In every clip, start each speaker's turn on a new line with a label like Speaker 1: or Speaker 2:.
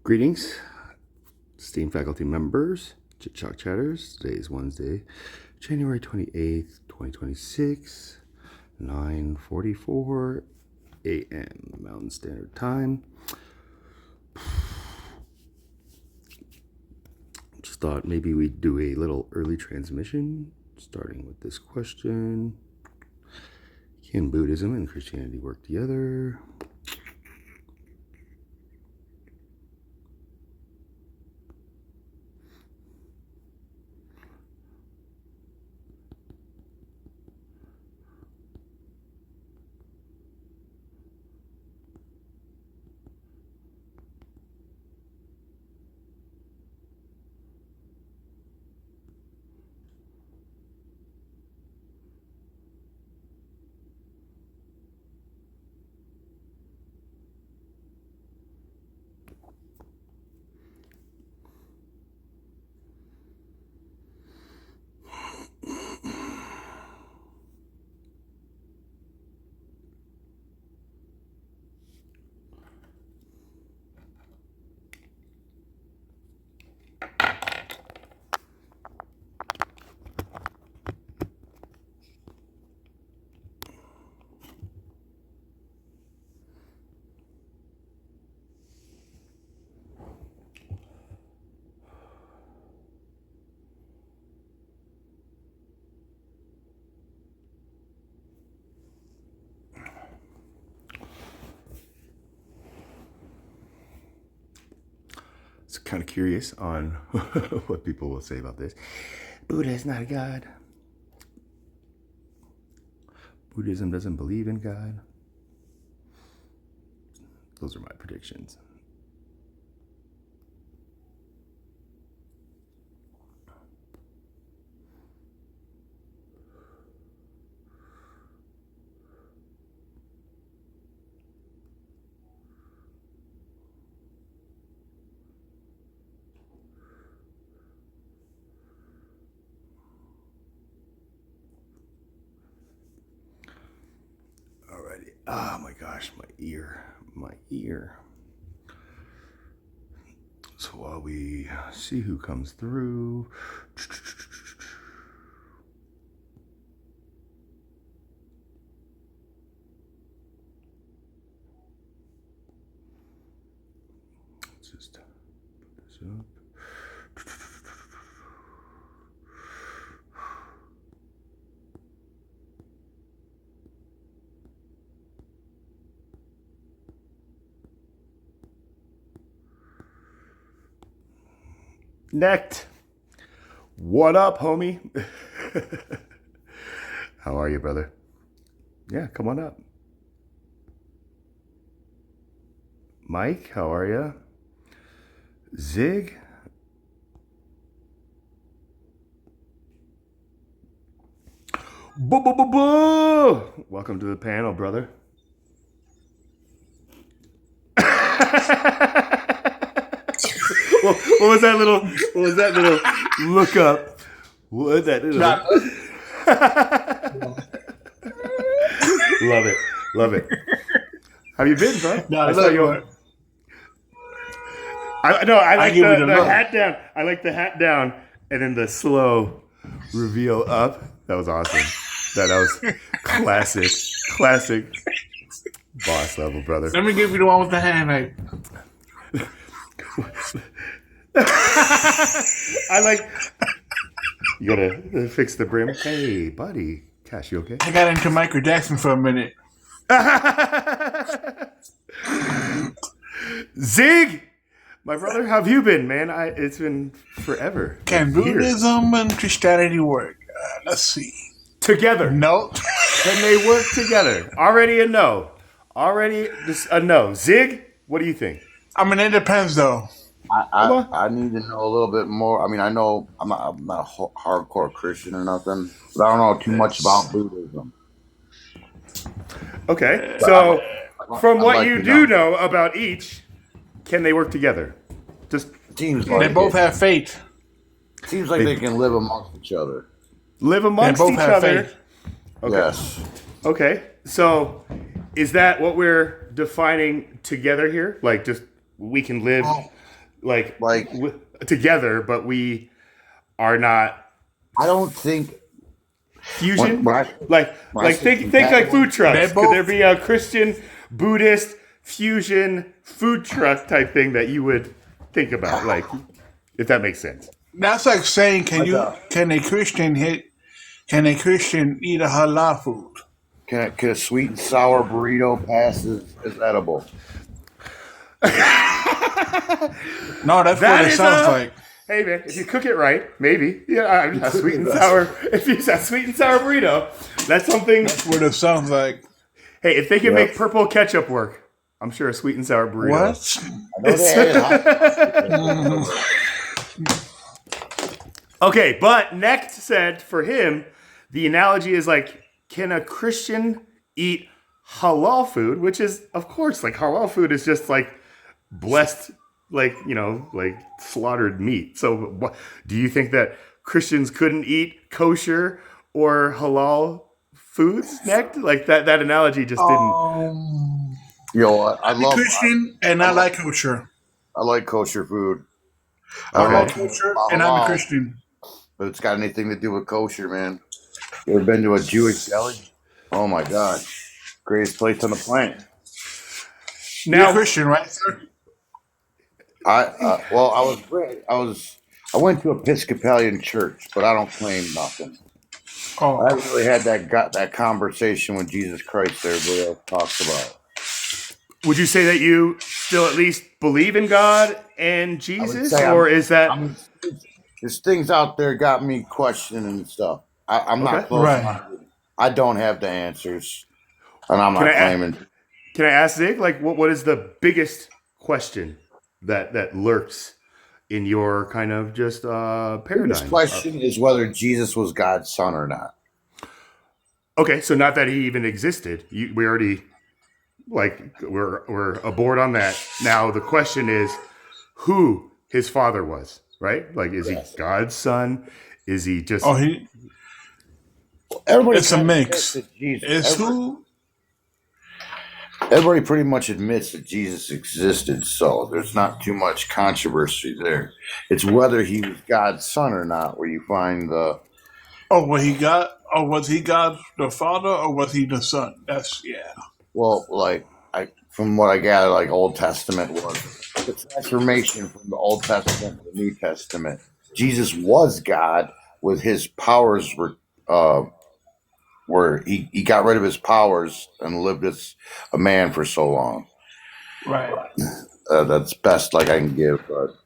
Speaker 1: Greetings, esteemed faculty members, Chit Chat Chatters. Today is Wednesday, January 28th, 2026, 9:44 a.m. Mountain Standard Time. Just thought maybe we'd do a little early transmission, starting with this question. Can Buddhism and Christianity work together? Kind of curious on what people will say about this. Buddha is not a god. Buddhism doesn't believe in God. Those are my predictions. Oh my gosh, my ear. So while we see who comes through, let's just put this up. Necked. What up, homie? How are you, brother? Yeah, come on up. Mike, how are you? Zig? Boo! Welcome to the panel, brother. What was that little look up? What was that little? Love it. How you been, bro?
Speaker 2: No, I saw you.
Speaker 1: I like the hat down. I like the hat down, and then the slow reveal up. That was awesome. That was classic boss level, brother.
Speaker 2: Let me give you the one with the hand.
Speaker 1: I like. You gotta fix the brim. Hey, buddy, Cash, you okay?
Speaker 2: I got into Michael Jackson for a minute.
Speaker 1: Zig, my brother, how have you been, man? It's been forever.
Speaker 2: Can Buddhism and Christianity work? Let's see.
Speaker 1: Together?
Speaker 2: No.
Speaker 1: Can they work together? Already a no. Already a no. Zig, what do you think?
Speaker 2: I mean, it depends, though.
Speaker 3: I need to know a little bit more. I mean, I know I'm not a hardcore Christian or nothing, but I don't know too much about Buddhism.
Speaker 1: Okay, so from what you do know about each, can they work together? Just
Speaker 3: seems like
Speaker 2: they both have faith.
Speaker 3: Seems like they can live amongst each other.
Speaker 1: Live amongst each other. Faith.
Speaker 3: Okay. Yes.
Speaker 1: Okay, so is that what we're defining together here? Like, just we can live like
Speaker 3: Like
Speaker 1: together, but we are not
Speaker 3: I don't think
Speaker 1: fusion.
Speaker 3: when I
Speaker 1: Like
Speaker 3: when I
Speaker 1: like
Speaker 3: say
Speaker 1: think like
Speaker 3: compatible,
Speaker 1: food
Speaker 2: They
Speaker 1: trucks. Could there
Speaker 2: both.
Speaker 1: be a Christian, Buddhist fusion food truck type thing that you would think about? Like, if that makes sense.
Speaker 2: That's like saying,
Speaker 3: like
Speaker 2: can a Christian eat a halal food?
Speaker 3: can a sweet and sour burrito pass as edible?
Speaker 2: No, that's what
Speaker 1: That
Speaker 2: it
Speaker 1: is
Speaker 2: sounds
Speaker 1: a
Speaker 2: like.
Speaker 1: hey man. If you cook it right, maybe a sweet and
Speaker 3: That's
Speaker 1: sour. If you a sweet and sour burrito, that's something.
Speaker 2: That's what it sounds like.
Speaker 1: Hey, if they can
Speaker 3: Yeah.
Speaker 1: make purple ketchup work, I'm sure a sweet and sour burrito.
Speaker 2: What?
Speaker 3: I know they had hot
Speaker 1: Okay, but Necht said for him, the analogy is like, can a Christian eat halal food? Which is, of course, like halal food is just like blessed, like, like slaughtered meat. So do you think that Christians couldn't eat kosher or halal foods, Necht? Like that analogy just didn't.
Speaker 3: Yo, I
Speaker 2: I'm a
Speaker 3: love
Speaker 2: Christian and I like kosher.
Speaker 3: I like kosher food. I
Speaker 2: I
Speaker 3: don't know
Speaker 2: like
Speaker 3: too much
Speaker 2: kosher
Speaker 3: about
Speaker 2: and I'm a
Speaker 3: halal,
Speaker 2: Christian.
Speaker 3: but it's got anything to do with kosher, man. You ever been to a Jewish deli? Oh my god, greatest place on the planet.
Speaker 2: You're a
Speaker 1: Now,
Speaker 2: Christian, right, sir?
Speaker 3: Well, I went to Episcopalian church, but I don't claim nothing. I
Speaker 2: Oh,
Speaker 3: haven't really had that conversation with Jesus Christ that everybody else talks about.
Speaker 1: would you say that you still at least believe in God and
Speaker 3: I would
Speaker 1: Jesus,
Speaker 3: say
Speaker 1: or is that
Speaker 3: I'm there's things out there got me questioning and stuff. I'm
Speaker 1: okay?
Speaker 3: not close.
Speaker 2: right.
Speaker 3: I don't have the answers, and I'm
Speaker 1: Can
Speaker 3: not
Speaker 1: I
Speaker 3: claiming.
Speaker 1: can I ask Zig, like, what is the biggest question that lurks in your kind of just
Speaker 3: This
Speaker 1: paradigm?
Speaker 3: question is whether Jesus was God's son or not.
Speaker 1: Okay, so not that he even existed. We already we're aboard on that. Now the question is who his father was, right? Like, is he
Speaker 3: Yes.
Speaker 1: God's son? Is he just
Speaker 2: Oh,
Speaker 3: Everybody
Speaker 2: it's a
Speaker 3: kind of admits
Speaker 2: mix.
Speaker 3: that Jesus.
Speaker 2: It's who?
Speaker 3: Everybody pretty much admits that Jesus existed, so there's not too much controversy there. It's whether he was God's son or not where you find the
Speaker 2: Oh, was he God the Father or was he the Son? That's yeah.
Speaker 3: well, like from what I gather, like Old Testament was the transformation from the Old Testament to the New Testament. Jesus was God with his powers where he got rid of his powers and lived as a man for so long.
Speaker 2: Right.
Speaker 3: That's best like I can give, but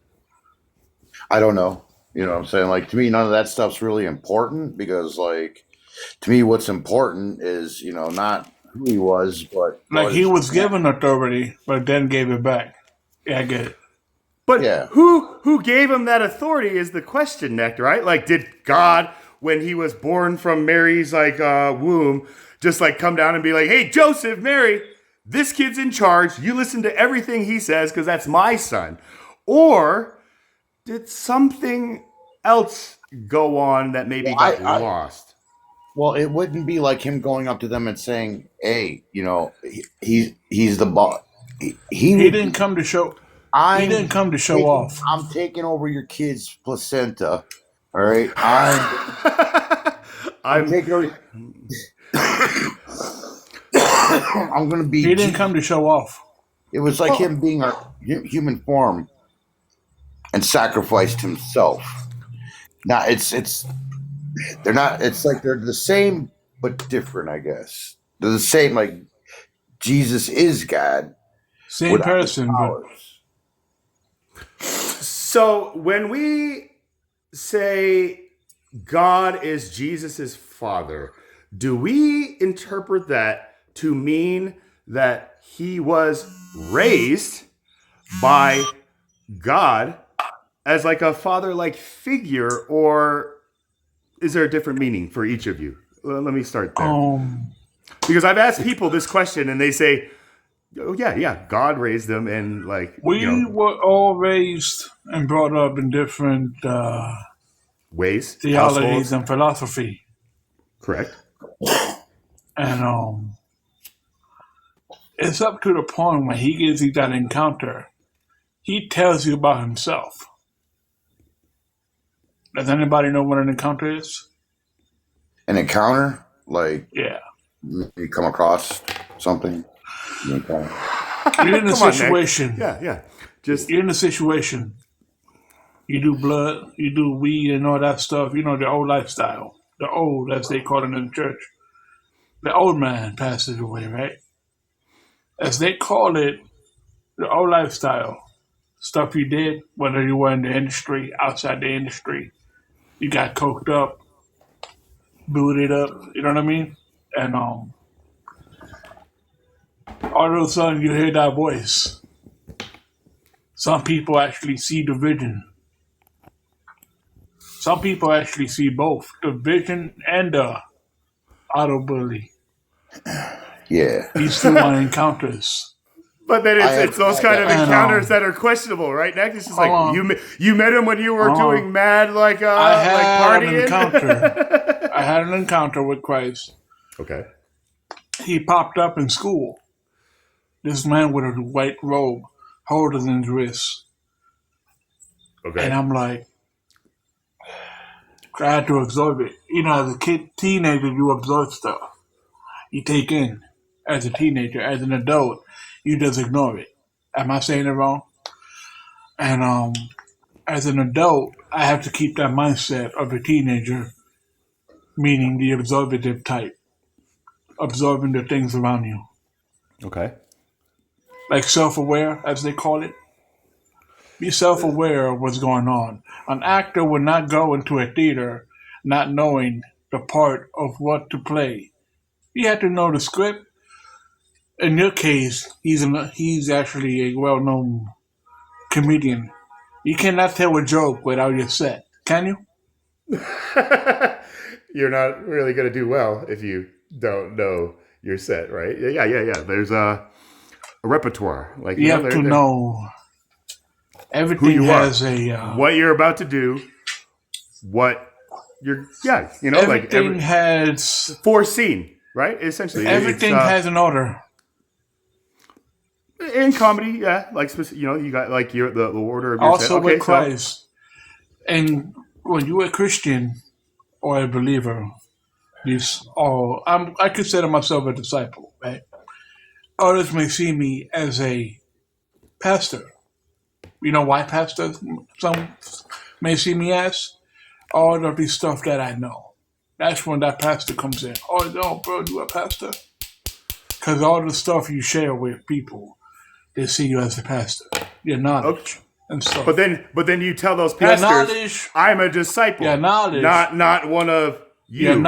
Speaker 3: I don't know. You know what I'm saying? Like to me, none of that stuff's really important because, like, to me, what's important is not who he was, but
Speaker 2: Like
Speaker 3: what
Speaker 2: he
Speaker 3: his
Speaker 2: was given authority, but then gave it back. Yeah, I get it.
Speaker 1: but
Speaker 3: yeah.
Speaker 1: who gave him that authority is the question, Nectar, right? Like, did God, when he was born from Mary's womb, just like come down and be like, hey, Joseph, Mary, this kid's in charge. You listen to everything he says because that's my son. Or did something else go on that maybe
Speaker 3: Well,
Speaker 1: got
Speaker 3: I
Speaker 1: lost?
Speaker 3: well, it wouldn't be like him going up to them and saying, "Hey, he's the boss." He
Speaker 2: He
Speaker 3: would
Speaker 2: didn't
Speaker 3: be,
Speaker 2: come to show. He
Speaker 3: I'm
Speaker 2: didn't come to show off.
Speaker 3: I'm taking over your kid's placenta. All right, I'm
Speaker 1: I'm
Speaker 3: taking over. I'm gonna be.
Speaker 2: He didn't come to show off.
Speaker 3: It was like him being a human form and sacrificed himself. Now they're not. It's like they're the same but different. I guess they're the same. Like Jesus is God
Speaker 2: Same
Speaker 3: without his
Speaker 2: person, but
Speaker 3: powers.
Speaker 1: so when we say God is Jesus's father, do we interpret that to mean that he was raised by God as like a father-like figure, or is there a different meaning for each of you? Let me start there. Because I've asked people this question and they say, oh yeah, God raised them and like,
Speaker 2: we were all raised and brought up in different
Speaker 1: ways,
Speaker 2: theologies
Speaker 1: households,
Speaker 2: and philosophy,
Speaker 1: correct?
Speaker 2: and it's up to the point when he gives you that encounter. he tells you about himself. Does anybody know what an encounter is?
Speaker 3: An encounter, like
Speaker 2: Yeah.
Speaker 3: you come across something. You encounter.
Speaker 2: You're in a
Speaker 1: Come on, Nick.
Speaker 2: situation.
Speaker 1: Yeah. Just
Speaker 2: You're in a situation. You do blood, you do weed and all that stuff. You know, the old lifestyle. The old, as they call it in the church. The old man passes away, right? As they call it, the old lifestyle. Stuff you did, whether you were in the industry, outside the industry. You got coked up, booted up, you know what I mean? And all of a sudden you hear that voice. Some people actually see the vision. Some people actually see both the vision and the audibly.
Speaker 3: Yeah.
Speaker 2: These two are encounters.
Speaker 1: But then it's those kind of
Speaker 2: I know.
Speaker 1: encounters that are questionable, right? Next, it's just like
Speaker 2: Hold
Speaker 1: you met him when you were doing mad like
Speaker 2: I had
Speaker 1: partying.
Speaker 2: an encounter. I had an encounter with Christ.
Speaker 1: Okay.
Speaker 2: He popped up in school. This man with a white robe, holding in his wrist.
Speaker 1: Okay.
Speaker 2: And I'm like, I had to absorb it. You know, as a teenager, you absorb stuff. You take in. As a teenager, as an adult, you just ignore it. Am I saying it wrong? And as an adult, I have to keep that mindset of a teenager, meaning the absorptive type, absorbing the things around you.
Speaker 1: Okay.
Speaker 2: Like self-aware, as they call it. Be self-aware of what's going on. An actor would not go into a theater not knowing the part of what to play. You have to know the script. In your case, he's actually a well-known comedian. You cannot tell a joke without your set, can you?
Speaker 1: You're not really going to do well if you don't know your set, right? Yeah. There's a repertoire. Like
Speaker 2: You have to know. Everything
Speaker 1: you
Speaker 2: has
Speaker 1: what you're about to do, what you're,
Speaker 2: everything has
Speaker 1: foreseen, right? Essentially,
Speaker 2: everything has an order.
Speaker 1: In comedy, yeah, like you got like the order of your
Speaker 2: Also
Speaker 1: set. Okay,
Speaker 2: with Christ, and when you're a Christian or a believer, I consider myself a disciple. Right? Others may see me as a pastor. You know why pastors? Some may see me as all of the stuff that I know. That's when that pastor comes in. Oh no, bro, you a pastor? Because all the stuff you share with people, they see you as a pastor. Your knowledge and stuff.
Speaker 1: But then you tell those pastors, I'm a disciple.
Speaker 2: Your knowledge,
Speaker 1: not one of you.
Speaker 2: Your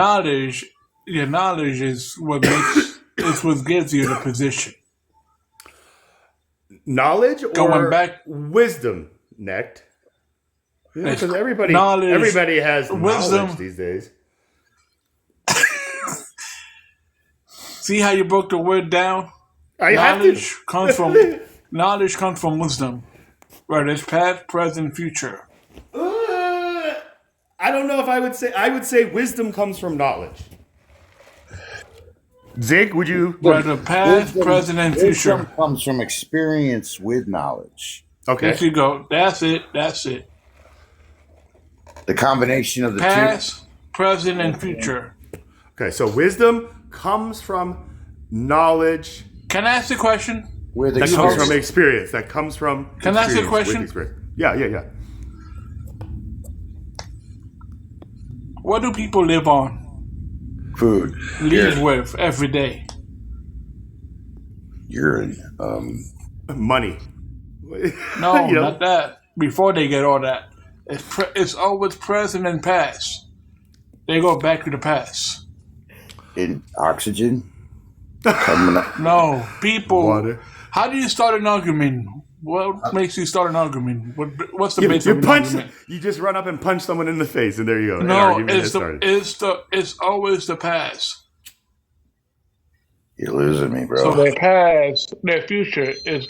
Speaker 2: knowledge is what makes is what gives you the position.
Speaker 1: Knowledge or
Speaker 2: Going back,
Speaker 1: wisdom, Necked. Because everybody has
Speaker 2: wisdom,
Speaker 1: knowledge these days.
Speaker 2: See how you broke the word down?
Speaker 1: Knowledge
Speaker 2: comes from wisdom. Right, it's past, present, future.
Speaker 1: I don't know if I would say wisdom comes from knowledge. Zig, would you?
Speaker 2: Right, the past, present, and future.
Speaker 3: Wisdom comes from experience with knowledge.
Speaker 1: Okay.
Speaker 2: There you go. That's it.
Speaker 3: The combination of the
Speaker 2: past, present, and future.
Speaker 1: Okay, so wisdom comes from knowledge.
Speaker 2: Can I ask a question?
Speaker 1: That comes from experience. That comes from.
Speaker 2: Can I ask a question?
Speaker 1: Yeah.
Speaker 2: What do people live on?
Speaker 3: Food.
Speaker 2: Live with every day.
Speaker 3: Urine.
Speaker 1: Money.
Speaker 2: No, not that. Before they get all that, it's always present and past. They go back to the past.
Speaker 3: In oxygen.
Speaker 2: No, people.
Speaker 1: Water.
Speaker 2: How do you start an argument? What makes you start an argument? What's the base of an argument?
Speaker 1: You just run up and punch someone in the face, and there you go.
Speaker 2: No, it's always the past.
Speaker 3: You're losing me, bro.
Speaker 2: So their past, their future is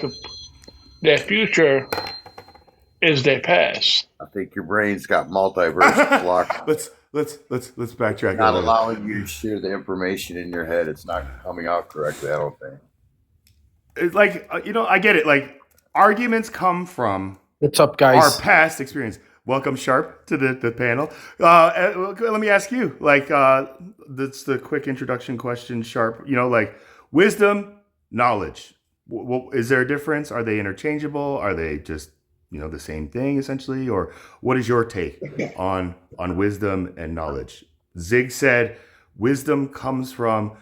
Speaker 2: their past.
Speaker 3: I think your brain's got multiverse block.
Speaker 1: Let's backtrack.
Speaker 3: Not allowing you to share the information in your head. It's not coming out correctly, I don't think.
Speaker 1: It's like I get it. Like arguments come from
Speaker 4: What's up,
Speaker 1: our
Speaker 4: guys?
Speaker 1: past experience. Welcome, Sharp, to the panel. Let me ask you, like, that's the quick introduction question, Sharp. You know, like wisdom, knowledge. Is there a difference? Are they interchangeable? Are they just the same thing essentially? Or what is your take on wisdom and knowledge? Zig said, wisdom comes from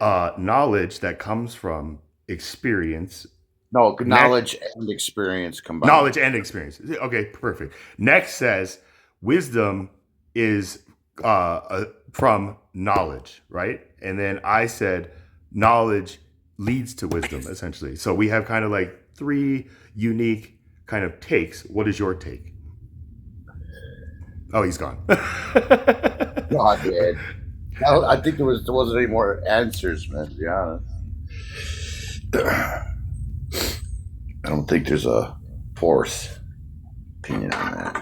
Speaker 1: knowledge that comes from experience.
Speaker 3: No, knowledge and experience combined.
Speaker 1: Knowledge and experience. Okay, perfect. Next says wisdom is from knowledge, right? And then I said knowledge leads to wisdom, essentially. So we have kind of like three unique kind of takes. What is your take? Oh, he's gone.
Speaker 3: God, man. I think there wasn't any more answers, man, to be honest. I don't think there's a fourth opinion on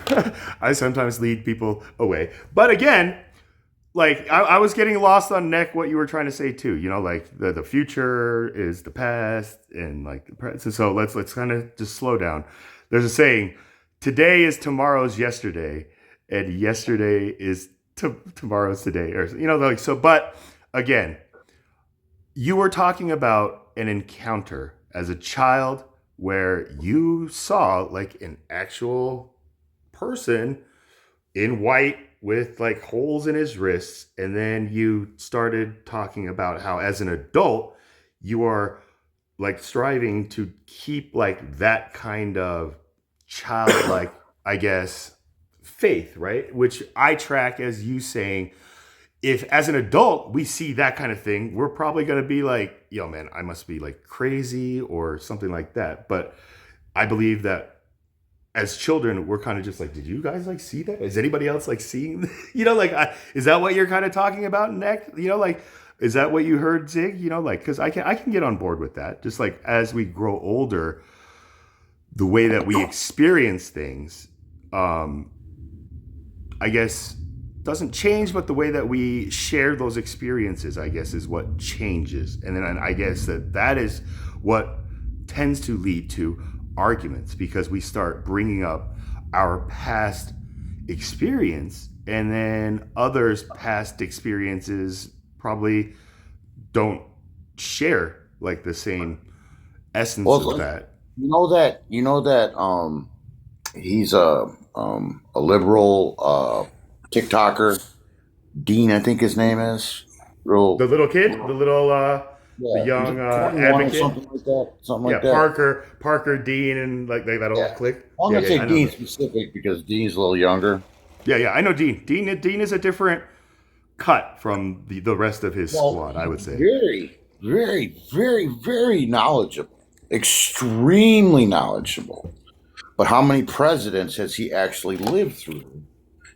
Speaker 1: that. I sometimes lead people away. But again, like I was getting lost on Neck what you were trying to say too. You know, like the future is the past and like the present. So let's kind of just slow down. There's a saying, today is tomorrow's yesterday, and yesterday is tomorrow's today. Or like so. But again, you were talking about an encounter as a child where you saw like an actual person in white with like holes in his wrists, and then you started talking about how as an adult you are like striving to keep like that kind of childlike I guess faith, right? Which I track as you saying, if as an adult we see that kind of thing, we're probably going to be like, yo, man, I must be like crazy or something like that. But I believe that as children, we're kind of just like, did you guys like see that? Is anybody else like seeing, is that what you're kind of talking about, Nick? Is that what you heard, Zig? Because I can get on board with that. Just like as we grow older, the way that we experience things, I guess, doesn't change, but the way that we share those experiences, I guess, is what changes. And then I guess that is what tends to lead to arguments, because we start bringing up our past experience, and then others' past experiences probably don't share like the same essence of that.
Speaker 3: You know that he's a liberal TikToker, Dean, I think his name is.
Speaker 1: The little kid, the young advocate,
Speaker 3: something like that.
Speaker 1: Parker, Dean, and like that all click.
Speaker 3: I'm gonna say Dean specific because Dean's a little younger.
Speaker 1: Yeah, I know Dean. Dean is a different cut from the rest of his squad, I would say.
Speaker 3: Very, very, very, very knowledgeable, extremely knowledgeable. But how many presidents has he actually lived through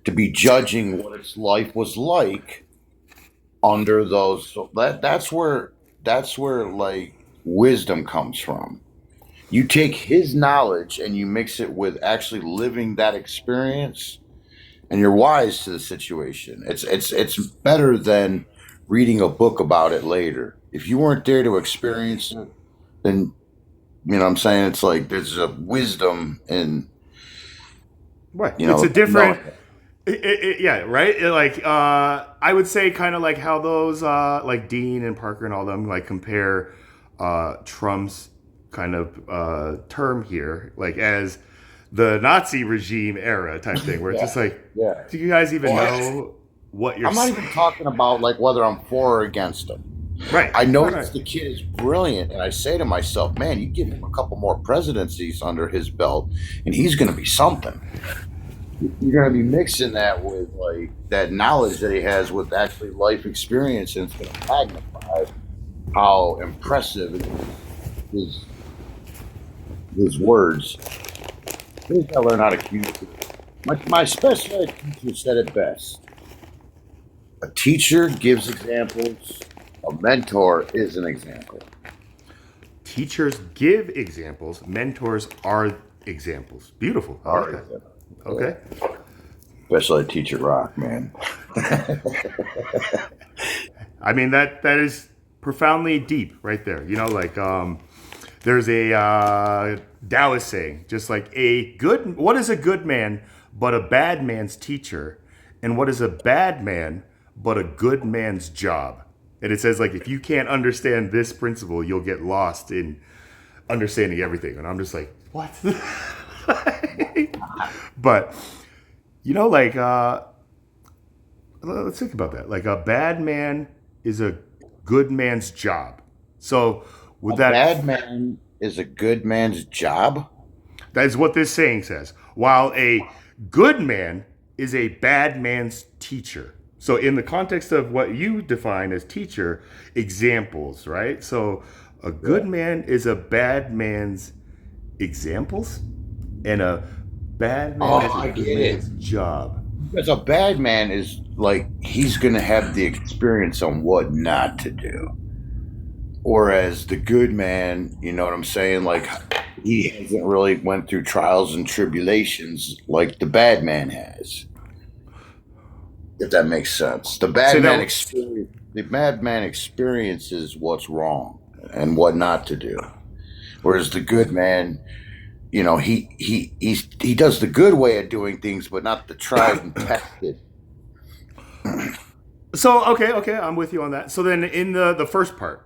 Speaker 3: to be judging what its life was like under those? So that's where like wisdom comes from. You take his knowledge and you mix it with actually living that experience, and you're wise to the situation. It's better than reading a book about it later. If you weren't there to experience it, then you know what I'm saying, it's like there's a wisdom in
Speaker 1: right. It's a different yeah, right? Like I would say kind of like how those like Dean and Parker and all them like compare Trump's kind of term here like as the Nazi regime era type thing, where it's just like, do you guys even know what you're saying?
Speaker 3: I'm not even talking about like whether I'm for or against him.
Speaker 1: Right.
Speaker 3: I notice the kid is brilliant, and I say to myself, man, you give him a couple more presidencies under his belt, and he's going to be something. You're going to be mixing that with like that knowledge that he has with actually life experience, and it's going to magnify how impressive it is. His words. He's got to learn how to communicate. My special ed teacher said it best. A teacher gives examples. A mentor is an example.
Speaker 1: Teachers give examples. Mentors are examples. Beautiful. I like that. Okay.
Speaker 3: Special ed teacher rock, man.
Speaker 1: I mean, that is profoundly deep right there. You know, like there's a Taoist saying, just like what is a good man but a bad man's teacher, and what is a bad man but a good man's job? And it says like if you can't understand this principle, you'll get lost in understanding everything. And I'm just like, what? But like let's think about that. Like a bad man is a good man's job. So would
Speaker 3: A
Speaker 1: that
Speaker 3: bad man is a good man's job.
Speaker 1: that is what this saying says. While a good man is a bad man's teacher. So in the context of what you define as teacher, examples, right? So a good man is a bad man's examples, and a bad man is
Speaker 3: I
Speaker 1: a good
Speaker 3: get it.
Speaker 1: man's job.
Speaker 3: Because a bad man is like he's going to have the experience on what not to do. Whereas the good man, you know what I'm saying? Like he hasn't really went through trials and tribulations like the bad man has. If that makes sense. The bad man experiences what's wrong and what not to do. Whereas the good man, he does the good way of doing things, but not the tried and tested.
Speaker 1: So okay, I'm with you on that. So then in the first part,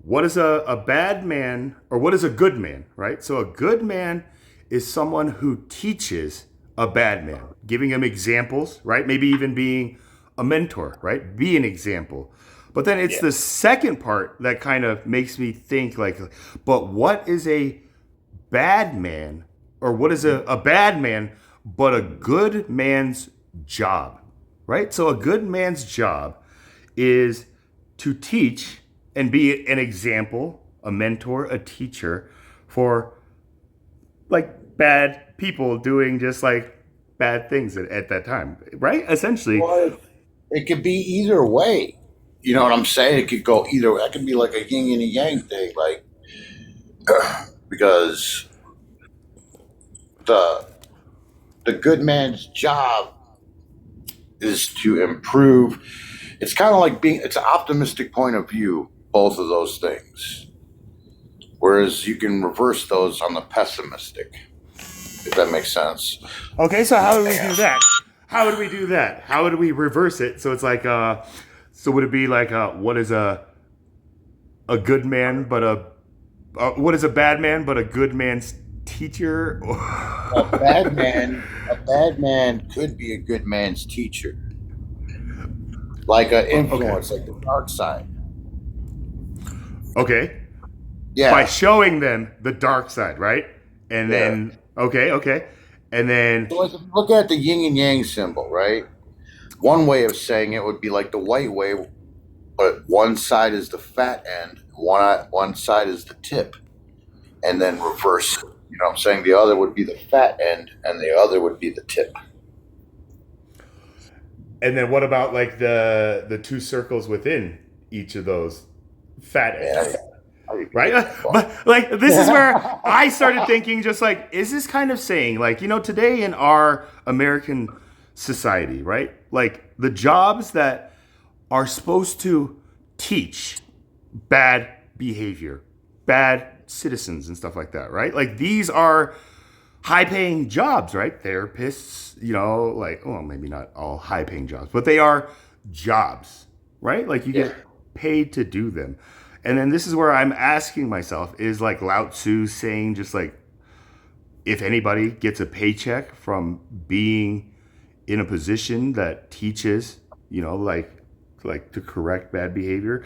Speaker 1: what is a bad man or what is a good man, right? So a good man is someone who teaches a bad man, giving him examples, right? Maybe even being a mentor, right? Be an example. But then it's the second part that kind of makes me think like, but what is a bad man, or what is a bad man but a good man's job, right? So a good man's job is to teach and be an example, a mentor, a teacher for like bad people doing just like bad things at that time, right? Essentially.
Speaker 3: Well, it could be either way. You know what I'm saying? It could go either way. That could be like a yin and a yang thing, like because the good man's job is to improve. It's kind of like it's an optimistic point of view, both of those things. Whereas you can reverse those on the pessimistic, if that makes sense.
Speaker 1: Okay, so how do we do that? How would we do that? How would we reverse it? So it's like, so would it be like, what is a good man, but what is a bad man, but a good man's teacher?
Speaker 3: A bad man could be a good man's teacher, like an influence, like the dark side.
Speaker 1: Okay.
Speaker 3: Yeah.
Speaker 1: By showing them the dark side, right? And then, okay. And then,
Speaker 3: So like, if you look at the yin and yang symbol, right? One way of saying it would be like the white way, but one side is the fat end, one side is the tip, and then reverse. You know what I'm saying? The other would be the fat end, and the other would be the tip.
Speaker 1: and then what about like the two circles within each of those fat ends? Right? But like this is where I started thinking just like, is this kind of saying like, today in our American society, right? Like the jobs that are supposed to teach bad behavior, bad citizens and stuff like that, right? Like these are high paying jobs, right? Therapists, like, well, maybe not all high paying jobs, but they are jobs, right? Like you get paid to do them. And then this is where I'm asking myself, is like Lao Tzu saying just like, if anybody gets a paycheck from being in a position that teaches, like to correct bad behavior,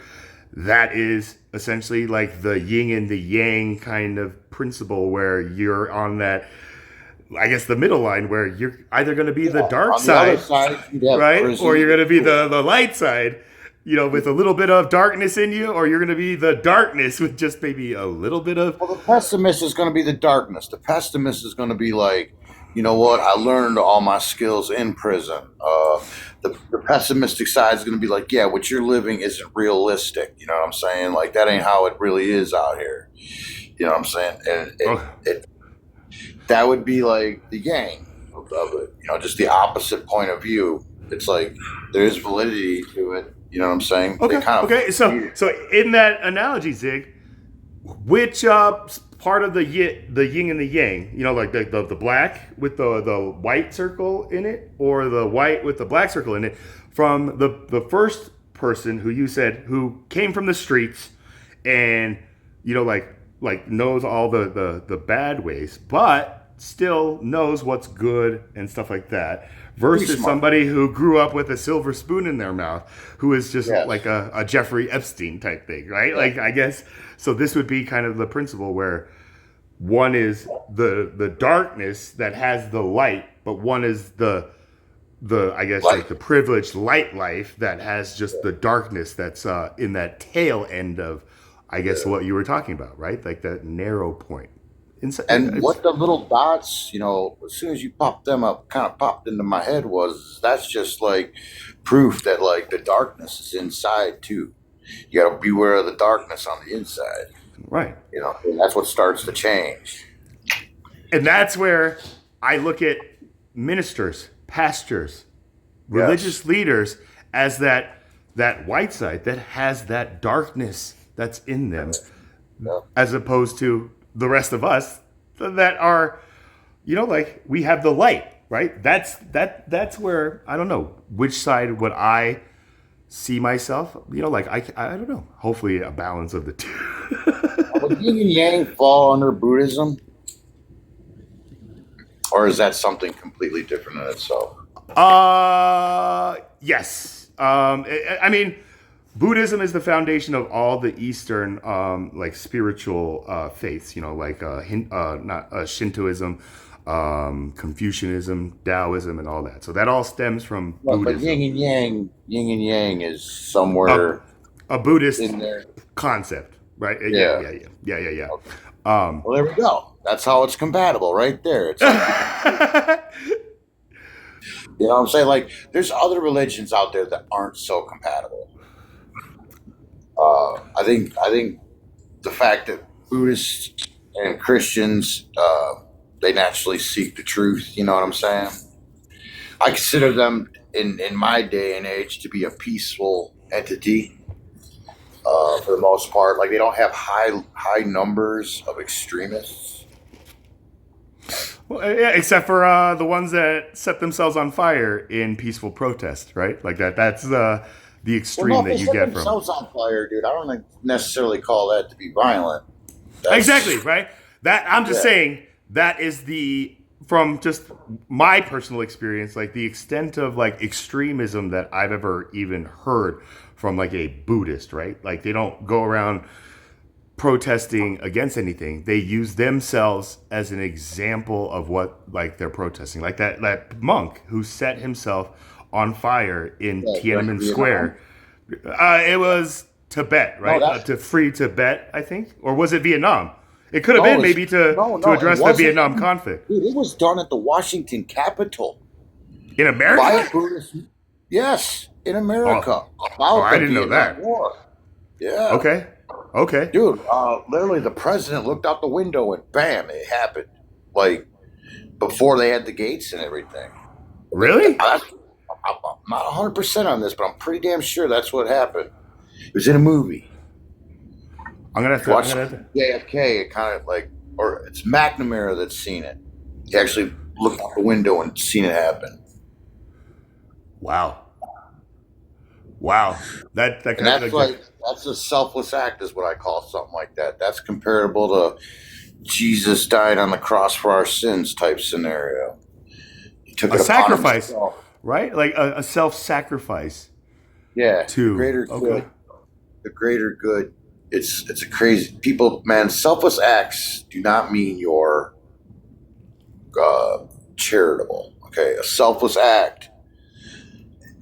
Speaker 1: that is essentially like the yin and the yang kind of principle where you're on that, I guess, the middle line where you're either going to be the dark
Speaker 3: On the
Speaker 1: side,
Speaker 3: other side, you'd have
Speaker 1: right?
Speaker 3: prison.
Speaker 1: Or you're going to be the light side, with a little bit of darkness in you, or you're going to be the darkness with just maybe a little bit of.
Speaker 3: Well, the pessimist is going to be the darkness. The pessimist is going to be like, you know what? I learned all my skills in prison. The pessimistic side is going to be like, yeah, what you're living isn't realistic. You know what I'm saying? Like, that ain't how it really is out here. You know what I'm saying? And that would be like the yang of it. Just the opposite point of view. It's like there's validity to it. You know what I'm saying?
Speaker 1: Okay. So in that analogy, Zig, which part of the yin and the yang, like the black with the white circle in it, or the white with the black circle in it, from the first person who you said who came from the streets and like knows all the bad ways, but still knows what's good and stuff like that, versus somebody who grew up with a silver spoon in their mouth, who is just like a Jeffrey Epstein type thing, right? Yeah. Like, I guess, so this would be kind of the principle where one is the darkness that has the light, but one is the I guess light. Like the privileged light life that has just the darkness that's in that tail end of, I guess, what you were talking about, right? Like that narrow point.
Speaker 3: And what the little dots, as soon as you popped them up, kind of popped into my head was that's just like proof that like the darkness is inside too. You got to beware of the darkness on the inside.
Speaker 1: Right.
Speaker 3: And that's what starts to change.
Speaker 1: And that's where I look at ministers, pastors, religious leaders as that white side that has that darkness that's in them, as opposed to the rest of us that are, like we have the light, right? That's where, I don't know which side would I see myself, like I don't know, hopefully a balance of the two.
Speaker 3: Would yin and yang fall under Buddhism? Or is that something completely different in itself?
Speaker 1: Yes. I mean, Buddhism is the foundation of all the Eastern, like spiritual faiths. Like Shintoism, Confucianism, Taoism, and all that. So that all stems from Buddhism. But
Speaker 3: yin and yang is somewhere
Speaker 1: a Buddhist
Speaker 3: in there
Speaker 1: concept, right?
Speaker 3: Yeah.
Speaker 1: Okay.
Speaker 3: Well, there we go. That's how it's compatible, right there. It's like, you know what I'm saying? Like, there's other religions out there that aren't so compatible. I think the fact that Buddhists and Christians, they naturally seek the truth. You know what I'm saying? I consider them in my day and age to be a peaceful entity. For the most part, like they don't have high numbers of extremists.
Speaker 1: Well, yeah, except for the ones that set themselves on fire in peaceful protest, right? Like that. That's the extreme that you get from.
Speaker 3: Themselves on fire, dude. I don't necessarily call that to be violent.
Speaker 1: Exactly, right? That I'm just saying that is from just my personal experience, like the extent of like extremism that I've ever even heard from like a Buddhist, right? Like they don't go around protesting against anything. They use themselves as an example of what like they're protesting. Like that monk who set himself on fire in Tiananmen Square. It was Tibet, right?
Speaker 3: No,
Speaker 1: to free Tibet, I think. Or was it Vietnam? It could have been maybe to address the Vietnam conflict.
Speaker 3: Dude, it was done at the Washington Capitol.
Speaker 1: In America?
Speaker 3: By a Buddhist. Yes, in America.
Speaker 1: I didn't know that.
Speaker 3: War. Yeah.
Speaker 1: Okay.
Speaker 3: Dude, literally the president looked out the window and bam, it happened. Like, before they had the gates and everything.
Speaker 1: Really?
Speaker 3: I'm not 100% on this, but I'm pretty damn sure that's what happened. It was in a movie.
Speaker 1: I'm gonna have to
Speaker 3: watch JFK. It kind of like, or it's McNamara that's seen it. He actually looked out the window and seen it happen.
Speaker 1: Wow. That kind
Speaker 3: and
Speaker 1: of
Speaker 3: that's a selfless act, is what I call something like that. That's comparable to Jesus died on the cross for our sins type scenario. He took
Speaker 1: a sacrifice, right? Like a self-sacrifice.
Speaker 3: Yeah.
Speaker 1: To
Speaker 3: the greater good. The greater good. It's a crazy people, man. Selfless acts do not mean you're charitable. Okay, a selfless act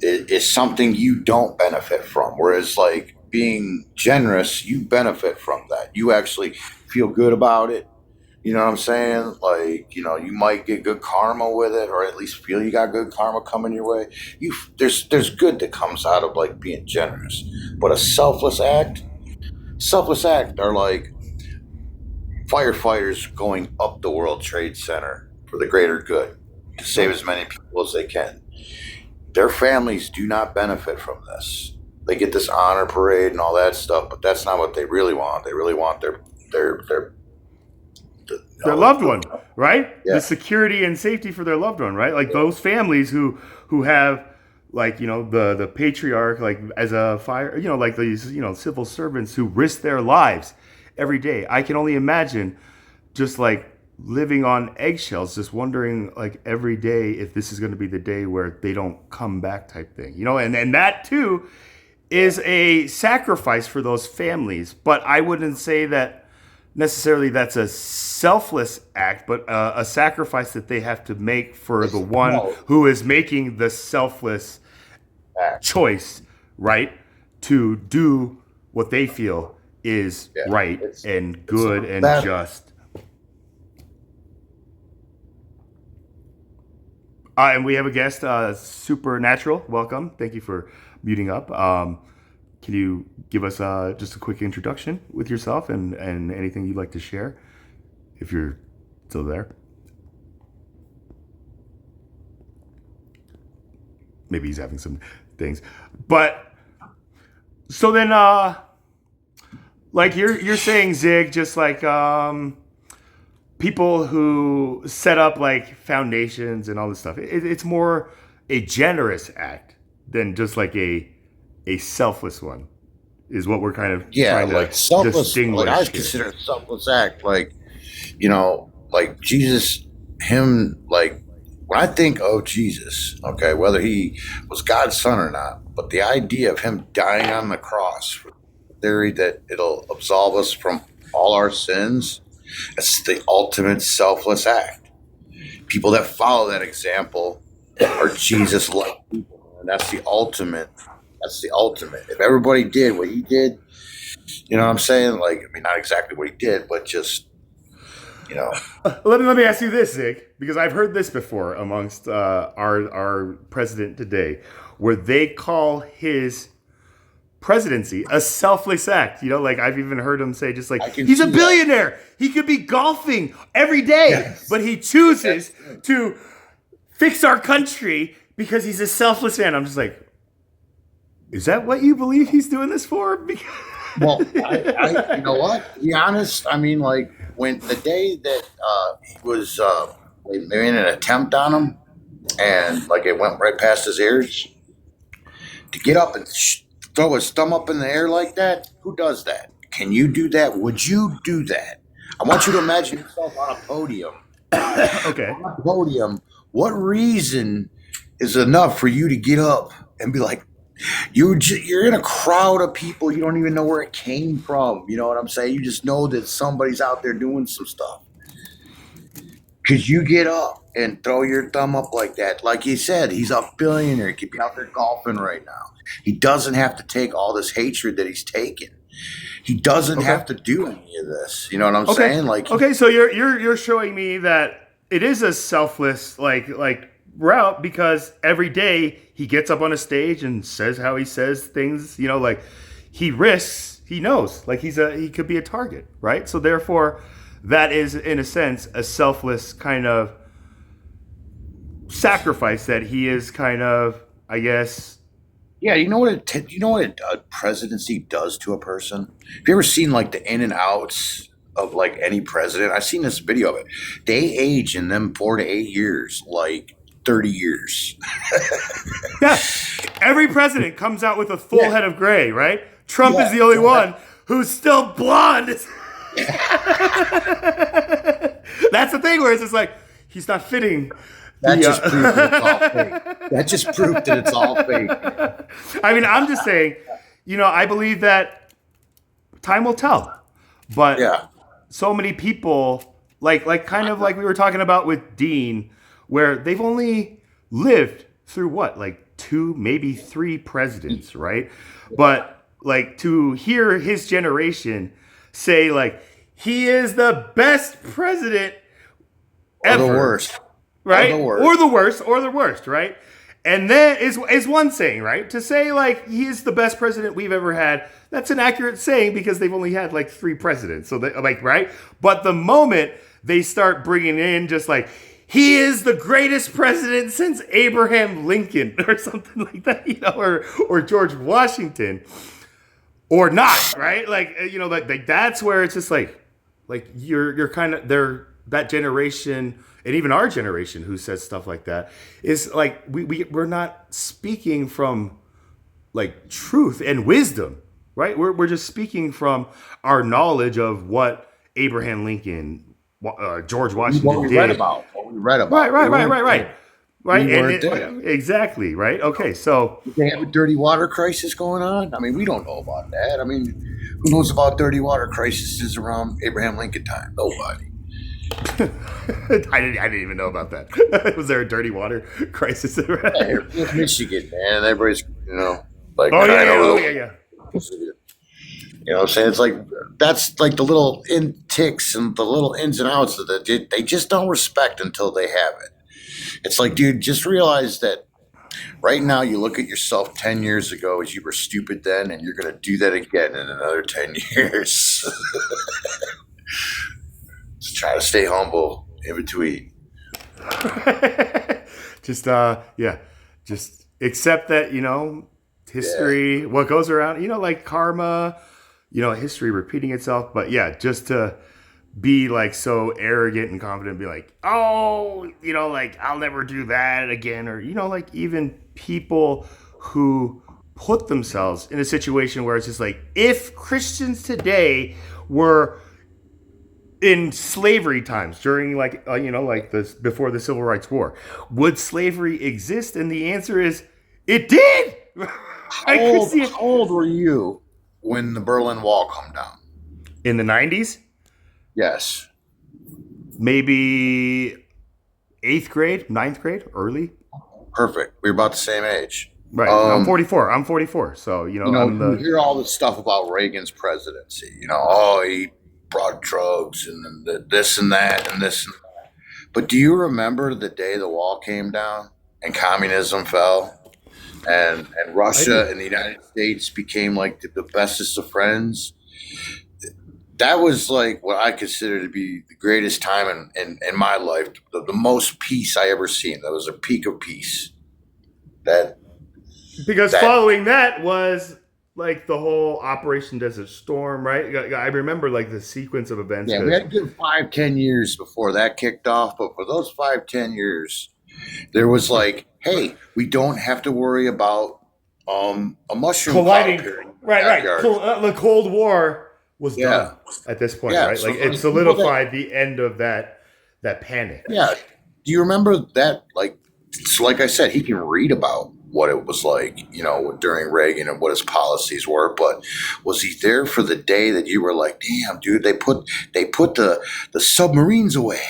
Speaker 3: is something you don't benefit from. Whereas, like being generous, you benefit from that. You actually feel good about it. You know what I'm saying? Like, you might get good karma with it, or at least feel you got good karma coming your way. There's good that comes out of like being generous. But a selfless act are like firefighters going up the World Trade Center for the greater good to save as many people as they can. Their families do not benefit from this. They get this honor parade and all that stuff, but that's not what they really want. They really want their their
Speaker 1: their loved one, right?
Speaker 3: Yeah.
Speaker 1: The security and safety for their loved one, right? Like those families who have, like, you know, the patriarch, like as a fire, you know, like these, you know, civil servants who risk their lives every day. I can only imagine just like living on eggshells, just wondering like every day if this is going to be the day where they don't come back type thing, you know, and that too is a sacrifice for those families. But I wouldn't say that necessarily that's a selfless act, but a sacrifice that they have to make for the one who is making the selfless choice, right, to do what they feel is right and good and just. And we have a guest, Supernatural. Welcome. Thank you for muting up. Can you give us just a quick introduction with yourself and anything you'd like to share, if you're still there? Maybe he's having some things. But so then, like you're saying, Zig, just like people who set up like foundations and all this stuff, it's more a generous act than just like a selfless one, is what we're kind of trying
Speaker 3: like
Speaker 1: to
Speaker 3: selfless.
Speaker 1: distinguish.
Speaker 3: Like I
Speaker 1: here.
Speaker 3: consider it a selfless act. Like, you know, like Jesus, him, like when I think of Jesus, okay, whether he was God's son or not, but the idea of him dying on the cross, the theory that it'll absolve us from all our sins, it's the ultimate selfless act. People that follow that example are Jesus-like people, and that's the ultimate. That's the ultimate. If everybody did what he did, you know what I'm saying? Like, I mean, not exactly what he did, but just, you know.
Speaker 1: Let me ask you this, Zig, because I've heard this before amongst our president today, where they call his presidency a selfless act. You know, like I've even heard him say, just like, he's a billionaire. That. He could be golfing every day, but he chooses to fix our country because he's a selfless man. I'm just like, is that what you believe he's doing this for?
Speaker 3: Well, I you know what? To be honest, I mean, like when the day that he was, they made an attempt on him, and like it went right past his ears. To get up and throw his thumb up in the air like that, who does that? Can you do that? Would you do that? I want you to imagine yourself on a podium.
Speaker 1: Okay.
Speaker 3: On a podium. What reason is enough for you to get up and be like, you're in a crowd of people, you don't even know where it came from. You know what I'm saying? You just know that somebody's out there doing some stuff. Because you get up and throw your thumb up like that. Like you said, he's a billionaire. He could be out there golfing right now. He doesn't have to take all this hatred that he's taken. He doesn't have to do any of this. You know what I'm saying? Like,
Speaker 1: okay, so you're showing me that it is a selfless like route, because every day he gets up on a stage and says how he says things, you know, like he risks, he knows, like he could be a target, right? So therefore that is in a sense a selfless kind of sacrifice that he is kind of, I guess.
Speaker 3: Yeah, you know what a presidency does to a person? Have you ever seen like the in and outs of like any president? I've seen this video of it. They age in them 4 to 8 years, like 30 years.
Speaker 1: Yeah. Every president comes out with a full head of gray, right? Trump is the only one who's still blonde. That's the thing where it's just like, he's not fitting.
Speaker 3: That just proved that it's all fake. That just proved that it's all fake.
Speaker 1: I mean, I'm just saying, you know, I believe that time will tell. But so many people, like kind of like we were talking about with Dean, where they've only lived through what, like 2, maybe 3 presidents, right? But like to hear his generation say like he is the best president ever,
Speaker 3: or the worst,
Speaker 1: right? Or the worst, right? And then is one saying, right? To say like he is the best president we've ever had, that's an accurate saying because they've only had like 3 presidents. So they, like, right? But the moment they start bringing in just like, he is the greatest president since Abraham Lincoln or something like that, you know, or George Washington, or not, right? Like, you know, like that's where it's just like, like you're kind of they're that generation, and even our generation who says stuff like that is like we're not speaking from like truth and wisdom, right? We're just speaking from our knowledge of what Abraham Lincoln, George Washington
Speaker 3: What we
Speaker 1: did.
Speaker 3: read about. What we read about.
Speaker 1: Right. Right,
Speaker 3: We
Speaker 1: and
Speaker 3: weren't there.
Speaker 1: exactly right. Okay, so
Speaker 3: They have a dirty water crisis going on. I mean, we don't know about that. I mean, who knows about dirty water crises around Abraham Lincoln time? Nobody.
Speaker 1: I didn't even know about that. Was there a dirty water crisis?
Speaker 3: Hey, it's Michigan, man. Everybody's, like,
Speaker 1: Oh
Speaker 3: I know.
Speaker 1: yeah.
Speaker 3: You know what I'm saying? It's like that's like the little ticks and the little ins and outs that they just don't respect until they have it. It's like, dude, just realize that right now you look at yourself 10 years ago as you were stupid then, and you're going to do that again in another 10 years. Just try to stay humble in between.
Speaker 1: Just just accept that, history, what goes around, like karma, history repeating itself. But yeah, just to be like so arrogant and confident, be like, oh, like I'll never do that again. Or, like even people who put themselves in a situation where it's just like, if Christians today were in slavery times during like this before the Civil Rights War, would slavery exist? And the answer is it did.
Speaker 3: How old were you when the Berlin Wall come down?
Speaker 1: In the 90s,
Speaker 3: Yes.
Speaker 1: maybe 8th grade, 9th grade, early.
Speaker 3: Perfect. We're about the same age.
Speaker 1: Right. I'm 44. So, I'm
Speaker 3: you hear all this stuff about Reagan's presidency. He brought drugs and this and that and this and that. But do you remember the day the wall came down and communism fell and Russia and the United States became like the bestest of friends? That was like what I consider to be the greatest time in my life, the most peace I ever seen. That was a peak of peace.
Speaker 1: Because following that was like the whole Operation Desert Storm, right? I remember like the sequence of events.
Speaker 3: Yeah, we had a good 5-10 years before that kicked off. But for those 5-10 years, there was like, hey, we don't have to worry about a mushroom
Speaker 1: colliding.
Speaker 3: cloud
Speaker 1: Right. The Cold War was done at this point, right?
Speaker 3: So
Speaker 1: like it solidified the end of that panic.
Speaker 3: Yeah. Do you remember that? Like I said, he can read about what it was like, during Reagan and what his policies were. But was he there for the day that you were like, damn, dude, they put the submarines away.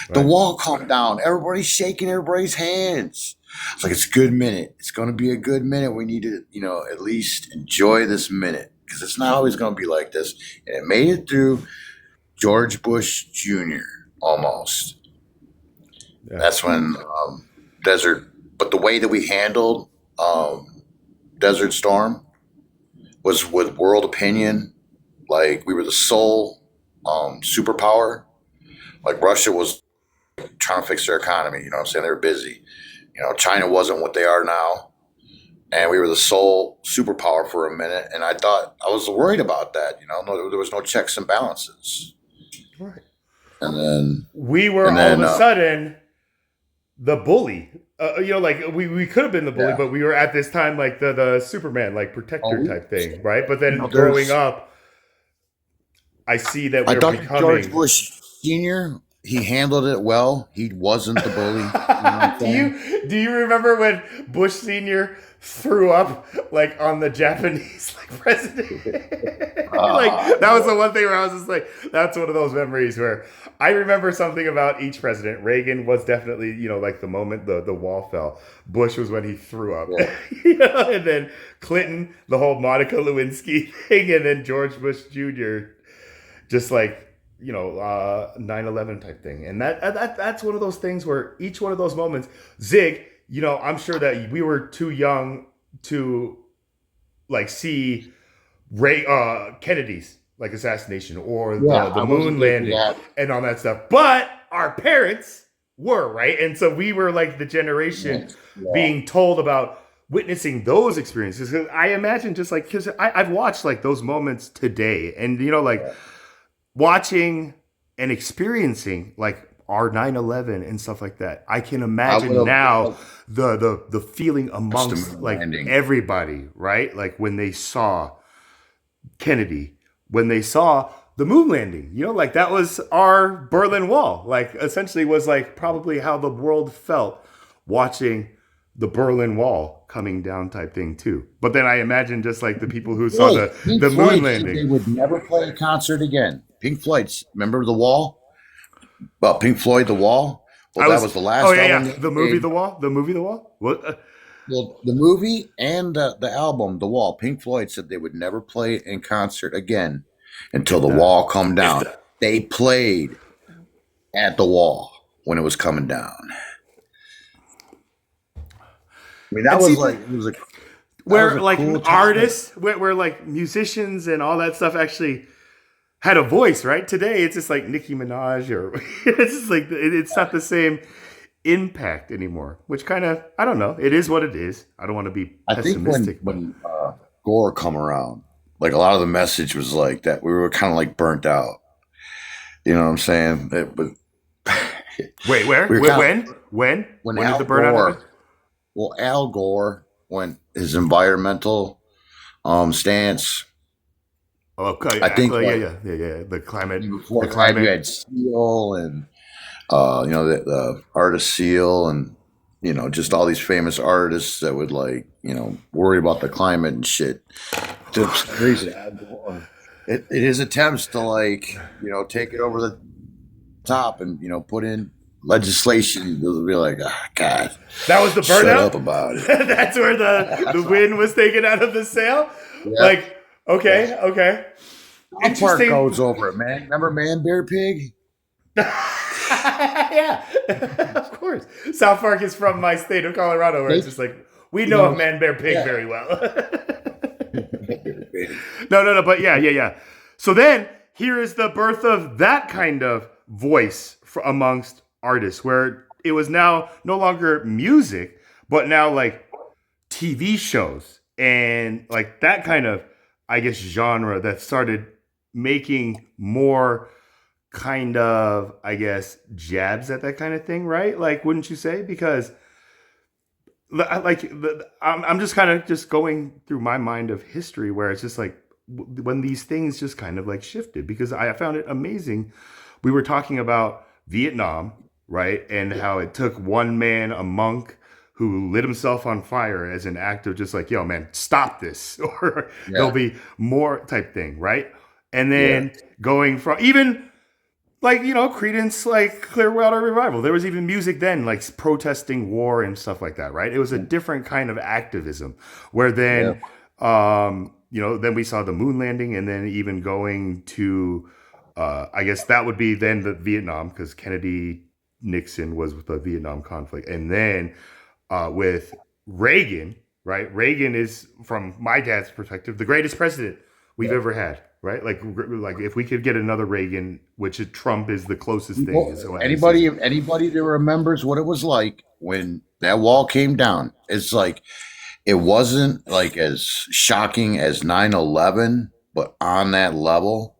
Speaker 3: Right. The wall come down. Everybody's shaking everybody's hands. It's like, it's a good minute. It's going to be a good minute. We need to, at least enjoy this minute. Because it's not always going to be like this. And it made it through George Bush Jr. almost. Yeah. That's when but the way that we handled Desert Storm was with world opinion. Like we were the sole superpower. Like Russia was trying to fix their economy. You know what I'm saying? They were busy. China wasn't what they are now. And we were the sole superpower for a minute, and I was worried about that. There was no checks and balances.
Speaker 1: Right.
Speaker 3: And then
Speaker 1: we were all of a sudden the bully. Like we could have been the bully, but we were at this time like the Superman, like protector type thing, right? But then growing up, I see that we're becoming
Speaker 3: George Bush Sr. He handled it well. He wasn't the bully.
Speaker 1: Do you remember when Bush Sr. threw up like on the Japanese like president? Like that was the one thing where I was just like, that's one of those memories where I remember something about each president. Reagan was definitely, like the moment the wall fell. Bush was when he threw up. Yeah. And then Clinton, the whole Monica Lewinsky thing, and then George Bush Jr. just like 9/11 type thing. And that's one of those things where each one of those moments, Zig, I'm sure that we were too young to like see Kennedy's like assassination or the moon landing and all that stuff. But our parents were, right? And so we were like the generation being told about witnessing those experiences. Because I imagine just like, because I've watched like those moments today, and watching and experiencing like our 9/11 and stuff like that, I can
Speaker 3: I
Speaker 1: imagine
Speaker 3: would have
Speaker 1: now the feeling
Speaker 3: watched the
Speaker 1: amongst
Speaker 3: moon
Speaker 1: like
Speaker 3: landing.
Speaker 1: everybody, right? Like when they saw Kennedy, when they saw the moon landing, like that was our Berlin Wall. Like essentially was like probably how the world felt watching the Berlin Wall coming down type thing too. But then I imagine just like the people who saw
Speaker 3: Hey, Pink
Speaker 1: the moon
Speaker 3: Floyd said they
Speaker 1: landing.
Speaker 3: would never play a concert again. Pink Floyd, remember The Wall? Well, Pink Floyd, The Wall. Well, that was the last
Speaker 1: Oh yeah,
Speaker 3: album.
Speaker 1: yeah.
Speaker 3: they
Speaker 1: The movie,
Speaker 3: made.
Speaker 1: The Wall. The movie, The Wall. What?
Speaker 3: Well, the movie and the album, The Wall. Pink Floyd said they would never play in concert again until the wall come down. They played at the wall when it was coming down. I mean, that
Speaker 1: And
Speaker 3: was
Speaker 1: see,
Speaker 3: like it was a that was
Speaker 1: where
Speaker 3: a
Speaker 1: like
Speaker 3: cool time.
Speaker 1: artists, where like musicians and all that stuff actually had a voice, right? Today it's just like Nicki Minaj or it's just like it's not the same impact anymore. Which kind of I don't know. It is what it is. I don't want to be
Speaker 3: I think
Speaker 1: pessimistic.
Speaker 3: when Gore come around, like a lot of the message was like that we were kind of like burnt out. You know what I'm saying?
Speaker 1: Wait, where?
Speaker 3: we were kinda,
Speaker 1: When
Speaker 3: when
Speaker 1: did
Speaker 3: Al
Speaker 1: the burnout
Speaker 3: Gore,
Speaker 1: happen?
Speaker 3: well, Al Gore went his environmental stance.
Speaker 1: Oh, okay.
Speaker 3: I think
Speaker 1: Yeah,
Speaker 3: like
Speaker 1: yeah, yeah, yeah. The climate,
Speaker 3: before
Speaker 1: the
Speaker 3: that, you
Speaker 1: climate.
Speaker 3: had Seal and the artist Seal and just all these famous artists that would like worry about the climate and shit. To some reason, Al Gore, his attempts to like take it over the top and put in legislation, they'll be like, oh, God,
Speaker 1: That was the
Speaker 3: shut
Speaker 1: burnout.
Speaker 3: up about it.
Speaker 1: That's where the wind was taken out of the sail.
Speaker 3: Yeah.
Speaker 1: Like, okay, okay,
Speaker 3: South Park
Speaker 1: interesting.
Speaker 3: goes over it, man. Remember Man Bear Pig?
Speaker 1: Yeah, of course. South Park is from my state of Colorado, where it's just like we know of Man Bear Pig
Speaker 3: Yeah.
Speaker 1: very well. No, but yeah. So then here is the birth of that kind of voice amongst artists, where it was now no longer music, but now like TV shows and like that kind of, I guess, genre that started making more kind of, I guess, jabs at that kind of thing, right? Like, wouldn't you say? Because I'm just kind of just going through my mind of history where it's just like when these things just kind of like shifted, because I found it amazing. We were talking about Vietnam, right? And how it took one man, a monk, who lit himself on fire as an act of just like, yo, man, stop this, or there'll be more type thing, right? And then going from even like, Creedence, like Clearwater Revival. There was even music then, like protesting war and stuff like that, right? It was a different kind of activism where then, then we saw the moon landing, and then even going to, I guess that would be then the Vietnam, because Kennedy Nixon was with the Vietnam conflict. And then with Reagan, right? Reagan is, from my dad's perspective, the greatest president we've ever had. Right, like if we could get another Reagan, which Trump is the closest thing.
Speaker 3: Well, anybody that remembers what it was like when that wall came down, it's like it wasn't like as shocking as 9/11, but on that level.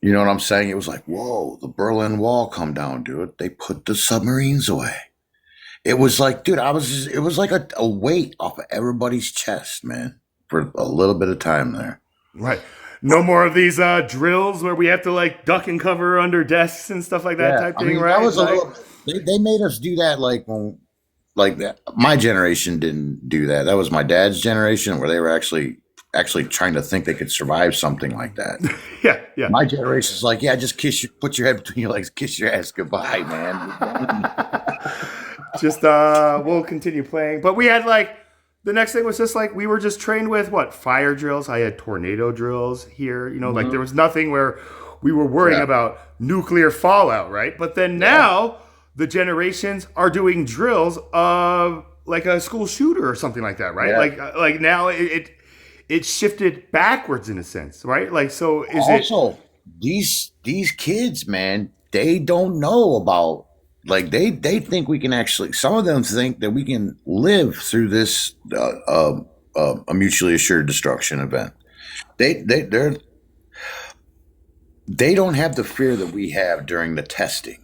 Speaker 3: You know what I'm saying? It was like, whoa, the Berlin Wall come down, dude. They put the submarines away. It was like, dude, it was like a weight off of everybody's chest, man, for a little bit of time there.
Speaker 1: Right. No more of these drills where we have to like duck and cover under desks and stuff like that type thing, right?
Speaker 3: That was
Speaker 1: like,
Speaker 3: a little. They made us do that like when, like that. My generation didn't do that. That was my dad's generation, where they were actually trying to think they could survive something like that.
Speaker 1: yeah.
Speaker 3: My generation's like, yeah, just put your head between your legs, kiss your ass goodbye, man.
Speaker 1: Just we'll continue playing, but we had like. The next thing was just like we were just trained with fire drills. I had tornado drills here. Like there was nothing where we were worrying about nuclear fallout, right? But then now the generations are doing drills of like a school shooter or something like that, right?
Speaker 3: Yeah.
Speaker 1: Like now it shifted backwards in a sense, right? Like so is
Speaker 3: also, these kids, man, they don't know about. Like they think we can actually. Some of them think that we can live through this a mutually assured destruction event. They're they don't have the fear that we have during the testing.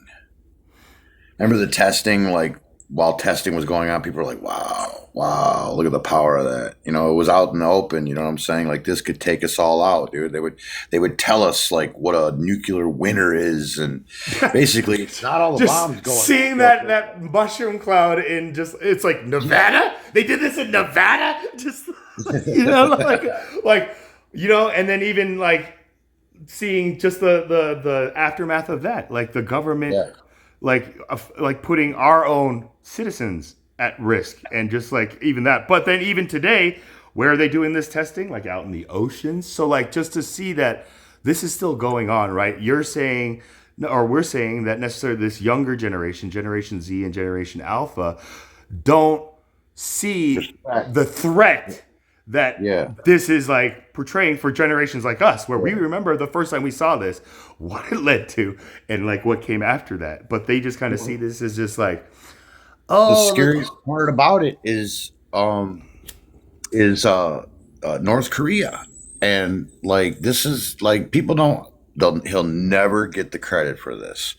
Speaker 3: Remember the testing, like while testing was going on, people were like, wow, look at the power of that. You know, it was out in the open, you know what I'm saying? Like this could take us all out, dude. They would tell us like what a nuclear winter is, and basically it's not all the
Speaker 1: Just
Speaker 3: bombs going.
Speaker 1: seeing that mushroom cloud in it's like Nevada? They did this in Nevada? Just you know, like you know, and then even like seeing just the aftermath of that, like the government like putting our own citizens at risk, and just like even that. But then even today, where are they doing this testing? Like out in the oceans. So like just to see that this is still going on, right? You're saying, or we're saying that necessarily this younger generation, Generation Z and Generation Alpha, don't see the threat that this is like portraying for generations like us, where we remember the first time we saw this, what it led to, and like what came after that. But they just kind of see this as just like,
Speaker 3: the scariest part about it is North Korea, and like this is like he'll never get the credit for this,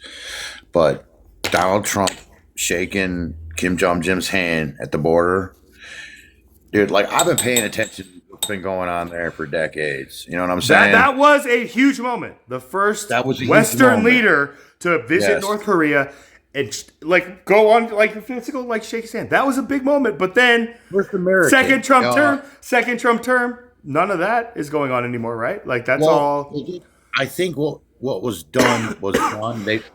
Speaker 3: but Donald Trump shaking Kim Jong Un's hand at the border. Dude, like I've been paying attention to what's been going on there for decades. You know what I'm saying?
Speaker 1: That was a huge moment. The first Western leader to visit North Korea and like go on like the physical like shake his hand. That was a big moment. But then second Trump term, none of that is going on anymore, right? Like that's all.
Speaker 3: I think what was done was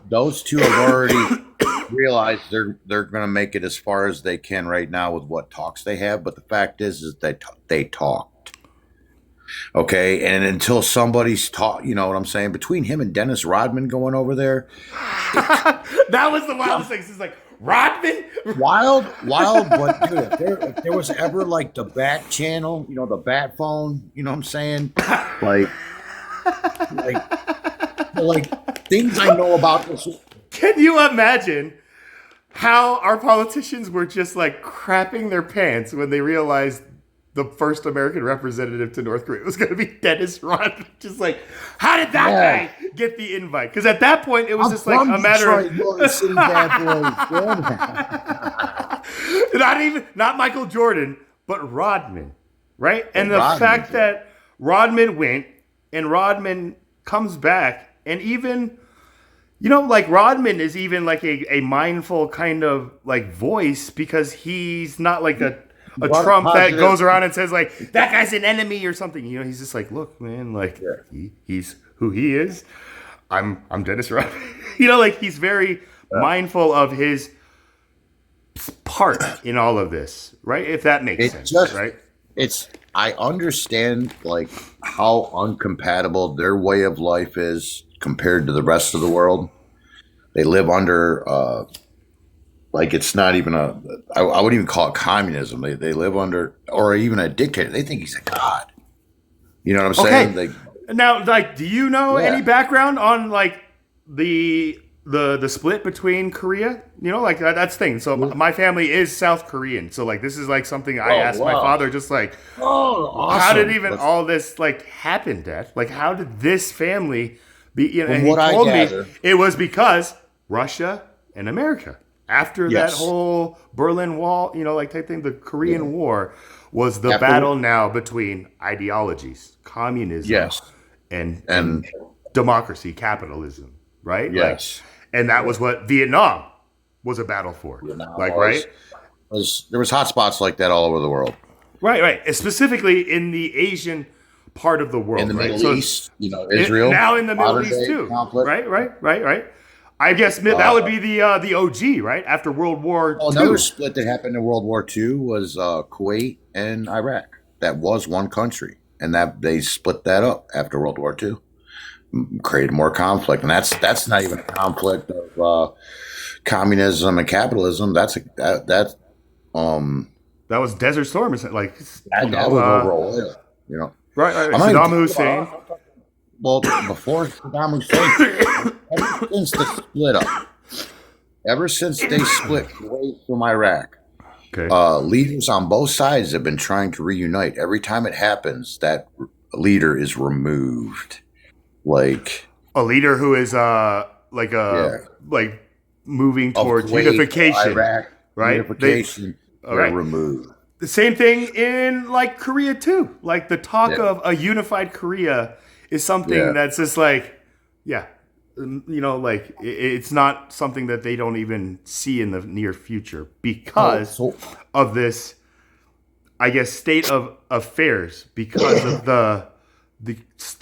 Speaker 3: those two have already realize they're going to make it as far as they can right now with what talks they have, but the fact is that they talked, okay, and until somebody's taught, you know what I'm saying, between him and Dennis Rodman going over there,
Speaker 1: that was the wildest thing. It's like Rodman,
Speaker 3: wild, but dude, if there was ever like the Bat channel, you know, the Bat phone, you know what I'm saying, like things I know about this.
Speaker 1: Can you imagine how our politicians were just like crapping their pants when they realized the first American representative to North Korea was going to be Dennis Rodman? Just like, how did that guy get the invite? Because at that point, it was just like a matter of not Michael Jordan, but Rodman, right? And the fact that Rodman went and Rodman comes back, and even. You know, like Rodman is even like a mindful kind of like voice, because he's not like a Trump that goes around and says like that guy's an enemy or something. You know, he's just like, look, man, like he's who he is. I'm Dennis Rodman. You know, like he's very mindful of his part in all of this, right? If that makes sense, right? I understand like how uncompatible their way of life is compared to the rest of the world. They live under like it's not even I wouldn't even call it communism. They live under, or even a dictator. They think he's a god. You know what I'm saying? Now, like, do you know any background on like the split between Korea? You know, like that's the thing. So my family is South Korean. So like this is like something I asked my father, just like,
Speaker 3: awesome.
Speaker 1: How did even all this like happen, Dad? Like how did this family be, you know, and he told me it was because Russia and America, after that whole Berlin Wall, you know, like type thing, the Korean War was the battle now between ideologies, communism and democracy, capitalism, right?
Speaker 3: Yes.
Speaker 1: Like, and that was what Vietnam was a battle for. Right?
Speaker 3: There was hot spots like that all over the world.
Speaker 1: Right. And specifically in the Asian part of the world,
Speaker 3: in the Middle East, you know, Israel,
Speaker 1: now in the Middle East too, conflict. Right. I guess that would be the OG, right? After World War II.
Speaker 3: Another split that happened in World War II was Kuwait and Iraq. That was one country, and that they split that up after World War II, created more conflict, and that's not even a conflict of communism and capitalism. That
Speaker 1: was Desert Storm, isn't it? Like
Speaker 3: that was over oil, you know.
Speaker 1: Right. Saddam Hussein.
Speaker 3: Well, before Saddam Hussein, ever since the split up, ever since they split Kuwait from Iraq, leaders on both sides have been trying to reunite. Every time it happens, that leader is removed. Like
Speaker 1: A leader who is like
Speaker 3: Yeah.
Speaker 1: like moving
Speaker 3: Of
Speaker 1: towards
Speaker 3: Kuwait,
Speaker 1: unification,
Speaker 3: Iraq,
Speaker 1: right?
Speaker 3: unification,
Speaker 1: All
Speaker 3: they're
Speaker 1: right.
Speaker 3: removed.
Speaker 1: The same thing in like Korea too. Like the talk
Speaker 3: Yeah.
Speaker 1: of a unified Korea is something
Speaker 3: Yeah.
Speaker 1: that's just like, yeah, like it's not something that they don't even see in the near future because
Speaker 3: So
Speaker 1: of this, I guess, state of affairs because of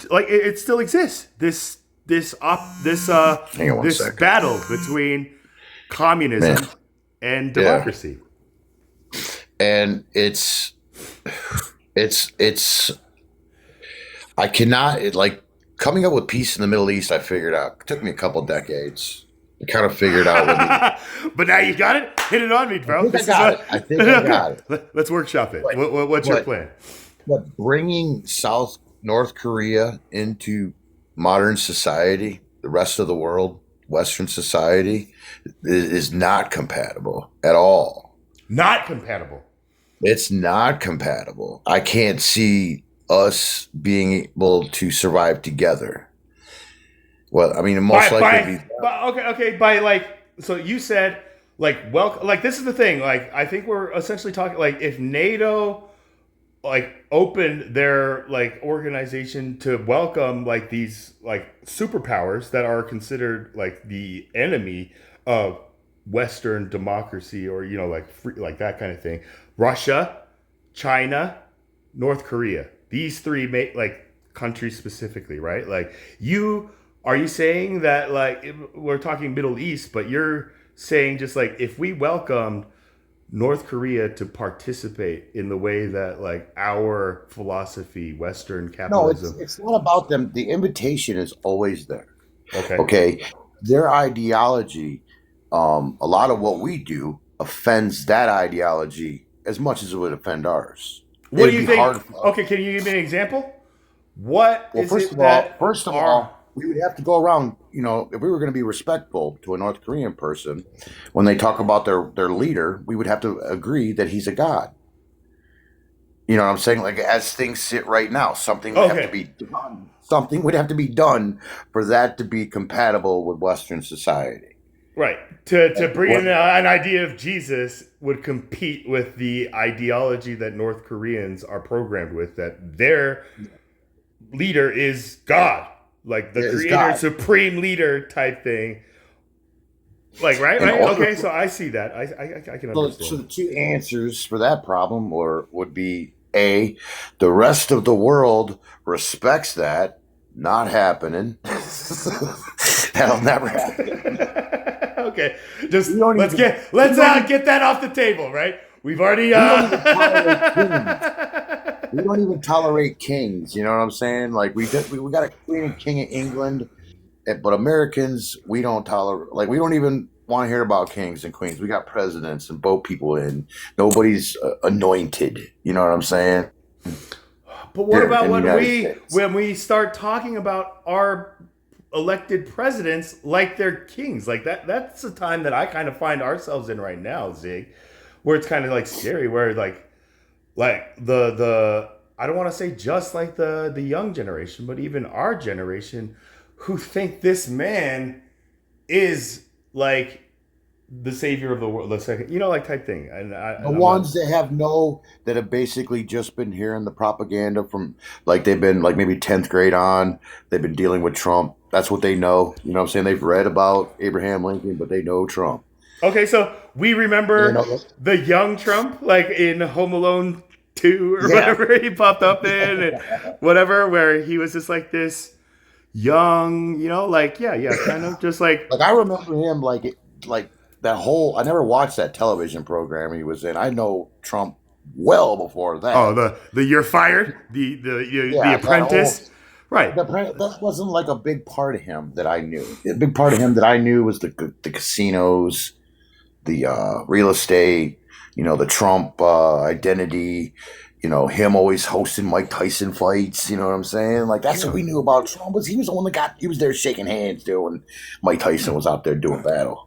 Speaker 1: like it still exists.
Speaker 3: hang on one
Speaker 1: This
Speaker 3: second.
Speaker 1: battle between communism
Speaker 3: Man.
Speaker 1: and
Speaker 3: Yeah.
Speaker 1: democracy.
Speaker 3: And I cannot like coming up with peace in the Middle East. I figured out. It took me a couple decades. I kind of figured out what
Speaker 1: But now you got it. Hit it on me, bro.
Speaker 3: I think I got it.
Speaker 1: Let's workshop it.
Speaker 3: But-
Speaker 1: What's your
Speaker 3: but-
Speaker 1: plan?
Speaker 3: But bringing North Korea into modern society, the rest of the world, Western society, is not compatible at all.
Speaker 1: Not compatible.
Speaker 3: It's not compatible. I can't see us being able to survive together. Well, I mean, most likely.
Speaker 1: By like, so you said like, like this is the thing. Like, I think we're essentially talking like if NATO like opened their like organization to welcome like these like superpowers that are considered like the enemy of Western democracy or like free, like that kind of thing. Russia, China, North Korea. These three like countries specifically, right? Like are you saying that like we're talking Middle East, but you're saying just like if we welcomed North Korea to participate in the way that like our philosophy, Western
Speaker 3: No,
Speaker 1: capitalism.
Speaker 3: it's not about them. The invitation is always there.
Speaker 1: Okay.
Speaker 3: Okay, their ideology, a lot of what we do offends that ideology as much as it would offend ours.
Speaker 1: What
Speaker 3: It'd
Speaker 1: do you
Speaker 3: be
Speaker 1: think?
Speaker 3: hard for us.
Speaker 1: Okay, can you give me an example? What
Speaker 3: Well,
Speaker 1: is
Speaker 3: first
Speaker 1: it
Speaker 3: of all,
Speaker 1: that
Speaker 3: first of
Speaker 1: our-
Speaker 3: all, we would have to go around. If we were going to be respectful to a North Korean person, when they talk about their leader, we would have to agree that he's a god. You know what I'm saying? Like as things sit right now, something would have
Speaker 1: Okay.
Speaker 3: to be done. Something would have to be done for that to be compatible with Western society.
Speaker 1: right to bring in
Speaker 3: What-
Speaker 1: an idea of Jesus would compete with the ideology that North Koreans are programmed with, that their leader is God, like the
Speaker 3: Is
Speaker 1: creator,
Speaker 3: God.
Speaker 1: supreme leader type thing. Like right.
Speaker 3: In order
Speaker 1: Okay,
Speaker 3: for-
Speaker 1: so I see that. I can
Speaker 3: So
Speaker 1: understand.
Speaker 3: the two answers for that problem would be A, the rest of the world respects that. Not happening. That'll never happen.
Speaker 1: Okay, just
Speaker 3: We don't
Speaker 1: let's
Speaker 3: even-
Speaker 1: get that off the table, right? We've already.
Speaker 3: We don't even tolerate kings. You know what I'm saying? Like we got a queen and king of England, but Americans we don't tolerate. Like we don't even want to hear about kings and queens. We got presidents and vote people in. Nobody's anointed. You know what I'm saying?
Speaker 1: But what
Speaker 3: Here
Speaker 1: about
Speaker 3: in the
Speaker 1: when
Speaker 3: United States.
Speaker 1: when we start talking about our elected presidents like they're kings? Like that's the time that I kind of find ourselves in right now, Zig, where it's kind of like scary, where like the I don't want to say just like the young generation, but even our generation who think this man is like the savior of the world, the second, like type thing. And
Speaker 3: The ones that have basically just been hearing the propaganda from, like they've been like maybe 10th grade on, they've been dealing with Trump. That's what they know. You know what I'm saying? They've read about Abraham Lincoln, but they know Trump.
Speaker 1: Okay, so we remember
Speaker 3: You know,
Speaker 1: the young Trump, like in Home Alone 2 or
Speaker 3: Yeah.
Speaker 1: whatever he popped up in, and whatever, where he was just like this young, kind of just like,
Speaker 3: Like I remember him like that whole. I never watched that television program he was in. I know Trump well before that.
Speaker 1: oh, the You're Fired, the
Speaker 3: that
Speaker 1: Apprentice, right?
Speaker 3: That wasn't like a big part of him that I knew. A big part of him that I knew was the casinos, the real estate, the Trump identity, him always hosting Mike Tyson fights. You know what I'm saying? Like that's what we knew about Trump. He was the one that he was there shaking hands too when Mike Tyson was out there doing battle.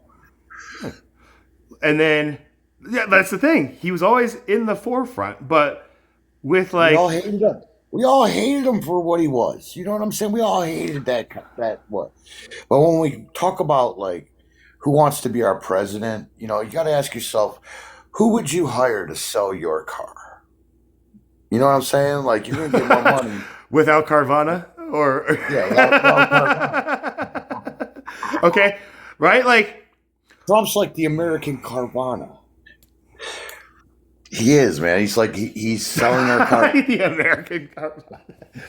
Speaker 1: And then, yeah, that's the thing. He was always in the forefront, but with
Speaker 3: We
Speaker 1: like,
Speaker 3: all hated him. We all hated him for what he was. You know what I'm saying? We all hated that what. But when we talk about like who wants to be our president, you know, you got to ask yourself, who would you hire to sell your car? You know what I'm saying? Like you're gonna get more money.
Speaker 1: Without Carvana, or
Speaker 3: Yeah, without Carvana.
Speaker 1: okay, right? Like
Speaker 3: Trump's like the American Carvana. He is, man. He's like he's selling our car.
Speaker 1: the American Carvana.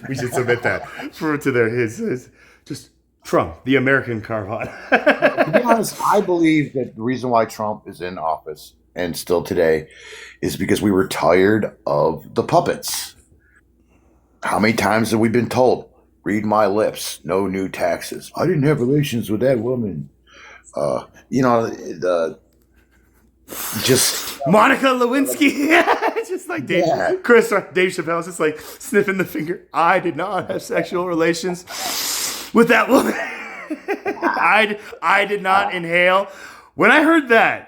Speaker 1: We should submit that to their his just Trump, the American Carvana.
Speaker 3: To be honest, I believe that the reason why Trump is in office and still today is because we were tired of the puppets. How many times have we been told, read my lips, no new taxes? I didn't have relations with that woman. You know, just
Speaker 1: Monica Lewinsky. Just like Dave Chappelle's just like sniffing the finger. I did not have sexual relations with that woman. I did not inhale. When I heard that,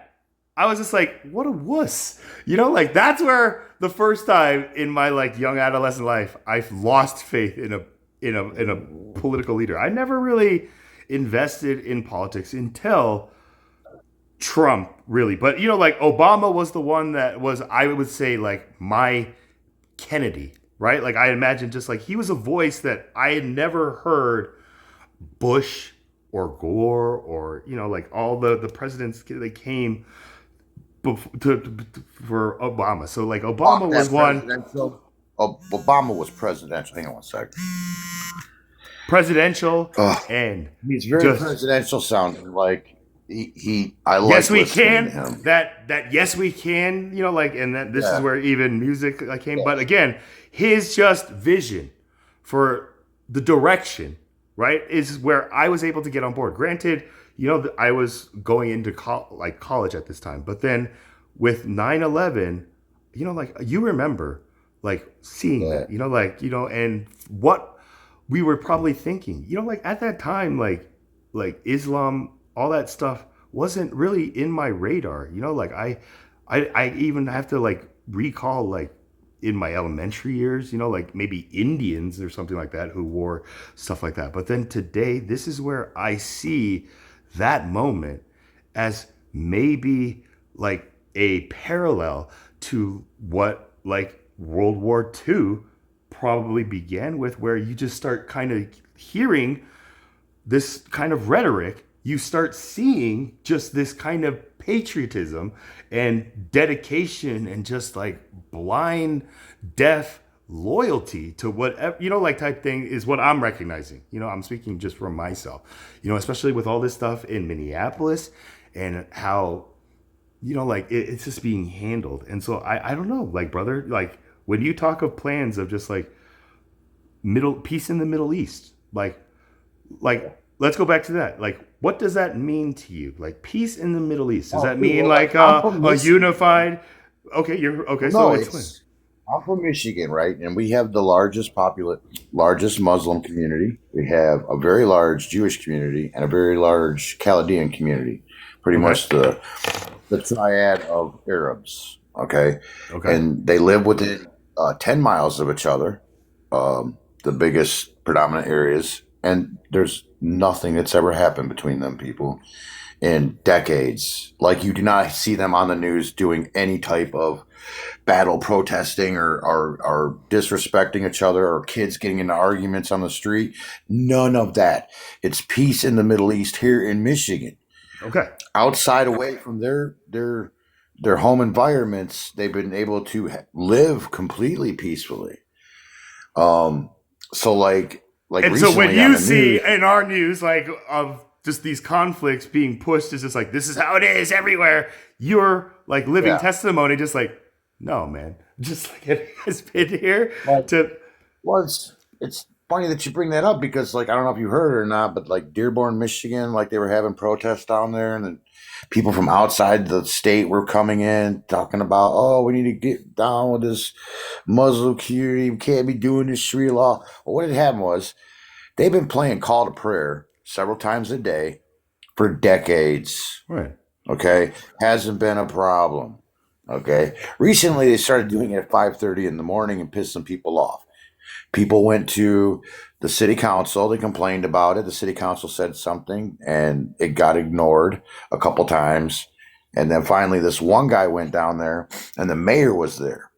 Speaker 1: I was just like, what a wuss. You know, like that's where the first time in my like young adolescent life I've lost faith in a political leader. I never really invested in politics until Trump, really. But you know, like Obama was the one that was, I would say, like my Kennedy, right? Like I imagine just like he was a voice that I had never heard Bush or Gore or, you know, like all the presidents that came for Obama. So like Obama was one.
Speaker 3: Obama was presidential. Hang on one second.
Speaker 1: Presidential and
Speaker 3: he's very presidential sounding. Like I like
Speaker 1: yes we can
Speaker 3: to him.
Speaker 1: that yes we can, you know, like, and that this is where even music came. But again, his just vision for the direction, right, is where I was able to get on board. Granted, you know, I was going into college at this time, but then with 9/11, you know, like you remember like seeing that, you know, like, you know, and what we were probably thinking, you know, like at that time, like Islam, all that stuff wasn't really in my radar, you know, like I even have to like recall like in my elementary years, you know, like maybe Indians or something like that who wore stuff like that. But then today, this is where I see that moment as maybe like a parallel to what like World War II probably began with, where you just start kind of hearing this kind of rhetoric. You start seeing just this kind of patriotism and dedication and just like blind, deaf loyalty to whatever, you know, like type thing is what I'm recognizing. You know, I'm speaking just for myself, you know, especially with all this stuff in Minneapolis and how, you know, like it's just being handled. And so I don't know, like, brother, like when you talk of plans of just like peace in the Middle East, like let's go back to that. Like, what does that mean to you? Like peace in the Middle East? Does that mean like a unified? Okay, you're okay.
Speaker 3: No,
Speaker 1: so explain.
Speaker 3: I'm from Michigan, right? And we have the largest Muslim community. We have a very large Jewish community and a very large Chaldean community. Pretty much the triad of Arabs. Okay. And they live within 10 miles of each other, the biggest predominant areas. And there's nothing that's ever happened between them people in decades. Like you do not see them on the news doing any type of battle protesting or disrespecting each other or kids getting into arguments on the street. None of that. It's peace in the Middle East here in Michigan.
Speaker 1: Okay.
Speaker 3: Outside, away from their home environments, they've been able to live completely peacefully. So like
Speaker 1: and so when you see in our news like of just these conflicts being pushed, it's just like this is how it is everywhere. You're like living testimony, just like, no, man, just like it has been here.
Speaker 3: Well, it's funny that you bring that up because, like, I don't know if you heard it or not, but like Dearborn, Michigan, like they were having protests down there, and then people from outside the state were coming in talking about, oh, we need to get down with this Muslim community. We can't be doing this Sharia law. Well, what had happened was they've been playing Call to Prayer several times a day for decades.
Speaker 1: Right.
Speaker 3: Okay. Hasn't been a problem. Okay. Recently, they started doing it at 5:30 in the morning and pissed some people off. People went to the city council. They complained about it. The city council said something, and it got ignored a couple times. And then finally, this one guy went down there, and the mayor was there.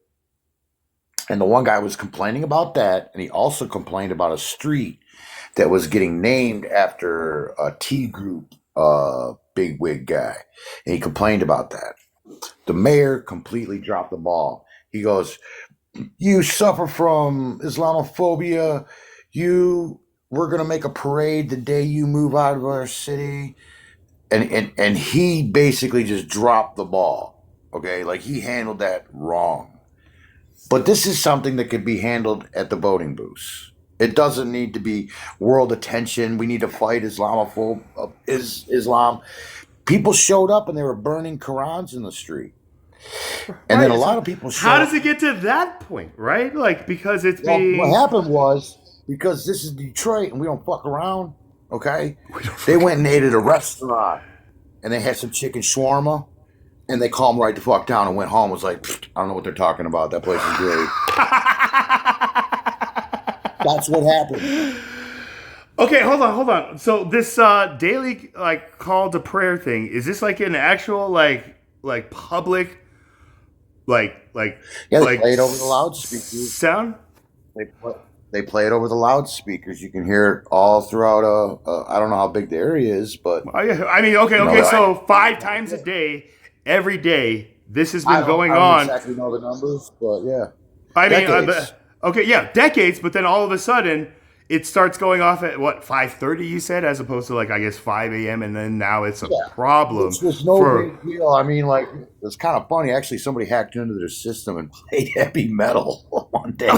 Speaker 3: And the one guy was complaining about that, and he also complained about a street that was getting named after a T group bigwig guy. And he complained about that. The mayor completely dropped the ball. He goes, "You suffer from Islamophobia. We're gonna make a parade the day you move out of our city." And he basically just dropped the ball. Okay, like he handled that wrong. But this is something that could be handled at the voting booths. It doesn't need to be world attention. We need to fight Islam. People showed up and they were burning Qurans in the street. And then a lot of people showed
Speaker 1: How does it get to that point, right? Like, because it's
Speaker 3: Well,
Speaker 1: being...
Speaker 3: what happened was, because this is Detroit and we don't fuck around, okay? They went and ate at a restaurant and they had some chicken shawarma and they calmed right the fuck down and went home. Was like, I don't know what they're talking about. That place is great. That's what happened.
Speaker 1: Okay, hold on. So this daily like call to prayer thing, is this like an actual like public like
Speaker 3: Yeah, they
Speaker 1: like
Speaker 3: play it over the loudspeakers.
Speaker 1: sound?
Speaker 3: They play it over the loudspeakers. You can hear it all throughout. I don't know how big the area is, but
Speaker 1: Oh, yeah. I mean, okay.
Speaker 3: know,
Speaker 1: So 5 times a day, every day, this has been going
Speaker 3: I don't
Speaker 1: on.
Speaker 3: exactly know the numbers, but yeah.
Speaker 1: I mean,
Speaker 3: Decades.
Speaker 1: okay, yeah, decades. But then all of a sudden, it starts going off at what 5:30 you said, as opposed to like I guess 5 a.m. And then now it's a problem.
Speaker 3: Which was no
Speaker 1: for-
Speaker 3: big deal. I mean, like, it's kind of funny. Actually, somebody hacked into their system and played heavy metal one day.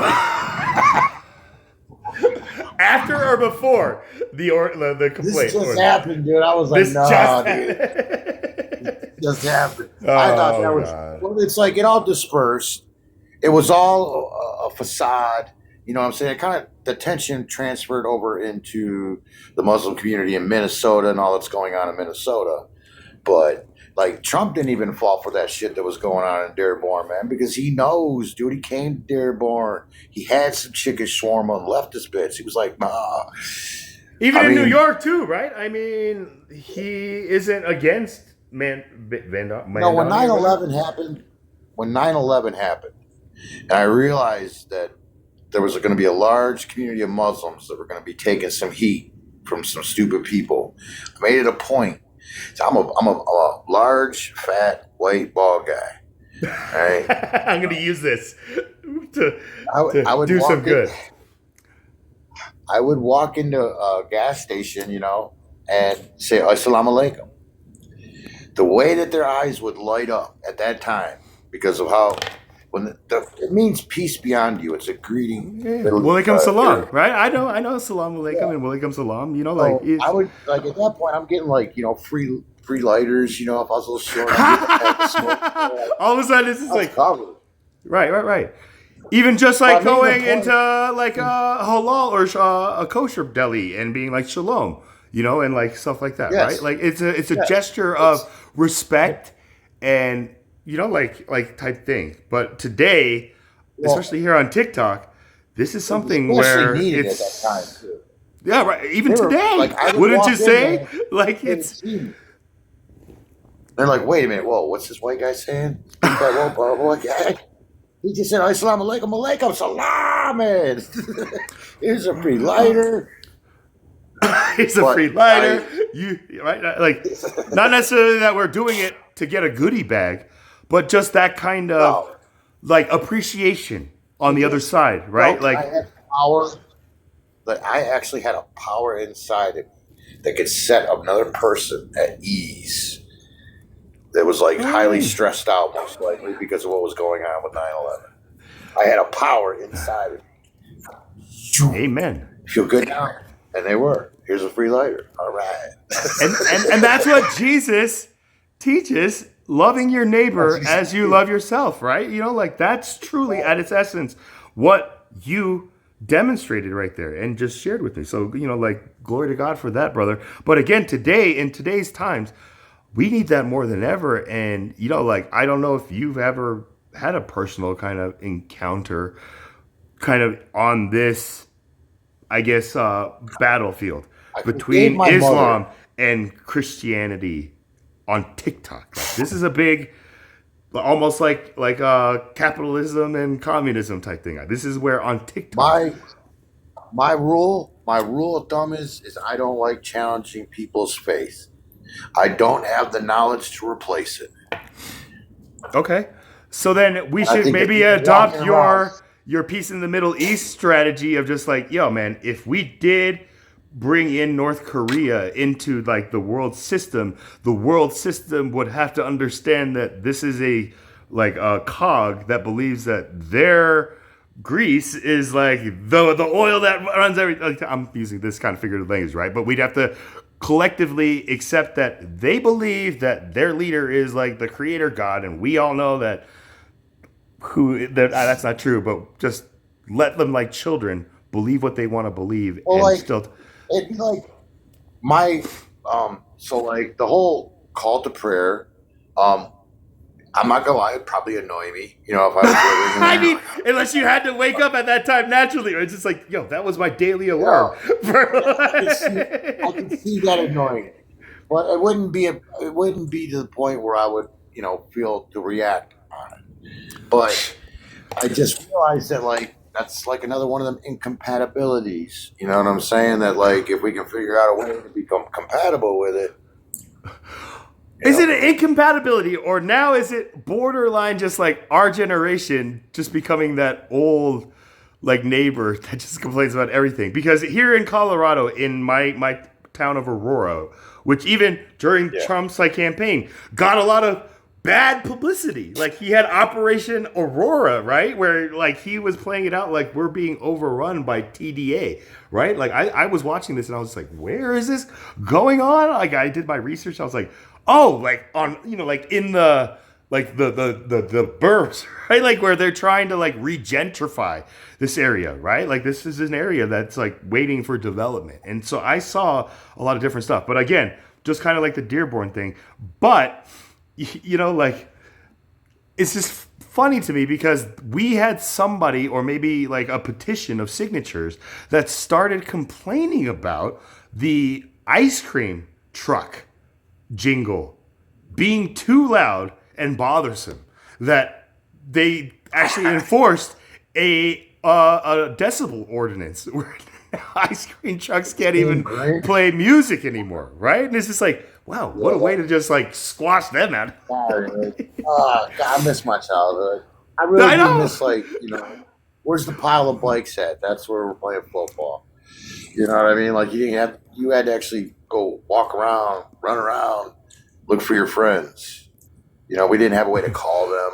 Speaker 1: After or before the complaint?
Speaker 3: This just happened, dude. I was like,
Speaker 1: This
Speaker 3: no,
Speaker 1: just
Speaker 3: dude.
Speaker 1: happened.
Speaker 3: Just happened. I thought that was.
Speaker 1: God.
Speaker 3: Well, it's like it all dispersed. It was all a facade. You know what I'm saying? The tension transferred over into the Muslim community in Minnesota and all that's going on in Minnesota. But like Trump didn't even fall for that shit that was going on in Dearborn, man, because he knows, dude. He came to Dearborn. He had some chicken shawarma and left this bitch. He was like, nah.
Speaker 1: Even
Speaker 3: I
Speaker 1: in New
Speaker 3: mean-
Speaker 1: York too, right? I mean, he isn't against Van Dam.
Speaker 3: No, when 9/11 happened, and I realized that there was going to be a large community of Muslims that were going to be taking some heat from some stupid people, I made it a point. So I'm a large, fat, white, bald guy. All right,
Speaker 1: I'm going to use this to
Speaker 3: I would
Speaker 1: do
Speaker 3: walk
Speaker 1: some
Speaker 3: in-
Speaker 1: good.
Speaker 3: I would walk into a gas station, and say "Assalamu alaikum." The way that their eyes would light up at that time, because of how it means peace beyond you. It's a greeting.
Speaker 1: Walaikum salam, right? I know salam alaikum and walaikum salam. You know, like
Speaker 3: So I would like at that point. I'm getting free lighters. If I was a little short, I'd get smoke.
Speaker 1: all of a sudden this is
Speaker 3: I was
Speaker 1: like
Speaker 3: covered.
Speaker 1: right. Even just like
Speaker 3: Well, I made
Speaker 1: going
Speaker 3: my point.
Speaker 1: into like a halal or a kosher deli and being like shalom, and like stuff like that,
Speaker 3: Yes.
Speaker 1: right? Like it's a
Speaker 3: Yeah.
Speaker 1: gesture of respect and like type thing. But today,
Speaker 3: Well,
Speaker 1: especially here on TikTok, this is something
Speaker 3: especially
Speaker 1: where
Speaker 3: needed
Speaker 1: it's
Speaker 3: at that time too.
Speaker 1: yeah, right. Even
Speaker 3: They were,
Speaker 1: today,
Speaker 3: like, I would
Speaker 1: wouldn't
Speaker 3: walk
Speaker 1: you
Speaker 3: in
Speaker 1: say?
Speaker 3: there,
Speaker 1: Like
Speaker 3: They
Speaker 1: it's
Speaker 3: didn't see me. They're like, wait a minute, whoa, what's this white guy saying? He just said, "Assalamu alaikum, alaikum salam." And here's a free lighter.
Speaker 1: it's a
Speaker 3: But
Speaker 1: free lighter. You right? Like not necessarily that we're doing it to get a goodie bag, but just that kind of
Speaker 3: No.
Speaker 1: like appreciation on the other side, right?
Speaker 3: No,
Speaker 1: Like
Speaker 3: I had power. Like I actually had a power inside it that could set another person at ease. That was like highly stressed out, most likely because of what was going on with 9/11. I had a power inside it.
Speaker 1: amen.
Speaker 3: Feel good now, and they were. Here's a free lighter. All right.
Speaker 1: And that's what Jesus teaches, loving your neighbor as you love yourself, right? Like that's truly at its essence what you demonstrated right there and just shared with me. So, like glory to God for that, brother. But again, in today's times, we need that more than ever. And, like, I don't know if you've ever had a personal kind of encounter kind of on this, I guess, battlefield
Speaker 3: I
Speaker 1: between
Speaker 3: forgave my
Speaker 1: Islam
Speaker 3: mother.
Speaker 1: and Christianity on TikTok. Like, this is a big, almost like capitalism and communism type thing. This is where on TikTok.
Speaker 3: My rule of thumb is I don't like challenging people's faith. I don't have the knowledge to replace it.
Speaker 1: Okay, so then we
Speaker 3: I
Speaker 1: should
Speaker 3: think
Speaker 1: maybe
Speaker 3: if you're
Speaker 1: adopt
Speaker 3: walking around,
Speaker 1: your peace in the Middle East strategy of just like, yo, man, if we did bring in North Korea into like the world system would have to understand that this is a like a cog that believes that their grease is like the oil that runs everything. Like, I'm using this kind of figurative language, right? But we'd have to collectively accept that they believe that their leader is like the creator God, and we all know that that's not true. But just let them, like children, believe what they want to believe,
Speaker 3: well,
Speaker 1: and
Speaker 3: like
Speaker 1: still.
Speaker 3: it'd be like my so like the whole call to prayer. I'm not gonna lie, it'd probably annoy me. You know, if I was living
Speaker 1: I
Speaker 3: in
Speaker 1: mean, unless you had to wake up at that time naturally, or it's just like, yo, that was my daily alarm.
Speaker 3: I can see that annoying me. But it wouldn't be to the point where I would, feel to react on it. But I just realized that like that's like another one of them incompatibilities. You know what I'm saying? That like if we can figure out a way to become compatible with it.
Speaker 1: Is it an incompatibility, or now is it borderline just like our generation just becoming that old like neighbor that just complains about everything? Because here in Colorado, in my town of Aurora, which even during Trump's like campaign got a lot of bad publicity. Like he had Operation Aurora, right? Where like he was playing it out like we're being overrun by TDA, right? Like I was watching this and I was like, where is this going on? Like I did my research. I was like, oh, like on, like in the burbs, right? Like where they're trying to like regentrify this area, right? Like this is an area that's like waiting for development. And so I saw a lot of different stuff. But again, just kind of like the Dearborn thing. But like it's just funny to me because we had somebody or maybe like a petition of signatures that started complaining about the ice cream truck jingle being too loud and bothersome, that they actually enforced a decibel ordinance where ice cream trucks can't even play music anymore, right? And it's just like, wow, what a way to just like squash them out.
Speaker 3: God, I miss my childhood. I really do miss where's the pile of bikes at? That's where we're playing football. You know what I mean? Like you had to actually go walk around, run around, look for your friends. We didn't have a way to call them.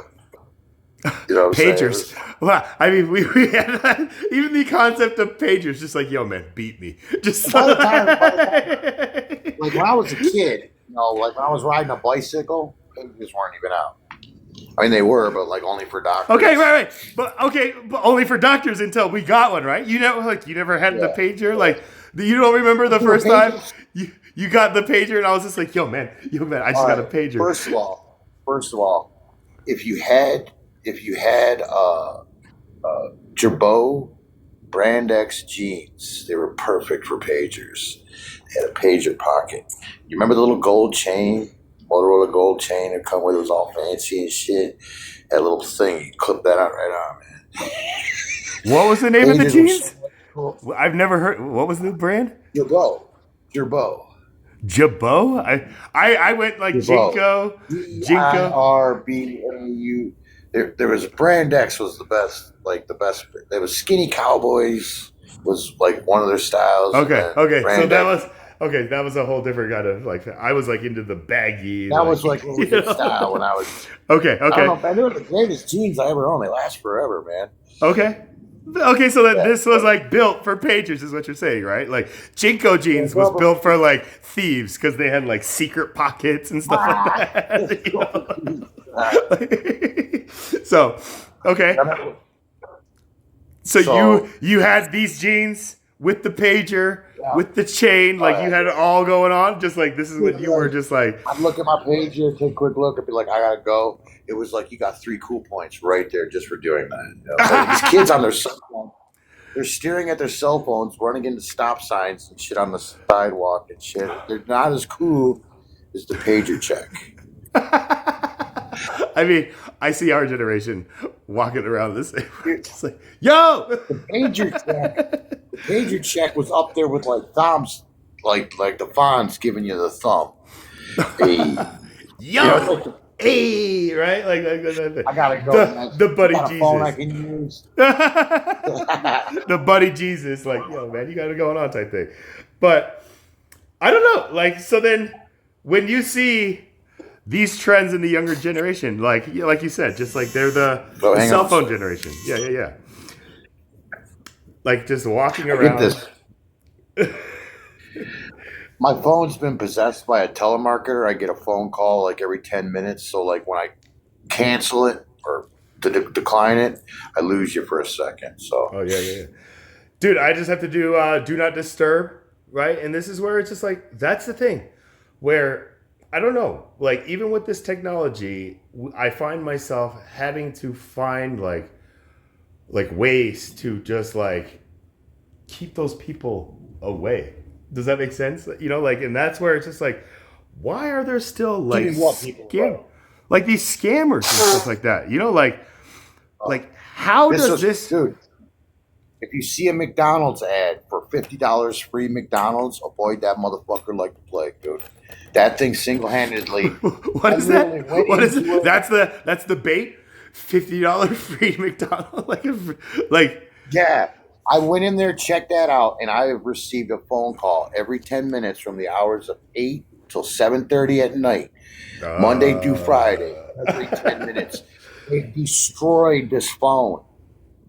Speaker 1: Pagers. Well, I mean, we had that, even the concept of pagers, just like, yo, man, beat me. Just
Speaker 3: by the time, like when I was a kid, like when I was riding a bicycle, pagers weren't even out. I mean, they were, but like only for doctors.
Speaker 1: Okay, right. But only for doctors until we got one, right? You never had the pager, like you don't remember the first time you got the pager, and I was just like, yo, man, I just got a pager.
Speaker 3: First of all, if you had Girbaud Brand X jeans, they were perfect for pagers. They had a pager pocket. You remember the little gold chain, Motorola gold chain that come with it? It was all fancy and shit. That little thing, you clip that out right on, man.
Speaker 1: What was the name of the jeans?
Speaker 3: Cool.
Speaker 1: I've never heard. What was the brand?
Speaker 3: Girbaud.
Speaker 1: Jabot? I went like Jinko.
Speaker 3: Irbau. There was Brand X was the best. There was Skinny Cowboys was like one of their styles.
Speaker 1: Okay. So that was a whole different kind of like. I was like into the baggy.
Speaker 3: That was like what was the style when I was.
Speaker 1: Okay.
Speaker 3: I don't know, man, they were the greatest jeans I ever owned. They last forever, man.
Speaker 1: Okay, so that this was like built for pagers, is what you're saying, right? Like Jinko jeans was built for like thieves because they had like secret pockets and stuff like that. So, okay. So you had these jeans with the pager,
Speaker 3: Yeah.
Speaker 1: with the chain, like you had it all going on. Just like this is when you were just like,
Speaker 3: I'd look at my pager, take a quick look, and be like, I gotta go. It was like you got 3 cool points right there just for doing that. You know? Like, these kids on their cell phone, they're staring at their cell phones, running into stop signs and shit on the sidewalk and shit. They're not as cool as the pager check.
Speaker 1: I mean, I see our generation walking around this, just like, yo,
Speaker 3: The pager check was up there with like thumbs, like the Fonz giving you the thumb. Hey,
Speaker 1: yo, hey, right? Like
Speaker 3: I gotta go.
Speaker 1: the buddy
Speaker 3: got a phone I
Speaker 1: Jesus,
Speaker 3: can use.
Speaker 1: the buddy Jesus, like, yo, man, you got it going on type thing. But I don't know, like, so then when you see these trends in the younger generation, like you said, just like they're the cell phone generation. Yeah. Like just walking around.
Speaker 3: Get this. My phone's been possessed by a telemarketer. I get a phone call like every 10 minutes. So like when I cancel it or decline it, I lose you for a second. So
Speaker 1: Oh yeah. Dude, I just have to do not disturb, right? And this is where it's just like that's the thing, where I don't know, like even with this technology, I find myself having to find like ways to just like keep those people away. Does that make sense? You know, like, and that's where it's just like, why are there still like like these scammers and stuff like that? You know, like how does this?
Speaker 3: Dude, if you see a McDonald's ad for $50 free McDonald's, avoid that motherfucker like the plague, dude. That thing single-handedly.
Speaker 1: What is that? What is it? That's the bait. $50 free McDonald's. like.
Speaker 3: Yeah, I went in there, checked that out, and I have received a phone call every 10 minutes from the hours of 8 till 7:30 at night, Monday through Friday. Every 10 minutes, they destroyed this phone.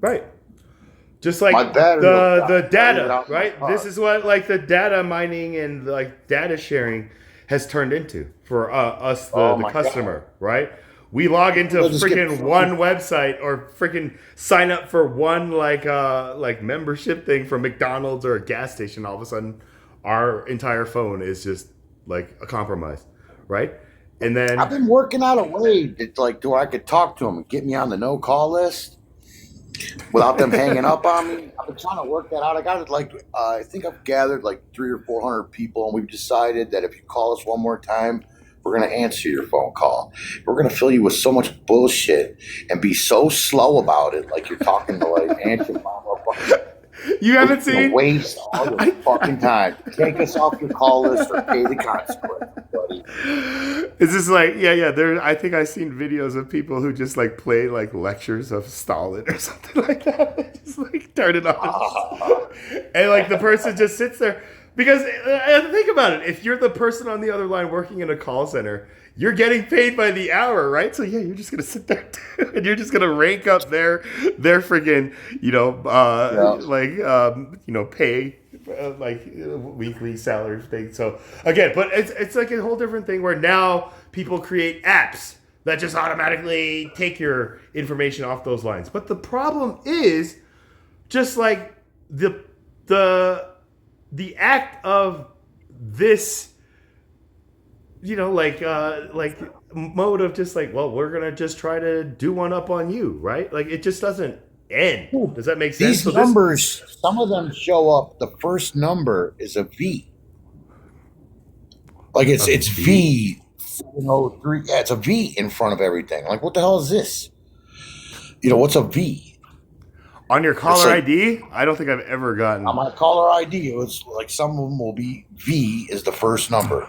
Speaker 1: Right. Just like the data, right? This is what like the data mining and like data sharing has turned into for us, the customer, God. Right? We log into freaking one website or freaking sign up for one like membership thing for McDonald's or a gas station. All of a sudden, our entire phone is just like a compromise, right? And then
Speaker 3: I've been working out a way that like to where I could talk to them and get me on the no call list without them hanging up on me. I've been trying to work that out. I got it like I think I've gathered like 300 or 400 people, and we've decided that if you call us one more time, we're going to answer your phone call. We're going to fill you with so much bullshit and be so slow about it, like you're talking to like Aunt your mama.
Speaker 1: You haven't seen?
Speaker 3: Waste all your fucking time. Take us off your call list or pay the consequences, buddy.
Speaker 1: Is this like there? I think I've seen videos of people who just like play like lectures of Stalin or something like that. They just like turn it on, and like the person just sits there. Because think about it, if you're the person on the other line working in a call center, you're getting paid by the hour, right? So yeah, you're just gonna sit there too, and you're just gonna rank up their friggin' pay like weekly salary thing. So again, but it's like a whole different thing where now people create apps that just automatically take your information off those lines. But the problem is just like the act of this, mode of just like, well, we're gonna just try to do one up on you, right? Like it just doesn't end. Does that make sense?
Speaker 3: These numbers, some of them show up. The first number is a V. Like it's V. 703. Yeah, it's a V in front of everything. Like what the hell is this? What's a V?
Speaker 1: On your caller ID? I don't think I've ever gotten.
Speaker 3: On my caller ID, it was like some of them will be V is the first number.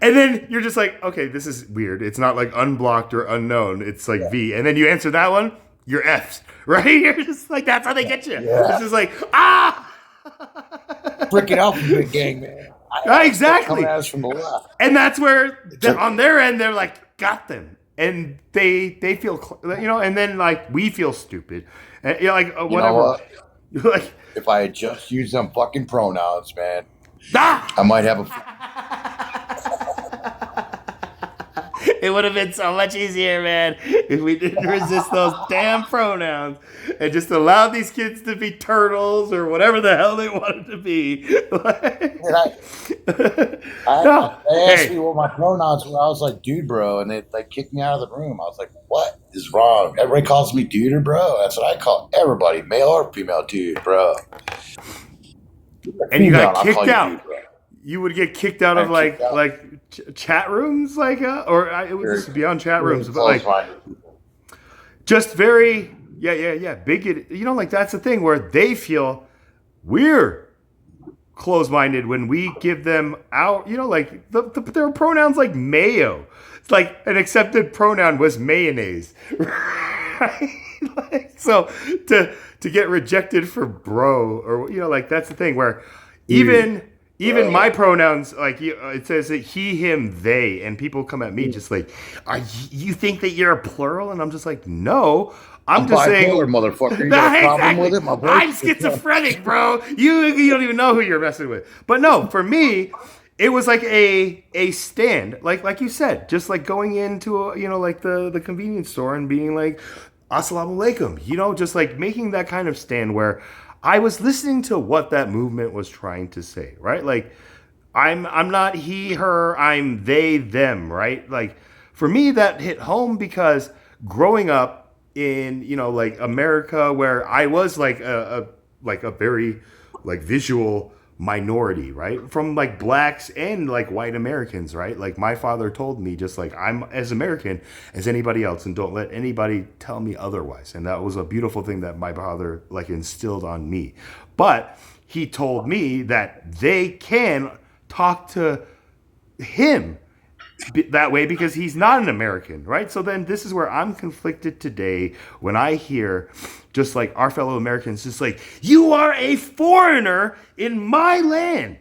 Speaker 1: And then you're just like, okay, this is weird. It's not like unblocked or unknown. It's like V. And then you answer that one, you're F'd, right? You're just like, that's how they get you. Yeah. It's just like,
Speaker 3: Freaking alphabet gang, man.
Speaker 1: Exactly.
Speaker 3: From the left.
Speaker 1: And that's where, on their end, they're like, got them. And they feel, and then like we feel stupid. And you're like, whatever. You know what?
Speaker 3: Like, if I had just used them fucking pronouns, man, I might have
Speaker 1: It would have been so much easier, man, if we didn't resist those damn pronouns and just allowed these kids to be turtles or whatever the hell they wanted to be.
Speaker 3: And
Speaker 1: No,
Speaker 3: they asked
Speaker 1: hey,
Speaker 3: me what my pronouns were. I was like, dude, bro. And they kicked me out of the room. I was like, what is wrong? Everybody calls me dude or bro. That's what I call everybody, male or female, dude, bro.
Speaker 1: and you
Speaker 3: Female,
Speaker 1: got
Speaker 3: I'll
Speaker 1: kicked
Speaker 3: call you
Speaker 1: out.
Speaker 3: dude, bro.
Speaker 1: You would get kicked out of
Speaker 3: I'm kicked out.
Speaker 1: chat rooms, it would just be on chat rooms, but like
Speaker 3: Close-minded people.
Speaker 1: just very bigot. Like that's the thing where they feel we're close-minded when we give them our, like there are pronouns like mayo. It's like an accepted pronoun was mayonnaise, right? So to get rejected for bro or like that's the thing where even my pronouns, like it says that he, him, they, and people come at me just like, you think that you're a plural? And I'm just like, no, I'm just saying,
Speaker 3: bipolar, motherfucker. You got a problem with it, my boy?
Speaker 1: I'm schizophrenic, bro. You don't even know who you're messing with. But no, for me, it was like a stand, like you said, just like going into like the convenience store and being like, assalamu alaikum, just like making that kind of stand where I was listening to what that movement was trying to say, right? Like, I'm not he, her, I'm they, them, right? Like, for me, that hit home because growing up in, like America, where I was like a very like visual minority, right? From like blacks and like white Americans, right? Like my father told me just like I'm as American as anybody else and don't let anybody tell me otherwise. And that was a beautiful thing that my father like instilled on me. But he told me that they can talk to him that way because he's not an American, right? So then this is where I'm conflicted today when I hear just like our fellow Americans just like, you are a foreigner in my land,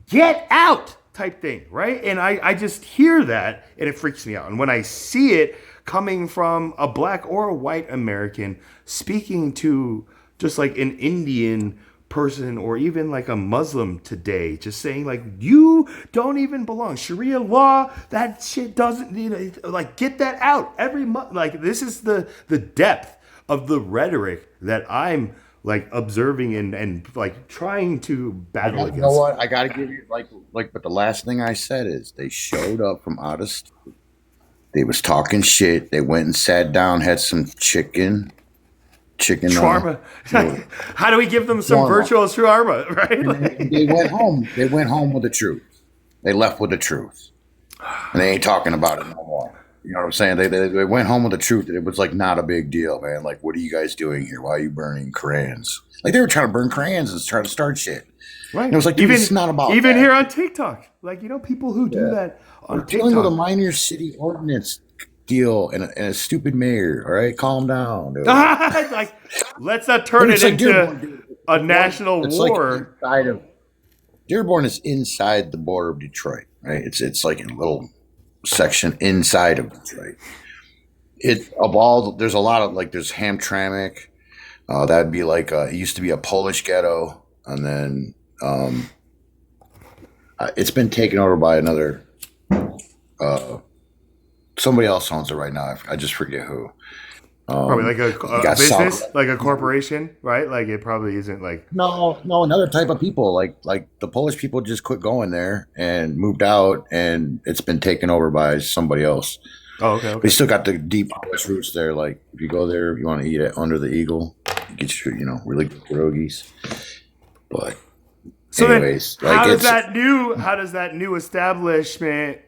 Speaker 1: get out type thing, right? And I just hear that and it freaks me out. And when I see it coming from a black or a white American speaking to just like an Indian person or even like a Muslim today, just saying like, you don't even belong. Sharia law, that shit doesn't, like get that out every month. Like this is the depth of the rhetoric that I'm like observing and like trying to battle against.
Speaker 3: You know what? I got to give you but the last thing I said is they showed up from out of state. They was talking shit. They went and sat down, had some chicken.
Speaker 1: Shawarma. How do we give them some virtual shawarma, right?
Speaker 3: They went home. They went home with the truth. They left with the truth, and they ain't talking about it no more. You know what I'm saying? They went home with the truth that it was like not a big deal, man. Like, what are you guys doing here? Why are you burning crayons? Like they were trying to burn crayons and try to start shit.
Speaker 1: Right.
Speaker 3: And it was like, dude, it's not about
Speaker 1: even
Speaker 3: that.
Speaker 1: here on TikTok. Like people who do that on TikTok.
Speaker 3: Dealing with a minor city ordinance deal and a stupid mayor. All right, calm down. Dude.
Speaker 1: Like, let's not turn it into a national war.
Speaker 3: Like Dearborn is inside the border of Detroit, right? It's like a little section inside of Detroit. There's a lot of like there's Hamtramck. That'd be like it used to be a Polish ghetto, and then it's been taken over by another. Somebody else owns it right now. I just forget who.
Speaker 1: Probably like a business, like a corporation, right? Like it probably isn't like
Speaker 3: no, another type of people. Like the Polish people just quit going there and moved out, and it's been taken over by somebody else.
Speaker 1: Oh, okay.
Speaker 3: They still got the deep Polish roots there. Like if you go there, if you want to eat it under the Eagle, you get your really good pierogies. But
Speaker 1: so
Speaker 3: anyways,
Speaker 1: then, how does that new establishment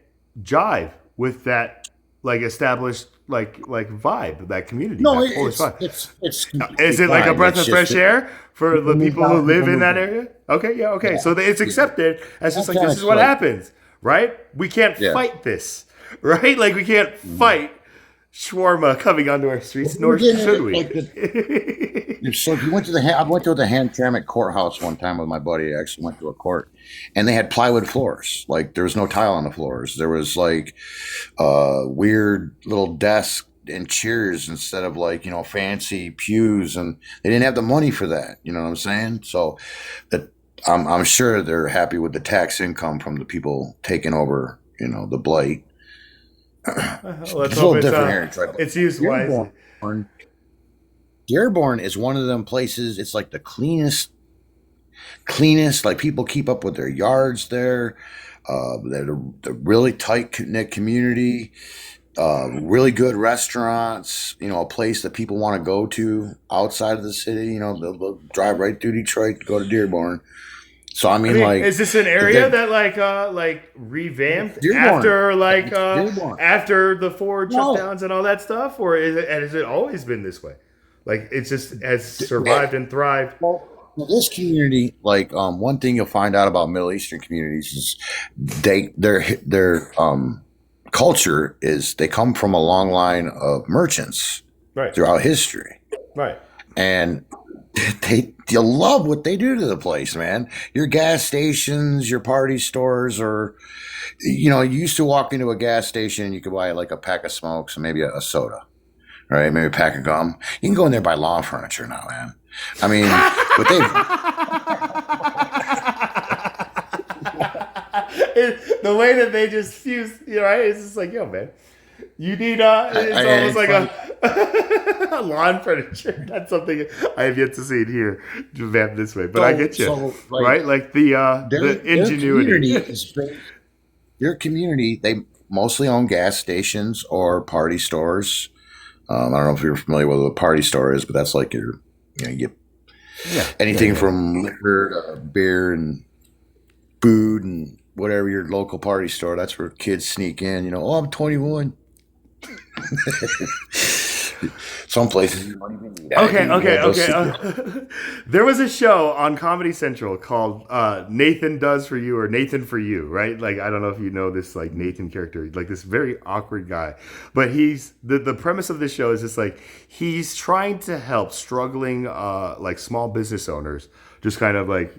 Speaker 1: jive with that like established like vibe, that community?
Speaker 3: No,
Speaker 1: that Polish vibe?
Speaker 3: it's
Speaker 1: is it like a breath of fresh air for the people who live in that area? Okay, yeah, okay. Yeah. So it's accepted as just like this is what happens, right? We can't fight this, right? Like we can't fight shawarma coming onto our streets, nor should we.
Speaker 3: So if you went to I went to the Hamtramck courthouse one time with my buddy. I actually went to a court, and they had plywood floors. Like there was no tile on the floors. There was like weird little desks and chairs instead of like fancy pews, and they didn't have the money for that. You know what I'm saying? So that I'm sure they're happy with the tax income from the people taking over. The blight.
Speaker 1: Let's
Speaker 3: It's a
Speaker 1: hope
Speaker 3: little different here in Detroit.
Speaker 1: it's used wisely.
Speaker 3: Dearborn, Dearborn is one of them places. It's like the cleanest. Like people keep up with their yards there. They're a really tight knit community. Really good restaurants. You know, a place that people want to go to outside of the city. You know, they'll drive right through Detroit to go to Dearborn. So I
Speaker 1: I
Speaker 3: mean,
Speaker 1: mean,
Speaker 3: like
Speaker 1: is this an area that like revamped
Speaker 3: Dearborn,
Speaker 1: after
Speaker 3: Dearborn.
Speaker 1: after the Ford
Speaker 3: No,
Speaker 1: shutdowns and all that stuff, or has it always been this way? Like it's just has survived and thrived.
Speaker 3: well, this community, like one thing you'll find out about Middle Eastern communities is their culture is they come from a long line of merchants
Speaker 1: Right,
Speaker 3: throughout history,
Speaker 1: right.
Speaker 3: and they you love what they do to the place, man. Your gas stations, your party stores, or you used to walk into a gas station and you could buy like a pack of smokes and maybe a soda, right? Maybe a pack of gum. You can go in there and buy lawn furniture now, man. I mean, but
Speaker 1: The way that they just fuse, right? It's just like, yo, man, you need it's
Speaker 3: I
Speaker 1: almost like
Speaker 3: find
Speaker 1: a lawn furniture. That's something I have yet to see it here, revamped this way. But I
Speaker 3: so
Speaker 1: get you,
Speaker 3: so like
Speaker 1: right? Like the
Speaker 3: their community
Speaker 1: ingenuity.
Speaker 3: is their community. They mostly own gas stations or party stores. I don't know if you're familiar with what a party store is, but that's like you get
Speaker 1: Yeah,
Speaker 3: anything from liquor to beer and food and whatever your local party store. That's where kids sneak in. Oh, I'm 21. Some places you don't even need ID.
Speaker 1: There was a show on Comedy Central called Nathan Does For You or Nathan For You, right? Like, I don't know if you know this, like, Nathan character, like this very awkward guy. But he's, the premise of this show is just like, he's trying to help struggling, like, small business owners just kind of like,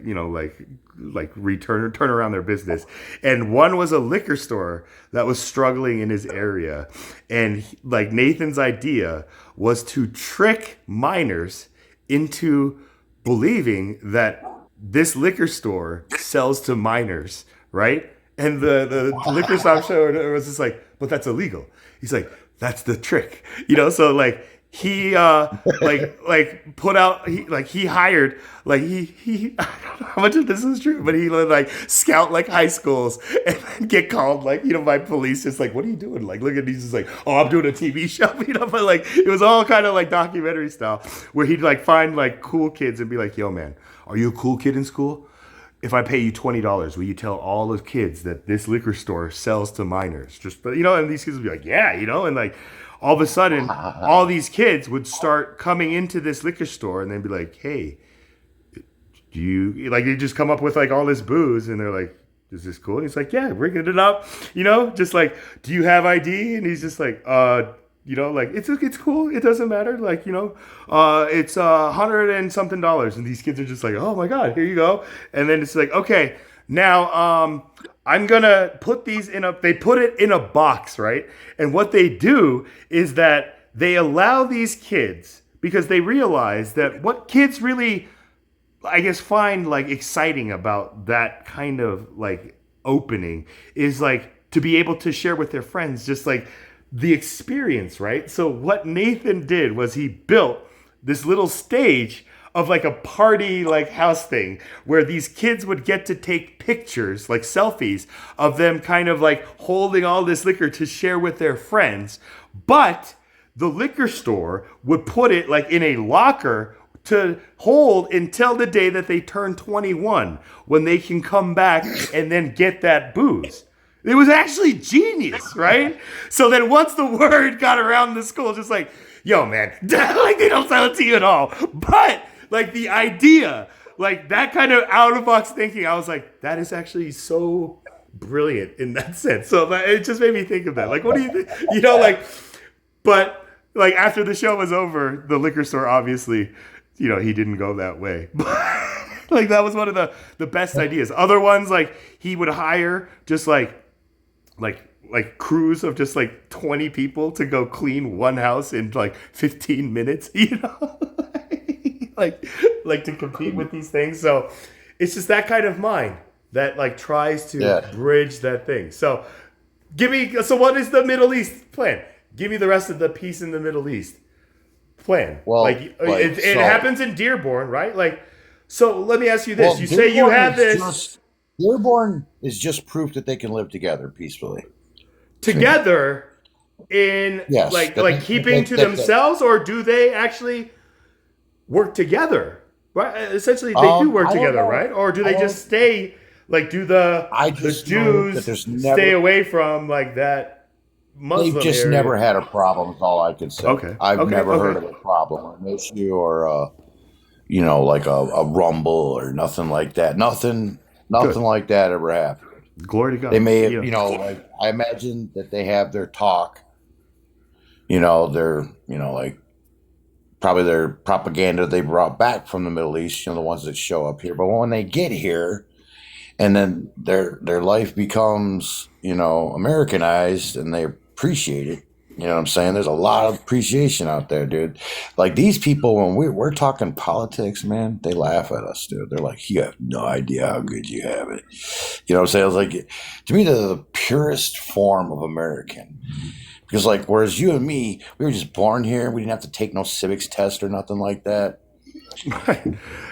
Speaker 1: turn around their business. And one was a liquor store that was struggling in his area. And like Nathan's idea was to trick minors into believing that this liquor store sells to minors, right? And the liquor shop show was just like, but that's illegal. He's like, that's the trick, So like he like put out he hired he I don't know how much of this is true, but he would like scout like high schools and then get called like by police, just like, what are you doing? Like, look at these, just like, oh, I'm doing a TV show, but like it was all kind of like documentary style where he'd like find like cool kids and be like, yo man, are you a cool kid in school? If I pay you $20, will you tell all the kids that this liquor store sells to minors? Just and these kids would be like, yeah, and like all of a sudden, all these kids would start coming into this liquor store and they'd be like, hey, do you like? They just come up with like all this booze and they're like, is this cool? And he's like, yeah, rigging it up, just like, do you have ID? And he's just like, like it's cool. It doesn't matter. Like, it's $100 and something. And these kids are just like, oh my God, here you go. And then it's like, okay, now I'm gonna put these they put it in a box, right? And what they do is that they allow these kids, because they realize that what kids really, I guess, find like exciting about that kind of like opening is like to be able to share with their friends just like the experience, right? So what Nathan did was he built this little stage of like a party like house thing where these kids would get to take pictures, like selfies of them kind of like holding all this liquor to share with their friends. But the liquor store would put it like in a locker to hold until the day that they turn 21, when they can come back and then get that booze. It was actually genius, right? So then once the word got around the school, just like, yo, man, like they don't sell it to you at all. But like the idea, like that kind of out of box thinking, I was like, that is actually so brilliant in that sense. So it just made me think of that. Like, what do you think? But like after the show was over, the liquor store obviously, he didn't go that way. Like that was one of the best ideas. Other ones, like he would hire just like crews of just like 20 people to go clean one house in like 15 minutes, like to compete with these things. So it's just that kind of mind that like tries to bridge that thing. So Give me. So what is the Middle East plan? Give me the rest of the peace in the Middle East plan.
Speaker 3: Well,
Speaker 1: it happens in Dearborn, right? Like, so let me ask you this: you say you have this.
Speaker 3: Dearborn is just proof that they can live together peacefully.
Speaker 1: Together in keeping to themselves, or do they actually work together? Right? Essentially, they do work together, right? Or do they just stay? Like, do the Jews stay away from like that Muslim
Speaker 3: They've just
Speaker 1: area?
Speaker 3: never had a problem. Is all I can say.
Speaker 1: Okay.
Speaker 3: I've never heard of a problem, or an issue, or like a rumble or nothing like that. Nothing like that ever happened.
Speaker 1: Glory to God.
Speaker 3: They may have, like, I imagine that they have their talk. Probably their propaganda they brought back from the Middle East. The ones that show up here, but when they get here. And then their life becomes, Americanized, and they appreciate it. You know what I'm saying? There's a lot of appreciation out there, dude. Like, these people, when we're talking politics, man, they laugh at us, dude. They're like, you have no idea how good you have it. You know what I'm saying? It's like, to me, they're the purest form of American. Because, like, whereas you and me, we were just born here. We didn't have to take no civics test or nothing like that.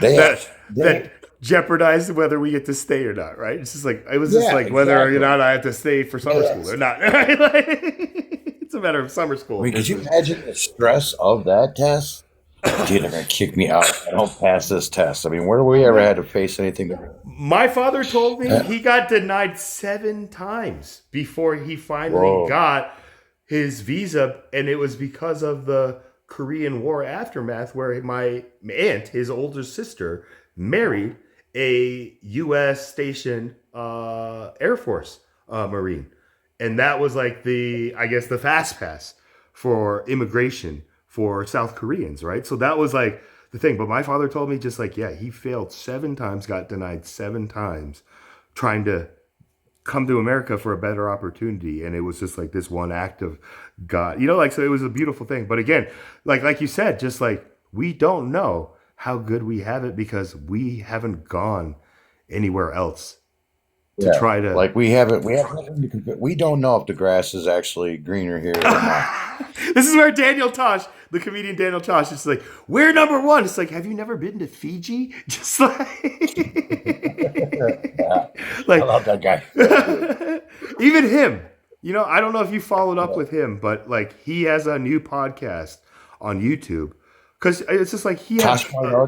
Speaker 1: That jeopardize whether we get to stay or not, right? It's just like whether or not I have to stay for summer school or not. It's a matter of summer school.
Speaker 3: Could you imagine the stress of that test? Dude, they're gonna kick me out if I don't pass this test. I mean, where have we ever had to face anything?
Speaker 1: My father told me he got denied 7 times before he finally got his visa, and it was because of the Korean War aftermath, where my aunt, his older sister, married a U.S. station Air Force Marine. And that was like the fast pass for immigration for South Koreans, right? So that was like the thing. But my father told me just like, he failed 7 times, got denied 7 times, trying to come to America for a better opportunity. And it was just like this one act of God, so it was a beautiful thing. But again, like you said, just like, we don't know how good we have it because we haven't gone anywhere else to try to,
Speaker 3: like, we don't know if the grass is actually greener here or not.
Speaker 1: This is where Daniel Tosh, the comedian Daniel Tosh, is like, we're number one. It's like, have you never been to Fiji? Just like,
Speaker 3: I love that guy.
Speaker 1: Even him, I don't know if you followed up with him, but like, he has a new podcast on YouTube. Because it's just like he has, Daniel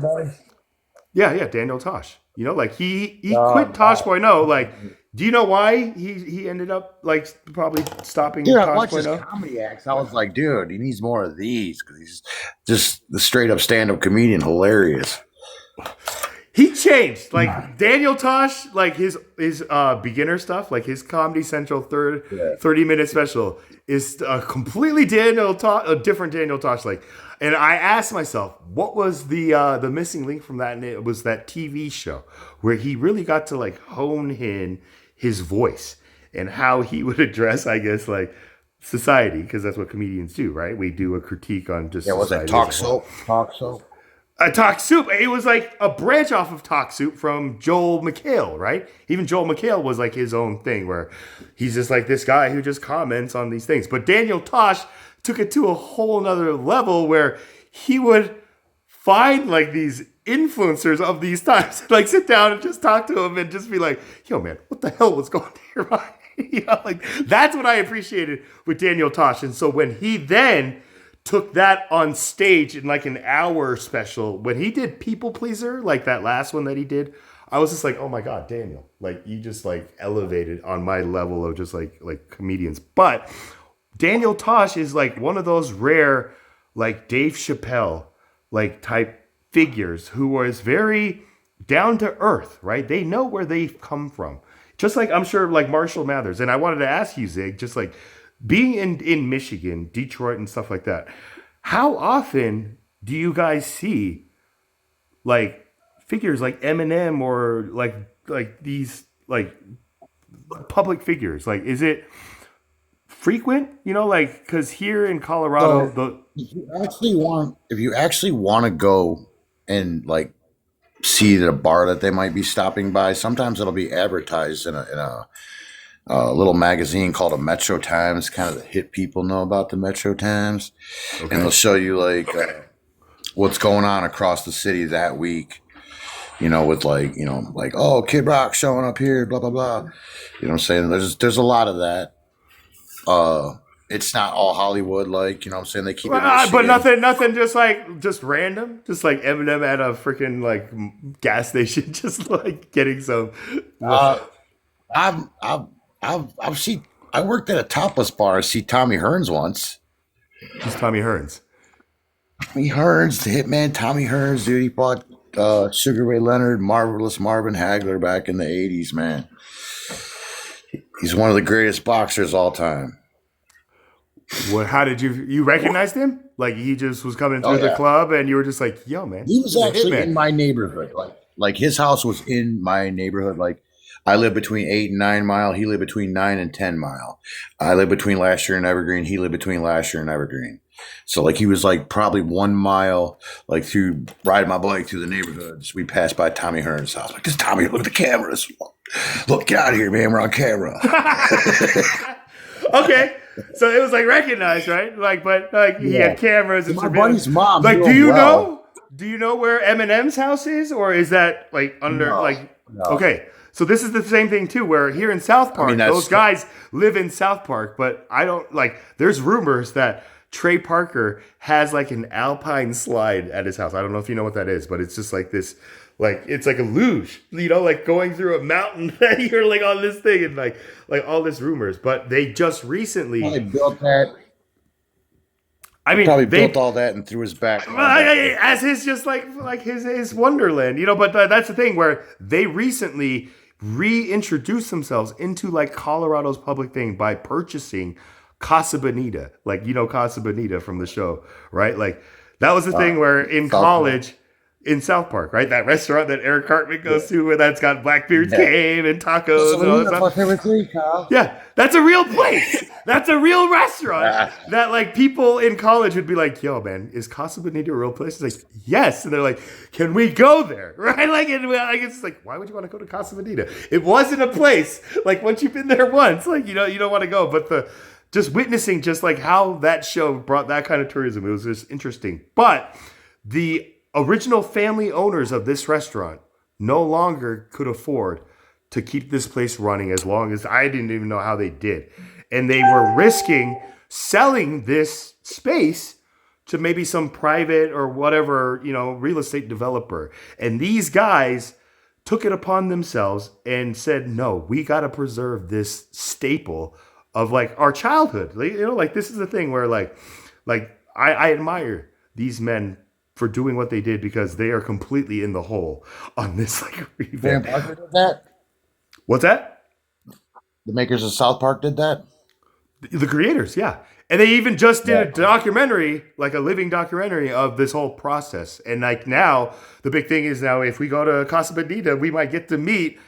Speaker 1: Tosh. Like he quit Tosh.0. Like, do you know why he ended up like probably stopping
Speaker 3: Tosh.0?
Speaker 1: I
Speaker 3: watched his comedy acts. I was like, dude, he needs more of these because he's just the straight up stand up comedian, hilarious.
Speaker 1: He changed, like Daniel Tosh, like his beginner stuff, like his Comedy Central 30-minute special is a completely a different Daniel Tosh. Like, and I asked myself, what was the missing link from that? And it was that TV show where he really got to like hone in his voice and how he would address, I guess, like society, because that's what comedians do, right? We do a critique on just
Speaker 3: was that Talk Soap?
Speaker 1: Talk Soup. It was like a branch off of Talk Soup from Joel McHale, right? Even Joel McHale was like his own thing where he's just like this guy who just comments on these things. But Daniel Tosh took it to a whole nother level where he would find like these influencers of these times, like sit down and just talk to them and just be like, yo, man, what the hell was going here? Like that's what I appreciated with Daniel Tosh. And so when he then took that on stage in like an hour special, when he did People Pleaser, like that last one that he did, I was just like, oh my God, Daniel, like you just like elevated on my level of just like comedians. But Daniel Tosh is like one of those rare, like Dave Chappelle, like type figures who was very down to earth, right? They know where they've come from. Just like I'm sure like Marshall Mathers. And I wanted to ask you, Zig, just like being in Michigan, Detroit and stuff like that, how often do you guys see like figures like Eminem or like these like public figures? Like, is it frequent? Like, because here in Colorado,
Speaker 3: if you actually want to go and like see the bar that they might be stopping by, sometimes it'll be advertised in a a little magazine called a Metro Times, kind of the hit people know about the Metro Times. And they'll show you like what's going on across the city that week. With like, oh, Kid Rock showing up here, blah blah blah. You know what I'm saying? There's a lot of that. It's not all Hollywood, like, you know what I'm saying? They keep it
Speaker 1: but nothing just random, just like Eminem at a freaking like gas station, just like getting some.
Speaker 3: I've seen. I worked at a topless bar. I see Tommy Hearns once.
Speaker 1: Who's Tommy Hearns?
Speaker 3: Tommy Hearns, the hitman. Tommy Hearns, dude. He fought Sugar Ray Leonard, Marvelous Marvin Hagler back in the '80s. Man, he's one of the greatest boxers all time.
Speaker 1: What? How did you recognized him? Like he just was coming through the club, and you were just like, "Yo, man."
Speaker 3: He was actually in my neighborhood. Like his house was in my neighborhood. Like I live between 8 and 9 Mile. He lived between 9 and 10 Mile. I lived between Lasher and Evergreen. He lived between Lasher and Evergreen. So like he was like probably 1 mile, like through riding my bike through the neighborhoods. We passed by Tommy Hearns' house. Like, this Tommy, look at the cameras. Look, get out of here, man. We're on camera.
Speaker 1: Okay. So it was like recognized, right? Like, but like he had cameras and
Speaker 3: my buddy's mom.
Speaker 1: Like, do you know where Eminem's house is, or is that like under
Speaker 3: No.
Speaker 1: Okay? So this is the same thing too, where here in South Park, those guys live in South Park, but I don't like. There's rumors that Trey Parker has like an alpine slide at his house. I don't know if you know what that is, but it's just like this. Like it's like a luge, like going through a mountain that you're like on this thing and like all this rumors. But they just recently
Speaker 3: built that.
Speaker 1: I mean,
Speaker 3: they built all that and threw his back
Speaker 1: as his just like his wonderland, But that's the thing where they recently reintroduced themselves into like Colorado's public thing by purchasing Casa Bonita, like Casa Bonita from the show, right? Like that was the thing where in college. In South Park, right? That restaurant that Eric Cartman goes to, where that's got Blackbeard's Cave and tacos and all that stuff.
Speaker 3: My favorite thing, Kyle.
Speaker 1: Yeah, that's a real place. That's a real restaurant that like people in college would be like, "Yo, man, is Casa Bonita a real place?" It's like, "Yes," and they're like, "Can we go there?" Right? Like, it's like, why would you want to go to Casa Bonita? It wasn't a place. Like once you've been there once, like you don't want to go. But just witnessing just like how that show brought that kind of tourism, it was just interesting. But the original family owners of this restaurant no longer could afford to keep this place running as long as I didn't even know how they did. And they were risking selling this space to maybe some private or whatever, real estate developer. And these guys took it upon themselves and said, no, we got to preserve this staple of like our childhood. Like this is the thing where like I admire these men for doing what they did because they are completely in the hole on this like revamp.
Speaker 3: Parker did that?
Speaker 1: What's that?
Speaker 3: The makers of South Park did that?
Speaker 1: The creators, yeah. And they even just did a documentary, like a living documentary of this whole process. And like now, the big thing is now if we go to Casa Bonita, we might get to meet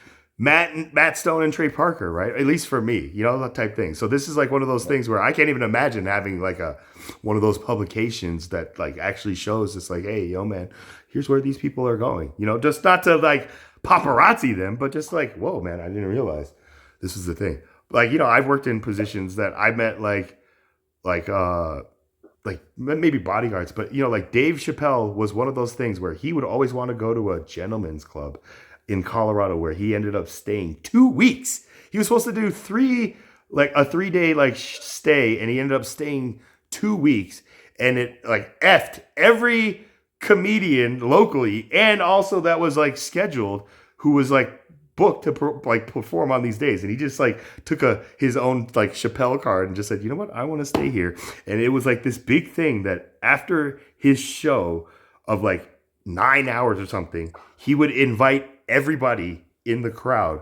Speaker 1: Matt Stone and Trey Parker, right? At least for me, that type thing. So this is like one of those things where I can't even imagine having like one of those publications that like actually shows it's like, hey, yo, man, here's where these people are going. Just not to like paparazzi them, but just like, whoa, man, I didn't realize this is the thing. Like, I've worked in positions that I met like maybe bodyguards, but like Dave Chappelle was one of those things where he would always want to go to a gentleman's club in Colorado where he ended up staying 2 weeks. He was supposed to do a 3-day stay, and he ended up staying 2 weeks, and it like effed every comedian locally and also that was like scheduled who was like booked to perform on these days. And he just like took his own like Chappelle card and just said, you know what, I want to stay here. And it was like this big thing that after his show of like 9 hours or something, he would invite everybody in the crowd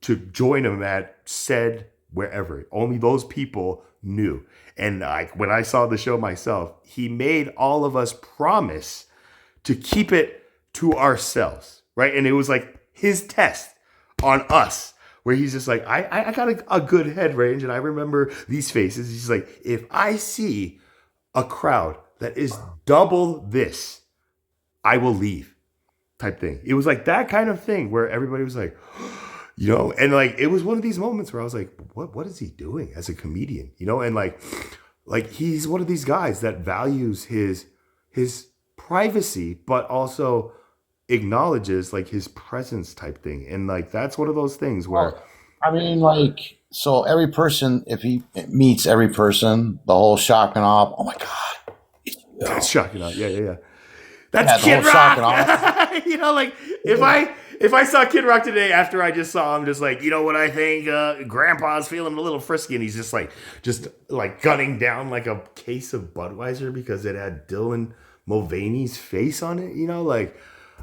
Speaker 1: to join him at said wherever. Only those people knew. And when I saw the show myself, he made all of us promise to keep it to ourselves, right? And it was like his test on us, where he's just like, I got a good head range, and I remember these faces. He's like, if I see a crowd that is double this, I will leave. Type thing. It was like that kind of thing where everybody was like, You know, and like it was one of these moments where I was like, what is he doing as a comedian? You know, and like he's one of these guys that values his privacy, but also acknowledges like his presence type thing. And like that's one of those things where
Speaker 3: Well, I mean, like, so every person, if he meets every person, the whole shock and awe, oh my God, it's you.
Speaker 1: that's shocking. Yeah.
Speaker 3: Yeah,
Speaker 1: That's
Speaker 3: the whole
Speaker 1: Kid
Speaker 3: shock and awe.
Speaker 1: Rock. You know, like if I saw Kid Rock today after I just saw him, just like, you know what I think, Grandpa's feeling a little frisky, and he's just like gunning down like a case of Budweiser because it had Dylan Mulvaney's face on it. You know, like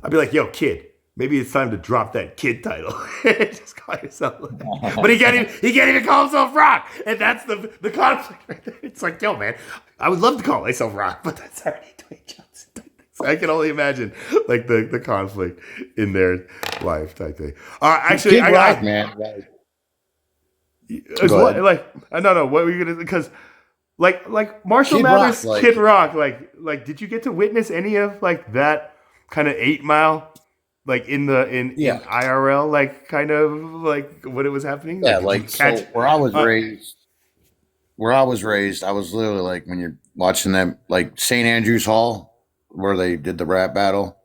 Speaker 1: I'd be like, yo, kid, maybe it's time to drop that kid title. Just call yourself. But he can't even call himself Rock, and that's the conflict right there. It's like, yo, man, I would love to call myself Rock, but that's already Dwayne Johnson. So I can only imagine like the conflict in their life type thing. Actually,
Speaker 3: Kid Rock, man. Like,
Speaker 1: as
Speaker 3: go
Speaker 1: what,
Speaker 3: ahead.
Speaker 1: like no, what were you gonna? Because like Marshall
Speaker 3: Kid Rock,
Speaker 1: Mathers,
Speaker 3: like,
Speaker 1: Kid Rock, like did you get to witness any of like that kind of 8 Mile, like in
Speaker 3: yeah,
Speaker 1: IRL, like kind of like when it was happening?
Speaker 3: yeah,
Speaker 1: Like did you
Speaker 3: like,
Speaker 1: catch?
Speaker 3: so where I was raised, I was literally like, when you're watching them, like St. Andrew's Hall, where they did the rap battle.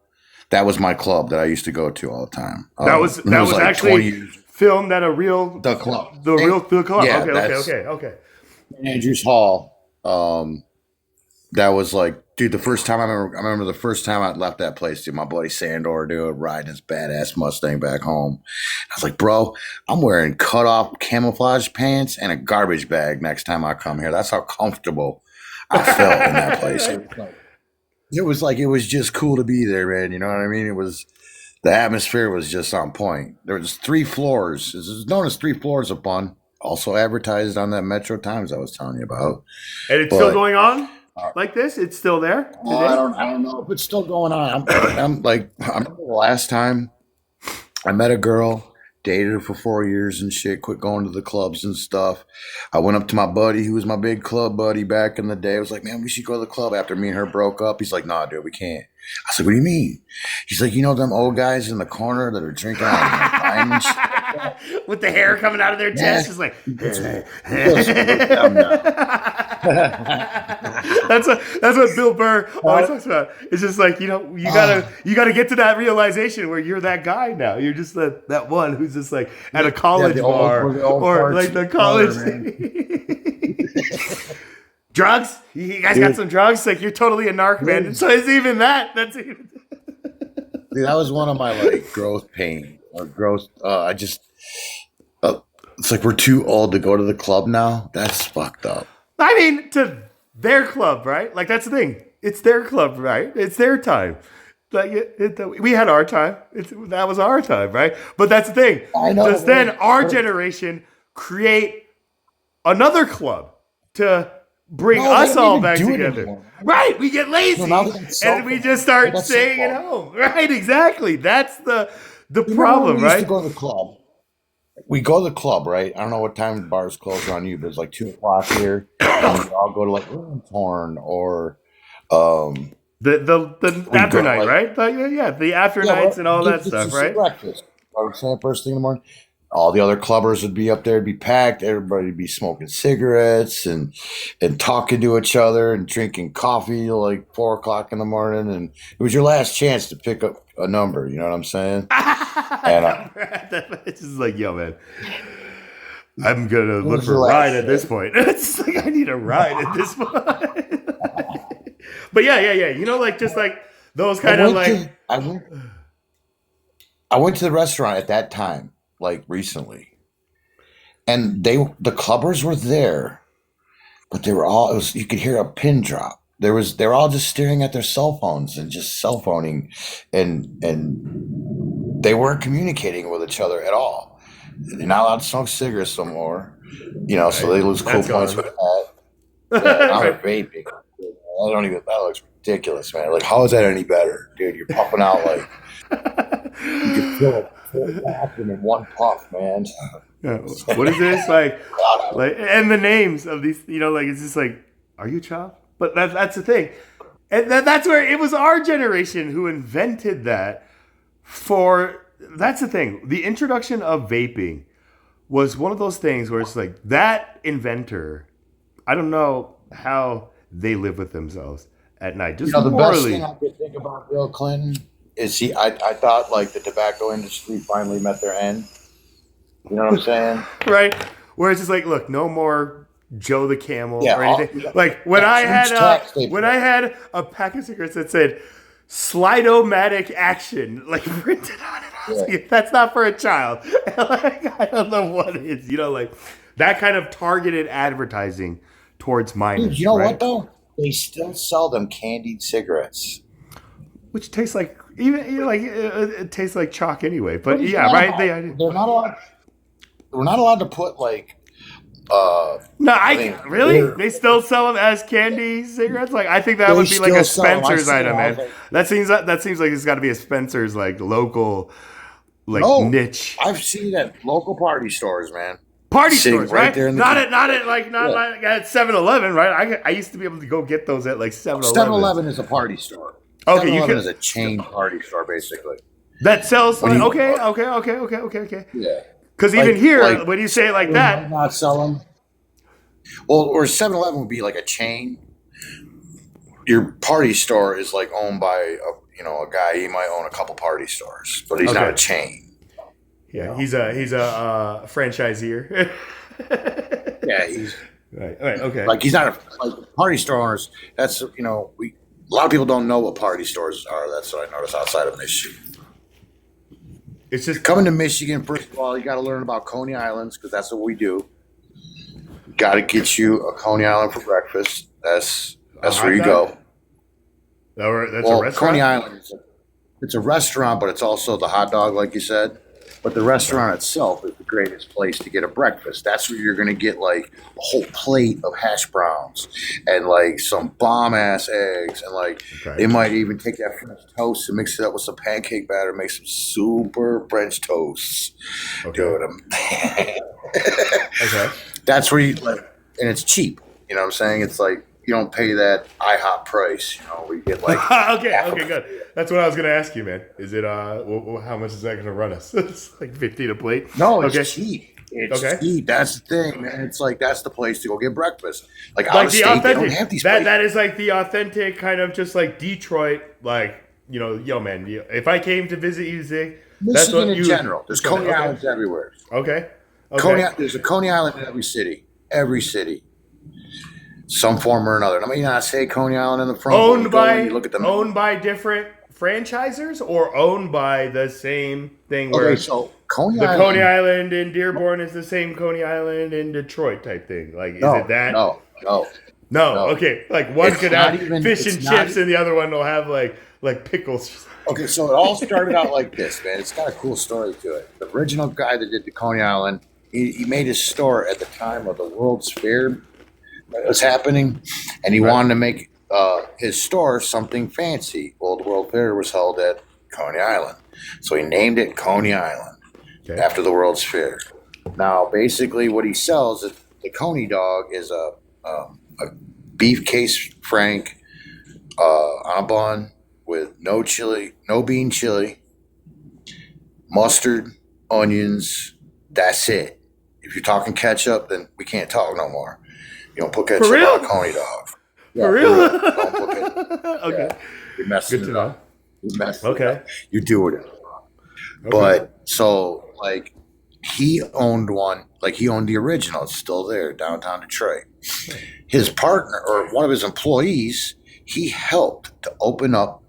Speaker 3: That was my club that I used to go to all the time.
Speaker 1: That was
Speaker 3: It was like 20
Speaker 1: actually
Speaker 3: years.
Speaker 1: filmed at a real
Speaker 3: The club.
Speaker 1: the club.
Speaker 3: Yeah,
Speaker 1: Okay,
Speaker 3: that's
Speaker 1: okay.
Speaker 3: St. Andrew's Hall. That was like, dude, I remember the first time I left that place, dude, my buddy Sandor, dude, riding his badass Mustang back home. I was like, bro, I'm wearing cut off camouflage pants and a garbage bag next time I come here. That's how comfortable I felt in that place. It was just cool to be there, man. You know what I mean? The atmosphere was just on point. There was 3 floors. This is known as 3 floors of fun. Also advertised on that Metro Times I was telling you about.
Speaker 1: And it's still
Speaker 3: But
Speaker 1: going on like this. It's still there
Speaker 3: oh,
Speaker 1: today.
Speaker 3: I don't know if it's still going on. I remember the last time I met a girl, dated her for 4 years and shit, quit going to the clubs and stuff. I went up to my buddy, who was my big club buddy back in the day. I was like, man, we should go to the club after me and her broke up. He's like, nah, dude, we can't. I said, what do you mean? He's like, you know them old guys in the corner that are drinking out of the wine and shit?
Speaker 1: With the hair coming out of their chest, it's like that's what Bill Burr always talks about. It's just like, you know, you gotta get to that realization where you're that guy now. You're just that one who's just like at a college bar
Speaker 3: the old
Speaker 1: or
Speaker 3: parts
Speaker 1: like the college drugs. You guys got some drugs? Like you're totally a narc, man. So it's even that. That's even.
Speaker 3: Dude, that was one of my like growth pain or growth. It's like we're too old to go to the club now. That's fucked up.
Speaker 1: I mean, to their club, right? Like that's the thing. It's their club, right? It's their time. Like we had our time. That was our time, right? But that's the thing.
Speaker 3: I know.
Speaker 1: Does then our generation create another club to bring
Speaker 3: No, they
Speaker 1: us
Speaker 3: don't
Speaker 1: all
Speaker 3: even
Speaker 1: back
Speaker 3: do it
Speaker 1: together?
Speaker 3: anymore.
Speaker 1: Right? We get lazy
Speaker 3: No, now that's
Speaker 1: and we just start
Speaker 3: that's
Speaker 1: staying at
Speaker 3: so-called.
Speaker 1: home. Right? Exactly. That's the
Speaker 3: You know
Speaker 1: problem,
Speaker 3: when we used
Speaker 1: right?
Speaker 3: to go to the club. We go to the club, right? I don't know what time the bars close on you, but it's like 2 o'clock here. And we all go to like Torn or
Speaker 1: The
Speaker 3: we
Speaker 1: after
Speaker 3: go
Speaker 1: night,
Speaker 3: like
Speaker 1: right? Yeah, the after nights and all that
Speaker 3: get
Speaker 1: stuff,
Speaker 3: you some
Speaker 1: right?
Speaker 3: breakfast. I was saying first thing in the morning. All the other clubbers would be up there, be packed. Everybody would be smoking cigarettes and talking to each other and drinking coffee till like 4 o'clock in the morning. And it was your last chance to pick up a number. You know what I'm saying? And
Speaker 1: It's just like, yo, man, I'm gonna
Speaker 3: it
Speaker 1: look
Speaker 3: was
Speaker 1: for
Speaker 3: your
Speaker 1: a ride
Speaker 3: last
Speaker 1: at this
Speaker 3: chance.
Speaker 1: point. It's just like I need a ride at this point. But yeah. You know, like just like those kind of like
Speaker 3: I went to the restaurant at that time, like recently, and the clubbers were there, but they were all you could hear a pin drop. They're all just staring at their cell phones and just cell phoning, and they weren't communicating with each other at all. They're not allowed to smoke cigarettes no more, you know, so they lose cool
Speaker 1: that's
Speaker 3: points
Speaker 1: gone.
Speaker 3: with that. Yeah, now they're vaping. That looks ridiculous, man. Like, how is that any better, dude? You're puffing out like you can fill a full vacuum in one puff, man.
Speaker 1: Yeah. What is this like? And the names of these, you know, like it's just like, are you Chop? But that's the thing, and that's where it was our generation who invented that for that's the thing. The introduction of vaping was one of those things where it's like that inventor. I don't know how they live with themselves at night. Just
Speaker 3: The best
Speaker 1: morally,
Speaker 3: thing I could think about Bill Clinton is I thought like the tobacco industry finally met their end. You know what I'm saying?
Speaker 1: right? Where it's just like, look, no more Joe the Camel
Speaker 3: Yeah,
Speaker 1: or anything. Like when I had a pack of cigarettes that said Slido-matic action, like printed on it. I was like, that's not for a child. Like, I don't know what it is. Like that kind of targeted advertising towards minors.
Speaker 3: Dude, you know
Speaker 1: right?
Speaker 3: what though? They still sell them candied cigarettes.
Speaker 1: Which tastes like it tastes like chalk anyway. But
Speaker 3: What
Speaker 1: yeah,
Speaker 3: is
Speaker 1: right.
Speaker 3: that? They're not allowed. We're not allowed to put like.
Speaker 1: No,
Speaker 3: mean,
Speaker 1: really?
Speaker 3: they're-
Speaker 1: They still sell them as candy cigarettes. Like I think that
Speaker 3: They
Speaker 1: would be like a
Speaker 3: still sell 'em. I
Speaker 1: Spencer's
Speaker 3: see
Speaker 1: item,
Speaker 3: them. I
Speaker 1: man.
Speaker 3: was
Speaker 1: That seems like it's got to be a Spencer's like local, like
Speaker 3: No.
Speaker 1: niche
Speaker 3: I've seen it at local party stores, man.
Speaker 1: party
Speaker 3: Sitting
Speaker 1: stores,
Speaker 3: right
Speaker 1: right?
Speaker 3: there in the-
Speaker 1: Not at like at 7-Eleven, right? I used to be able to go get those at like 7-Eleven.
Speaker 3: 7-Eleven is a party store.
Speaker 1: Okay, you
Speaker 3: 7-Eleven
Speaker 1: can-
Speaker 3: is a chain party store, basically.
Speaker 1: That sells.
Speaker 3: When
Speaker 1: Like,
Speaker 3: you-
Speaker 1: okay.
Speaker 3: Yeah.
Speaker 1: Because even
Speaker 3: Like-
Speaker 1: here,
Speaker 3: like-
Speaker 1: when you say it like
Speaker 3: They
Speaker 1: that,
Speaker 3: might not sell them. Well, or 7-Eleven would be like a chain. Your party store is like owned by a guy. He might own a couple party stores, but he's not
Speaker 1: Okay.
Speaker 3: a chain.
Speaker 1: yeah, he's a franchisor.
Speaker 3: Yeah, he's
Speaker 1: right. Okay.
Speaker 3: like he's not like party store owners. That's a lot of people don't know what party stores are. That's what I noticed outside of Michigan.
Speaker 1: it's just
Speaker 3: Coming to Michigan, first of all, you got to learn about Coney Islands because that's what we do. Got to get you a Coney Island for breakfast. That's where you go.
Speaker 1: That's a
Speaker 3: Well,
Speaker 1: restaurant.
Speaker 3: Coney Island, it's a restaurant, but it's also the hot dog, like you said. But the restaurant itself is the greatest place to get a breakfast. That's where you're going to get like a whole plate of hash browns and like some bomb ass eggs. And like
Speaker 1: Okay.
Speaker 3: they might even take that French toast and mix it up with some pancake batter, make some super French toasts.
Speaker 1: Okay.
Speaker 3: Dude,
Speaker 1: Okay.
Speaker 3: that's where you like, and it's cheap. You know what I'm saying? It's like you don't pay that IHOP price. We get like
Speaker 1: okay, good. That's what I was gonna ask you, man. Is it how much is that gonna run us? It's like 15 a plate.
Speaker 3: no, it's
Speaker 1: Okay.
Speaker 3: cheap. It's
Speaker 1: Okay.
Speaker 3: cheap. That's the thing, man. It's like that's the place to go get breakfast. Like out
Speaker 1: Like
Speaker 3: of
Speaker 1: the
Speaker 3: state, they don't
Speaker 1: authentic.
Speaker 3: have these
Speaker 1: That
Speaker 3: places.
Speaker 1: is like the authentic kind of just like Detroit. Like yo, man. If I came to visit you, Zig, that's
Speaker 3: Michigan
Speaker 1: what
Speaker 3: in
Speaker 1: you.
Speaker 3: general. There's Coney
Speaker 1: okay.
Speaker 3: Islands everywhere.
Speaker 1: Okay.
Speaker 3: There's a Coney Island in every city. Every city. Some form or another. I mean, I say Coney Island in the front. but you go and you look at them.
Speaker 1: owned by different franchisers or owned by the same thing. Where
Speaker 3: Okay, so Coney
Speaker 1: the
Speaker 3: Island.
Speaker 1: Coney Island in Dearborn is the same Coney Island in Detroit type thing. Like, is it that?
Speaker 3: No.
Speaker 1: No.
Speaker 3: no.
Speaker 1: Okay. Like one
Speaker 3: It's
Speaker 1: could
Speaker 3: not
Speaker 1: have
Speaker 3: even-
Speaker 1: fish
Speaker 3: it's
Speaker 1: and
Speaker 3: not
Speaker 1: chips, and the other one will have like pickles.
Speaker 3: Okay, so it all started out like this, man. It's got a cool story to it. The original guy that did the Coney Island, he made his store at the time of the World's Fair that was happening, and he wanted to make his store something fancy. Well, the World Fair was held at Coney Island, so he named it Coney Island
Speaker 1: Okay.
Speaker 3: after the World's Fair. Now, basically, what he sells is the Coney dog is a beef case frank on a bun with no chili, no bean chili, mustard, onions. That's it. If you're talking ketchup, then we can't talk no more. You don't put ketchup
Speaker 1: real?
Speaker 3: on a Coney dog. Yeah,
Speaker 1: For real?
Speaker 3: Don't put ketchup.
Speaker 1: Okay.
Speaker 3: Yeah. You're messing
Speaker 1: Good to
Speaker 3: it
Speaker 1: know.
Speaker 3: up. You're messing it
Speaker 1: Okay.
Speaker 3: up. You're doing it wrong.
Speaker 1: Okay.
Speaker 3: But so like he owned one, like he owned the original. It's still there, downtown Detroit. His partner or one of his employees, he helped to open up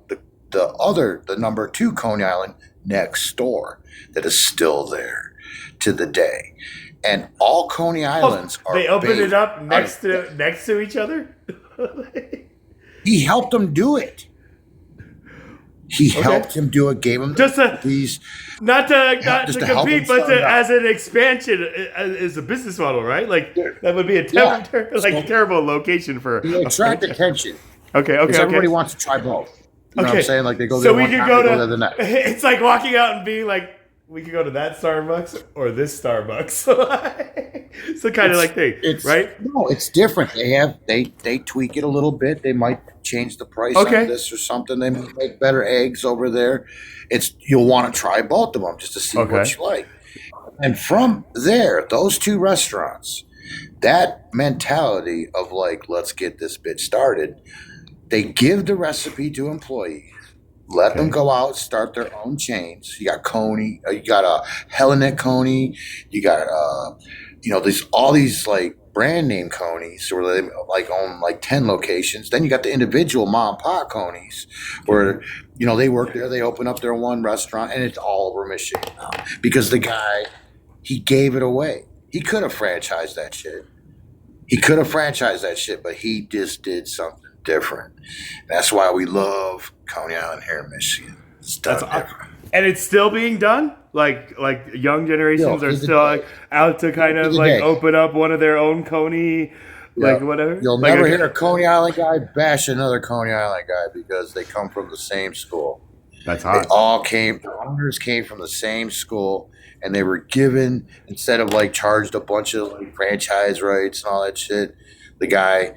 Speaker 3: the number 2 Coney Island next door that is still there to the day. And all Coney Islands are
Speaker 1: They opened
Speaker 3: based
Speaker 1: it up
Speaker 3: out
Speaker 1: next
Speaker 3: of-
Speaker 1: to each other.
Speaker 3: He helped them do it. He helped him do it, gave him
Speaker 1: Just
Speaker 3: these.
Speaker 1: not to
Speaker 3: just to help
Speaker 1: compete,
Speaker 3: them
Speaker 1: but
Speaker 3: start out.
Speaker 1: as an expansion, as a business model, right? Like that would be a
Speaker 3: Yeah.
Speaker 1: terrible location for.
Speaker 3: They attract attention.
Speaker 1: Okay.
Speaker 3: Because everybody wants to try both. You know what I'm saying? Like they go there
Speaker 1: So we
Speaker 3: one
Speaker 1: could
Speaker 3: time,
Speaker 1: go
Speaker 3: they
Speaker 1: to.
Speaker 3: there the next.
Speaker 1: It's like walking out and being like, we could go to that Starbucks or this Starbucks. It's the kind of like thing,
Speaker 3: It's
Speaker 1: right?
Speaker 3: No, it's different. They tweak it a little bit. They might change the price
Speaker 1: Okay.
Speaker 3: on this or something. They make better eggs over there. You'll want to try both of them just to see
Speaker 1: Okay.
Speaker 3: what you like. And from there, those two restaurants, that mentality of like, let's get this bitch started, they give the recipe to employees. Let them go out, start their own chains. You got Coney, you got a Hellenic Coney, you got all these like brand name Conies where they like own like 10 locations. Then you got the individual mom and pop Conies where they work there, they open up their one restaurant, and it's all over Michigan now because the guy, he gave it away. He could have franchised that shit. But he just did something different. That's why we love Coney Island here in Michigan. It's done different.
Speaker 1: And it's still being done? Like young generations are still like out to kind of like open up one of their own Coney, like whatever?
Speaker 3: You'll never hear a Coney Island guy bash another Coney Island guy because they come from the same school.
Speaker 1: That's hot.
Speaker 3: The owners came from the same school, and they were given, instead of like charged a bunch of like franchise rights and all that shit, the guy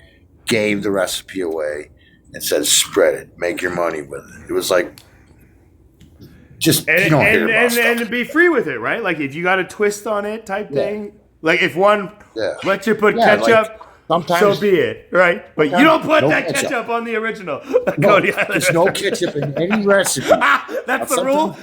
Speaker 3: gave the recipe away and said, spread it, make your money with it. It was like, just, you don't hear about stuff.
Speaker 1: And be free with it, right? Like if you got a twist on it type thing. Like if one lets you put ketchup, so be it, right? But you don't put that ketchup on the original.
Speaker 3: There's no ketchup in any recipe.
Speaker 1: That's the rule?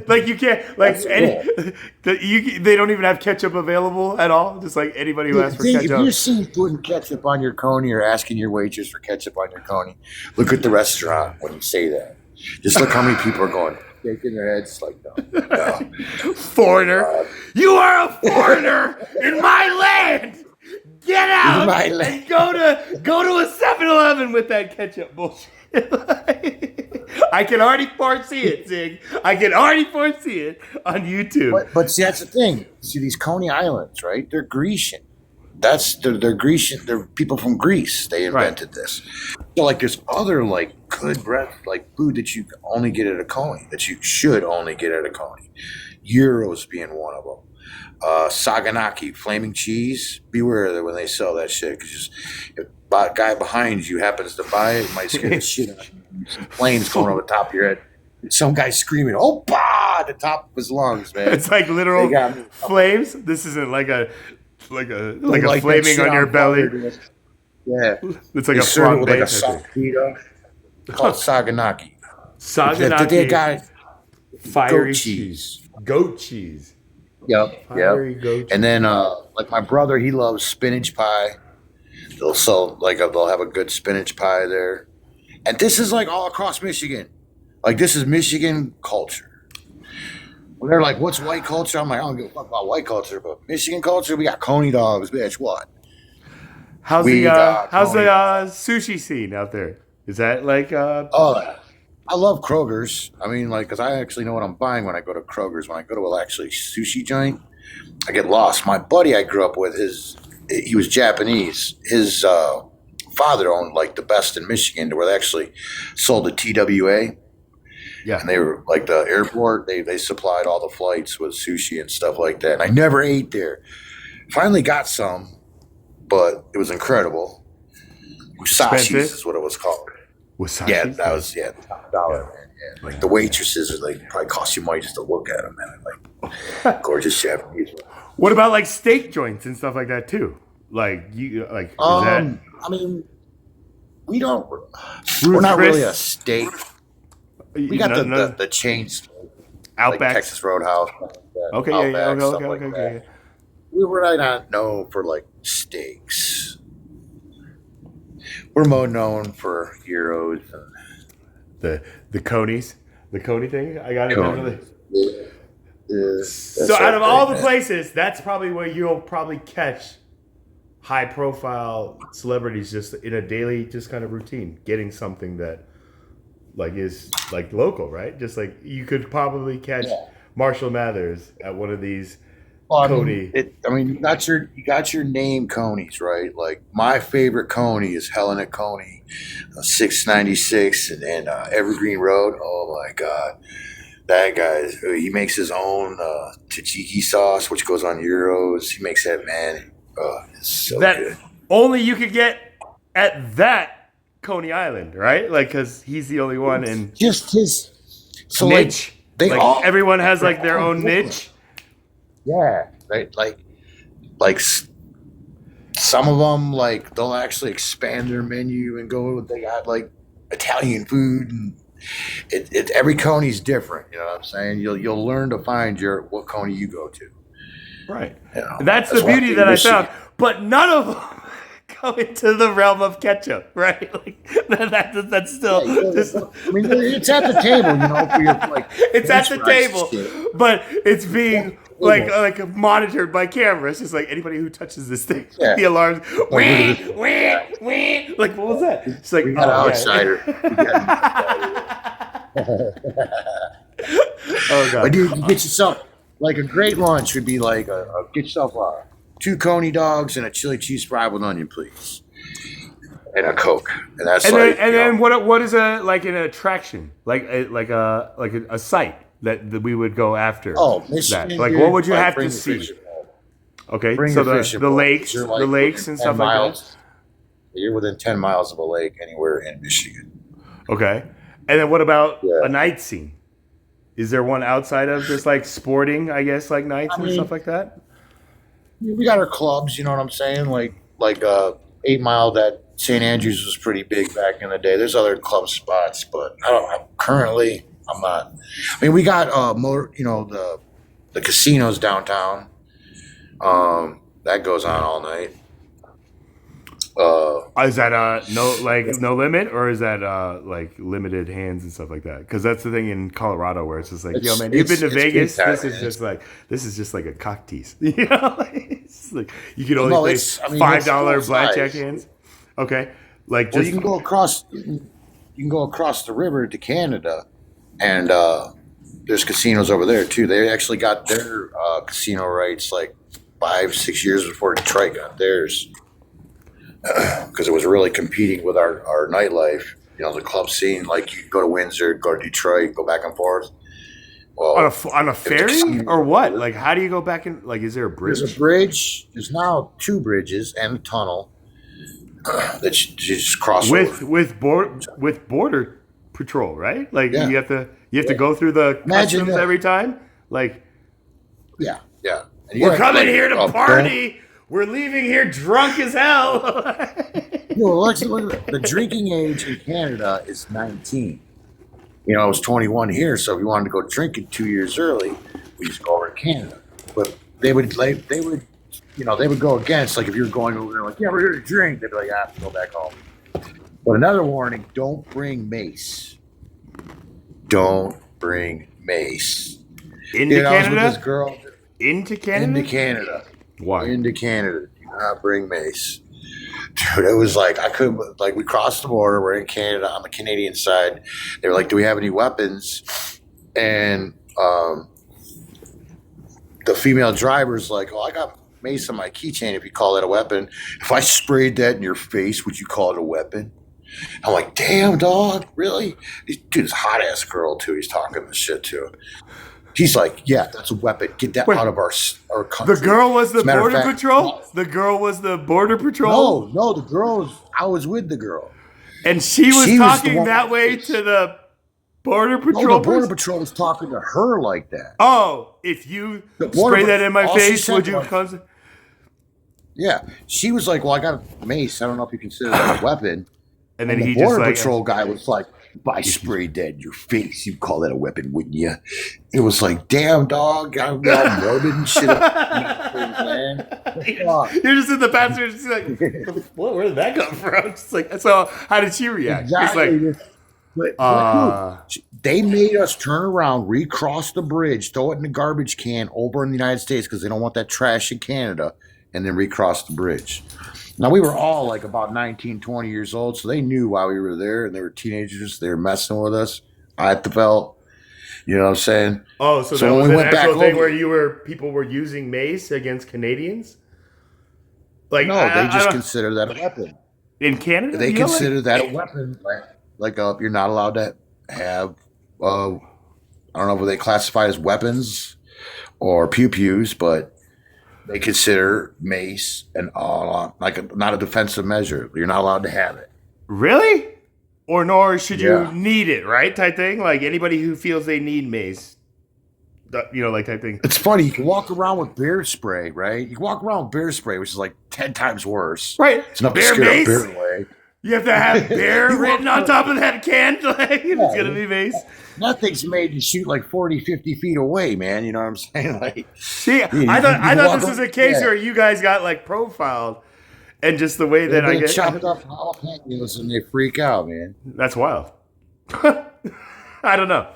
Speaker 1: Like you can't, like they don't even have ketchup available at all? Just like anybody who asks for ketchup.
Speaker 3: If you're seen putting ketchup on your Coney or asking your waitress for ketchup on your Coney, look at the restaurant when you say that. Just look how many people are going, shaking their heads like, no.
Speaker 1: Foreigner. You are a foreigner in my land. Get out and go to a 7-Eleven with that ketchup bullshit. I can already foresee it, Zig. I can already foresee it on YouTube.
Speaker 3: But see, that's the thing. See, these Coney Islands, right? They're Grecian. They're Grecian. They're people from Greece. They invented this. So, like, there's other like good food that you only get at a Coney. That you should only get at a Coney. Gyros being one of them. Saganaki, flaming cheese. Beware of that when they sell that shit, because if a guy behind you happens to buy it, might scare the shit out of you. Some planes going over the top of your head. Some guy screaming, "Opa!" at the top of his lungs, man.
Speaker 1: It's like literal flames. This isn't like a flaming on your belly.
Speaker 3: Yeah,
Speaker 1: it's like a flan
Speaker 3: with like a soft pita. Called Saganaki.
Speaker 1: Saganaki.
Speaker 3: They got
Speaker 1: fiery cheese. Goat cheese.
Speaker 3: Yep. And then, like my brother, he loves spinach pie. They'll have a good spinach pie there, and this is like all across Michigan. Like this is Michigan culture. When they're like, "What's white culture?" I'm like, "I don't give a fuck about white culture, but Michigan culture, we got Coney dogs, bitch. What?"
Speaker 1: How's the sushi scene out there? Is that like?
Speaker 3: I love Kroger's. I mean, like, because I actually know what I'm buying when I go to Kroger's. When I go to a sushi joint, I get lost. My buddy I grew up with, he was Japanese. His father owned like the best in Michigan, to where they actually sold the TWA. Yeah, and they were like the airport. They supplied all the flights with sushi and stuff like that. And I never ate there. Finally got some, but it was incredible. Musashi is what it was called.
Speaker 1: Wasashi?
Speaker 3: Yeah, that was top dollar, man. Yeah. Like the waitresses are like probably cost you money just to look at them, man. Like gorgeous Japanese.
Speaker 1: What about like steak joints and stuff like that too? Like you like?
Speaker 3: I mean, we don't. We're not really a steak. We got the chains,
Speaker 1: Outback,
Speaker 3: like Texas Roadhouse.
Speaker 1: Okay,
Speaker 3: Outback,
Speaker 1: okay.
Speaker 3: We were not known for like steaks. We're more known for gyros.
Speaker 1: The Conies, the Coney thing. I got it.
Speaker 3: Yeah,
Speaker 1: so out of all the places, that's probably where you'll probably catch high-profile celebrities just in a daily, just kind of routine, getting something that like is like local, right? Just like you could probably catch Marshall Mathers at one of these. Coney.
Speaker 3: You got your name Conies, right? Like my favorite Coney is Hellenic Coney, 696 and Evergreen Road. Oh my God, that guy! He makes his own tzatziki sauce, which goes on gyros. He makes that, man. It's so good.
Speaker 1: Only you could get at that Coney Island, right? Like, because he's the only one in
Speaker 3: Just his. So
Speaker 1: niche.
Speaker 3: they
Speaker 1: Like
Speaker 3: all
Speaker 1: everyone has like their own niche.
Speaker 3: yeah, right. Some of them like they'll actually expand their menu and go. They got like Italian food and every Coney's different. You know what I'm saying? You'll learn to find what Coney you go to.
Speaker 1: Right.
Speaker 3: You know,
Speaker 1: That's the
Speaker 3: why
Speaker 1: beauty that I
Speaker 3: Michigan-
Speaker 1: found. But none of them go into the realm of ketchup, right? Like that's still just,
Speaker 3: I mean, it's at the table, you know, for your like.
Speaker 1: it's at the
Speaker 3: French fries
Speaker 1: table,
Speaker 3: and shit.
Speaker 1: but it's being like monitored by camera. It's just like anybody who touches this thing,
Speaker 3: Yeah.
Speaker 1: the alarms,
Speaker 3: Like,
Speaker 1: wah, wah, wah. Like what was that? It's like
Speaker 3: We got an
Speaker 1: oh, yeah.
Speaker 3: outsider. We got an
Speaker 1: Oh god.
Speaker 3: But dude, you get yourself like a great lunch would be like get yourself 2 Coney dogs and a chili cheese fry with onion, please, and a Coke, and that's
Speaker 1: And
Speaker 3: like.
Speaker 1: then what is an attraction like a site that we would go after?
Speaker 3: Oh, Michigan,
Speaker 1: that? Like
Speaker 3: dude,
Speaker 1: what would you
Speaker 3: like,
Speaker 1: have
Speaker 3: bring
Speaker 1: to
Speaker 3: the
Speaker 1: see?
Speaker 3: fishing pole.
Speaker 1: Okay,
Speaker 3: Bring
Speaker 1: so
Speaker 3: the fishing pole.
Speaker 1: lakes,
Speaker 3: You're,
Speaker 1: the
Speaker 3: like,
Speaker 1: lakes
Speaker 3: within
Speaker 1: and
Speaker 3: 10
Speaker 1: stuff like
Speaker 3: miles. You're within 10 miles of a lake anywhere in Michigan.
Speaker 1: that. Okay, and then what about
Speaker 3: Yeah.
Speaker 1: a night scene? Is there one outside of just like sporting, I guess, like nights and stuff like that?
Speaker 3: We got our clubs, you know what I'm saying? Like 8 Mile, that St. Andrews was pretty big back in the day. There's other club spots, but I'm not. I mean, we got more, you know, the casinos downtown. That goes on all night.
Speaker 1: Is that no limit, or is that like limited hands and stuff like that? Because that's the thing in Colorado where it's just like, yo, man, you've been to
Speaker 3: it's
Speaker 1: Vegas.
Speaker 3: big time,
Speaker 1: This is just like a cock tease, you know? It's like you can only
Speaker 3: No,
Speaker 1: play
Speaker 3: it's- I mean,
Speaker 1: $5
Speaker 3: it's
Speaker 1: blackjack
Speaker 3: size.
Speaker 1: hands. Okay, like
Speaker 3: Well,
Speaker 1: just
Speaker 3: you can go across. You can go across the river to Canada, and there's casinos over there too. They actually got their casino rights like 5-6 years before Detroit got theirs, because it was really competing with our nightlife. You know, the club scene. Like you go to Windsor, go to Detroit, go back and forth. Well,
Speaker 1: on a ferry
Speaker 3: casino-
Speaker 1: or what? Like, how do you go back in? Like, is there a bridge?
Speaker 3: there's a bridge. There's now 2 bridges and a tunnel that you just cross over.
Speaker 1: with border patrol, right? Like
Speaker 3: Yeah.
Speaker 1: you have to go through the
Speaker 3: Imagine
Speaker 1: customs
Speaker 3: that.
Speaker 1: every time. Like
Speaker 3: Yeah, yeah. And you
Speaker 1: we're
Speaker 3: gotta,
Speaker 1: coming
Speaker 3: like,
Speaker 1: here to
Speaker 3: don't-
Speaker 1: party. We're leaving here drunk as hell.
Speaker 3: No, look, the drinking age in Canada is 19. You know, it was 21 here, so if you wanted to go drinking 2 years early, we just go over to Canada. But they would go against, like if you're going over there, like, yeah, we're here to drink. They'd be like, go back home. But another warning: don't bring mace. Don't bring mace.
Speaker 1: Into
Speaker 3: You know, I was with
Speaker 1: Canada?
Speaker 3: this girl
Speaker 1: Into Canada?
Speaker 3: into Canada.
Speaker 1: Why?
Speaker 3: Into Canada. Do not bring mace. Dude, it was like I couldn't. Like we crossed the border. We're in Canada on the Canadian side. They were like, "Do we have any weapons?" And the female driver's like, "Oh, I got mace on my keychain. If you call that a weapon, if I sprayed that in your face, would you call it a weapon?" I'm like, "Damn, dog, really?" Dude, this hot ass girl too. He's talking this shit to. He's like, "Yeah, that's a weapon. Get that
Speaker 1: Wait.
Speaker 3: out of our country."
Speaker 1: The girl was the
Speaker 3: As a matter of
Speaker 1: border
Speaker 3: fact-
Speaker 1: patrol? The girl was the border patrol?
Speaker 3: No, the girl. I was with the girl.
Speaker 1: And she was
Speaker 3: She was the
Speaker 1: talking
Speaker 3: one-
Speaker 1: that way to the border
Speaker 3: No,
Speaker 1: patrol
Speaker 3: the border
Speaker 1: person?
Speaker 3: patrol was talking to her like that.
Speaker 1: Oh, if you
Speaker 3: The border
Speaker 1: spray that in my
Speaker 3: all she
Speaker 1: face,
Speaker 3: said
Speaker 1: would you
Speaker 3: was-
Speaker 1: come?
Speaker 3: Yeah, she was like, "Well, I got a mace. I don't know if you consider that a weapon."
Speaker 1: And then
Speaker 3: And
Speaker 1: he
Speaker 3: the
Speaker 1: just
Speaker 3: border
Speaker 1: like,
Speaker 3: patrol guy was like, "If I sprayed that in your face, you'd call that a weapon, wouldn't you?" It was like, "Damn, dog, I'm all morbid and shit." Man.
Speaker 1: You're just in the passenger seat like, what? Where did that come from? It's like, so how did she react?
Speaker 3: Exactly.
Speaker 1: It's like,
Speaker 3: But they made us turn around, recross the bridge, throw it in the garbage can over in the United States because they don't want that trash in Canada, and then recross the bridge. Now, we were all like about 19, 20 years old, so they knew why we were there, and they were teenagers. They were messing with us. I felt, you know what I'm saying?
Speaker 1: oh, so
Speaker 3: So
Speaker 1: that
Speaker 3: when
Speaker 1: was
Speaker 3: we
Speaker 1: an
Speaker 3: went back
Speaker 1: actual thing
Speaker 3: over-
Speaker 1: where people were using mace against Canadians? Like,
Speaker 3: No, they just consider that a weapon.
Speaker 1: in Canada?
Speaker 3: They
Speaker 1: You know,
Speaker 3: consider that a weapon. Like you're not allowed to have, I don't know if they classify as weapons or pew-pews, but they consider mace not a defensive measure. You're not allowed to have it.
Speaker 1: really? or nor should
Speaker 3: Yeah.
Speaker 1: you need it, right? Type thing. Like anybody who feels they need mace, like type thing.
Speaker 3: It's funny. You can walk around with bear spray, right? You can walk around with bear spray, which is like 10 times worse.
Speaker 1: Right.
Speaker 3: It's not
Speaker 1: Bear
Speaker 3: scare a
Speaker 1: mace.
Speaker 3: bear away.
Speaker 1: You have to have bear written on top of that can. Like, it's gonna be mace.
Speaker 3: That thing's made to shoot like 40, 50 feet away, man. You know what I'm saying? Like,
Speaker 1: See,
Speaker 3: you
Speaker 1: I thought
Speaker 3: walk
Speaker 1: this was a
Speaker 3: around-
Speaker 1: case
Speaker 3: yeah.
Speaker 1: where you guys got like profiled, and just the way that
Speaker 3: They
Speaker 1: I get
Speaker 3: chopped up jalapenos and they freak out, man.
Speaker 1: that's wild. I don't know.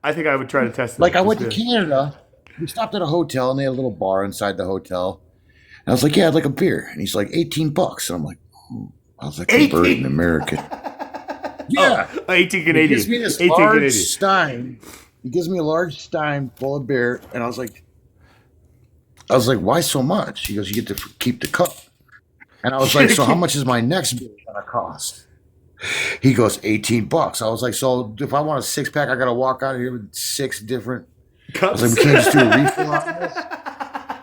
Speaker 1: I think I would try to test it.
Speaker 3: Like I
Speaker 1: Just
Speaker 3: went to Canada. We stopped at a hotel and they had a little bar inside the hotel. And I was like, "Yeah, I'd like a beer." And he's like, $18. And I'm like, I was like, converting
Speaker 1: 18?
Speaker 3: American. Yeah.
Speaker 1: 18
Speaker 3: He
Speaker 1: Canadian.
Speaker 3: gives me this
Speaker 1: 18
Speaker 3: large
Speaker 1: Canadian.
Speaker 3: stein. He gives me a large stein full of beer, and I was like, "Why so much?" He goes, "You get to keep the cup." And I was like, "So how much is my next beer gonna cost?" He goes, $18. I was like, "So if I want a 6-pack, I gotta walk out of here with 6 different." I was
Speaker 1: Cups.
Speaker 3: like, "We can't just do a refill on this."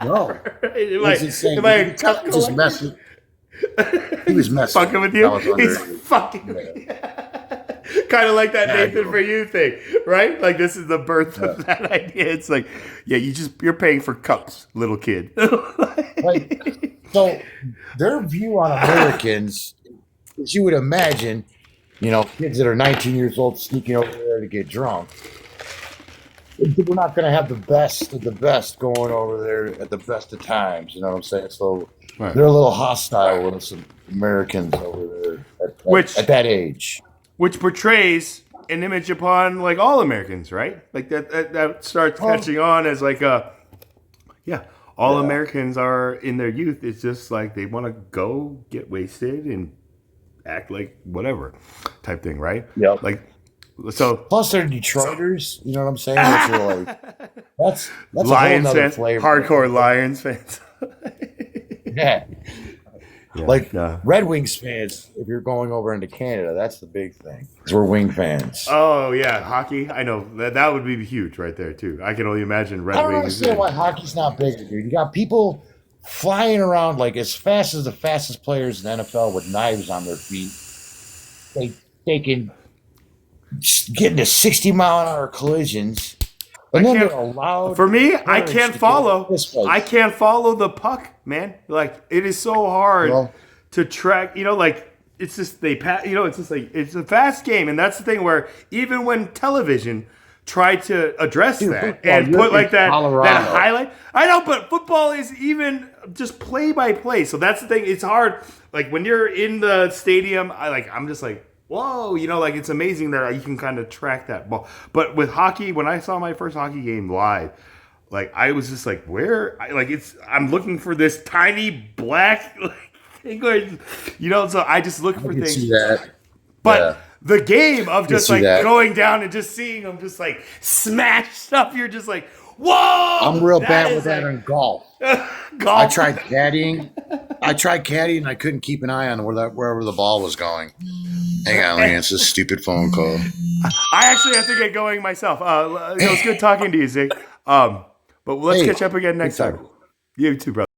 Speaker 3: No,
Speaker 1: Am I,
Speaker 3: it's insane.
Speaker 1: am I a cup
Speaker 3: Just
Speaker 1: collector?
Speaker 3: messing. He was messing.
Speaker 1: Fucking with
Speaker 3: That
Speaker 1: you?
Speaker 3: was
Speaker 1: He's
Speaker 3: under-
Speaker 1: fucking with you. Kind of like that
Speaker 3: Yeah, I
Speaker 1: Nathan
Speaker 3: know.
Speaker 1: for you thing, right? Like this is the birth of that idea. It's like, yeah, you're paying for cups, little kid.
Speaker 3: Like, so their view on Americans, as you would imagine, kids that are 19 years old sneaking over there to get drunk. We're not going to have the best of the best going over there at the best of times. You know what I'm saying? So
Speaker 1: Right.
Speaker 3: they're a little hostile with some Americans over there at that age.
Speaker 1: Which portrays an image upon like all Americans, right? Like that starts catching on as like all Americans are in their youth. It's just like they want to go get wasted and act like whatever type thing, right?
Speaker 3: Yep.
Speaker 1: Like so.
Speaker 3: Plus, they're Detroiters. You know what I'm saying? Which are like, that's a
Speaker 1: Lions
Speaker 3: whole nother
Speaker 1: fans,
Speaker 3: flavor.
Speaker 1: hardcore Lions fans.
Speaker 3: Yeah. Like
Speaker 1: no.
Speaker 3: Red Wings fans, if you're going over into Canada, that's the big thing. 'Cause we're Wing fans.
Speaker 1: Oh yeah, hockey. I know that would be huge right there too. I can only imagine Red
Speaker 3: I don't
Speaker 1: Wings.
Speaker 3: understand why hockey's not bigger, dude. You got people flying around like as fast as the fastest players in the NFL with knives on their feet. They can get into 60-mile-an-hour collisions. And then they're allowed.
Speaker 1: For me, I
Speaker 3: players
Speaker 1: can't
Speaker 3: to
Speaker 1: follow.
Speaker 3: get this way.
Speaker 1: I can't follow the puck, man. Like it is so hard
Speaker 3: Well-
Speaker 1: to track. Like it's just they pass. It's just like it's a fast game, and that's the thing where even when television tried to address that
Speaker 3: football,
Speaker 1: and
Speaker 3: you're
Speaker 1: put like
Speaker 3: in
Speaker 1: that
Speaker 3: Colorado.
Speaker 1: highlight. I know, but football is even just play by play. So that's the thing. It's hard. Like when you're in the stadium, I'm just like. Whoa, like it's amazing that you can kind of track that ball. But with hockey, when I saw my first hockey game live, like I was just like, I'm looking for this tiny black thing, so I just look for
Speaker 3: I can
Speaker 1: things.
Speaker 3: see that.
Speaker 1: But
Speaker 3: Yeah.
Speaker 1: the game of just
Speaker 3: see
Speaker 1: like
Speaker 3: that.
Speaker 1: going down and just seeing them just like smash stuff, you're just like, whoa!
Speaker 3: I'm real
Speaker 1: that
Speaker 3: bad
Speaker 1: is
Speaker 3: with that
Speaker 1: like
Speaker 3: in golf.
Speaker 1: golf.
Speaker 3: I tried caddying. And I couldn't keep an eye on wherever the ball was going. Hang on, let me answer this stupid phone call.
Speaker 1: I actually have to get going myself. It was good talking to you, Zig. But let's
Speaker 3: Hey,
Speaker 1: catch up again next
Speaker 3: big time.
Speaker 1: time. You too, brother.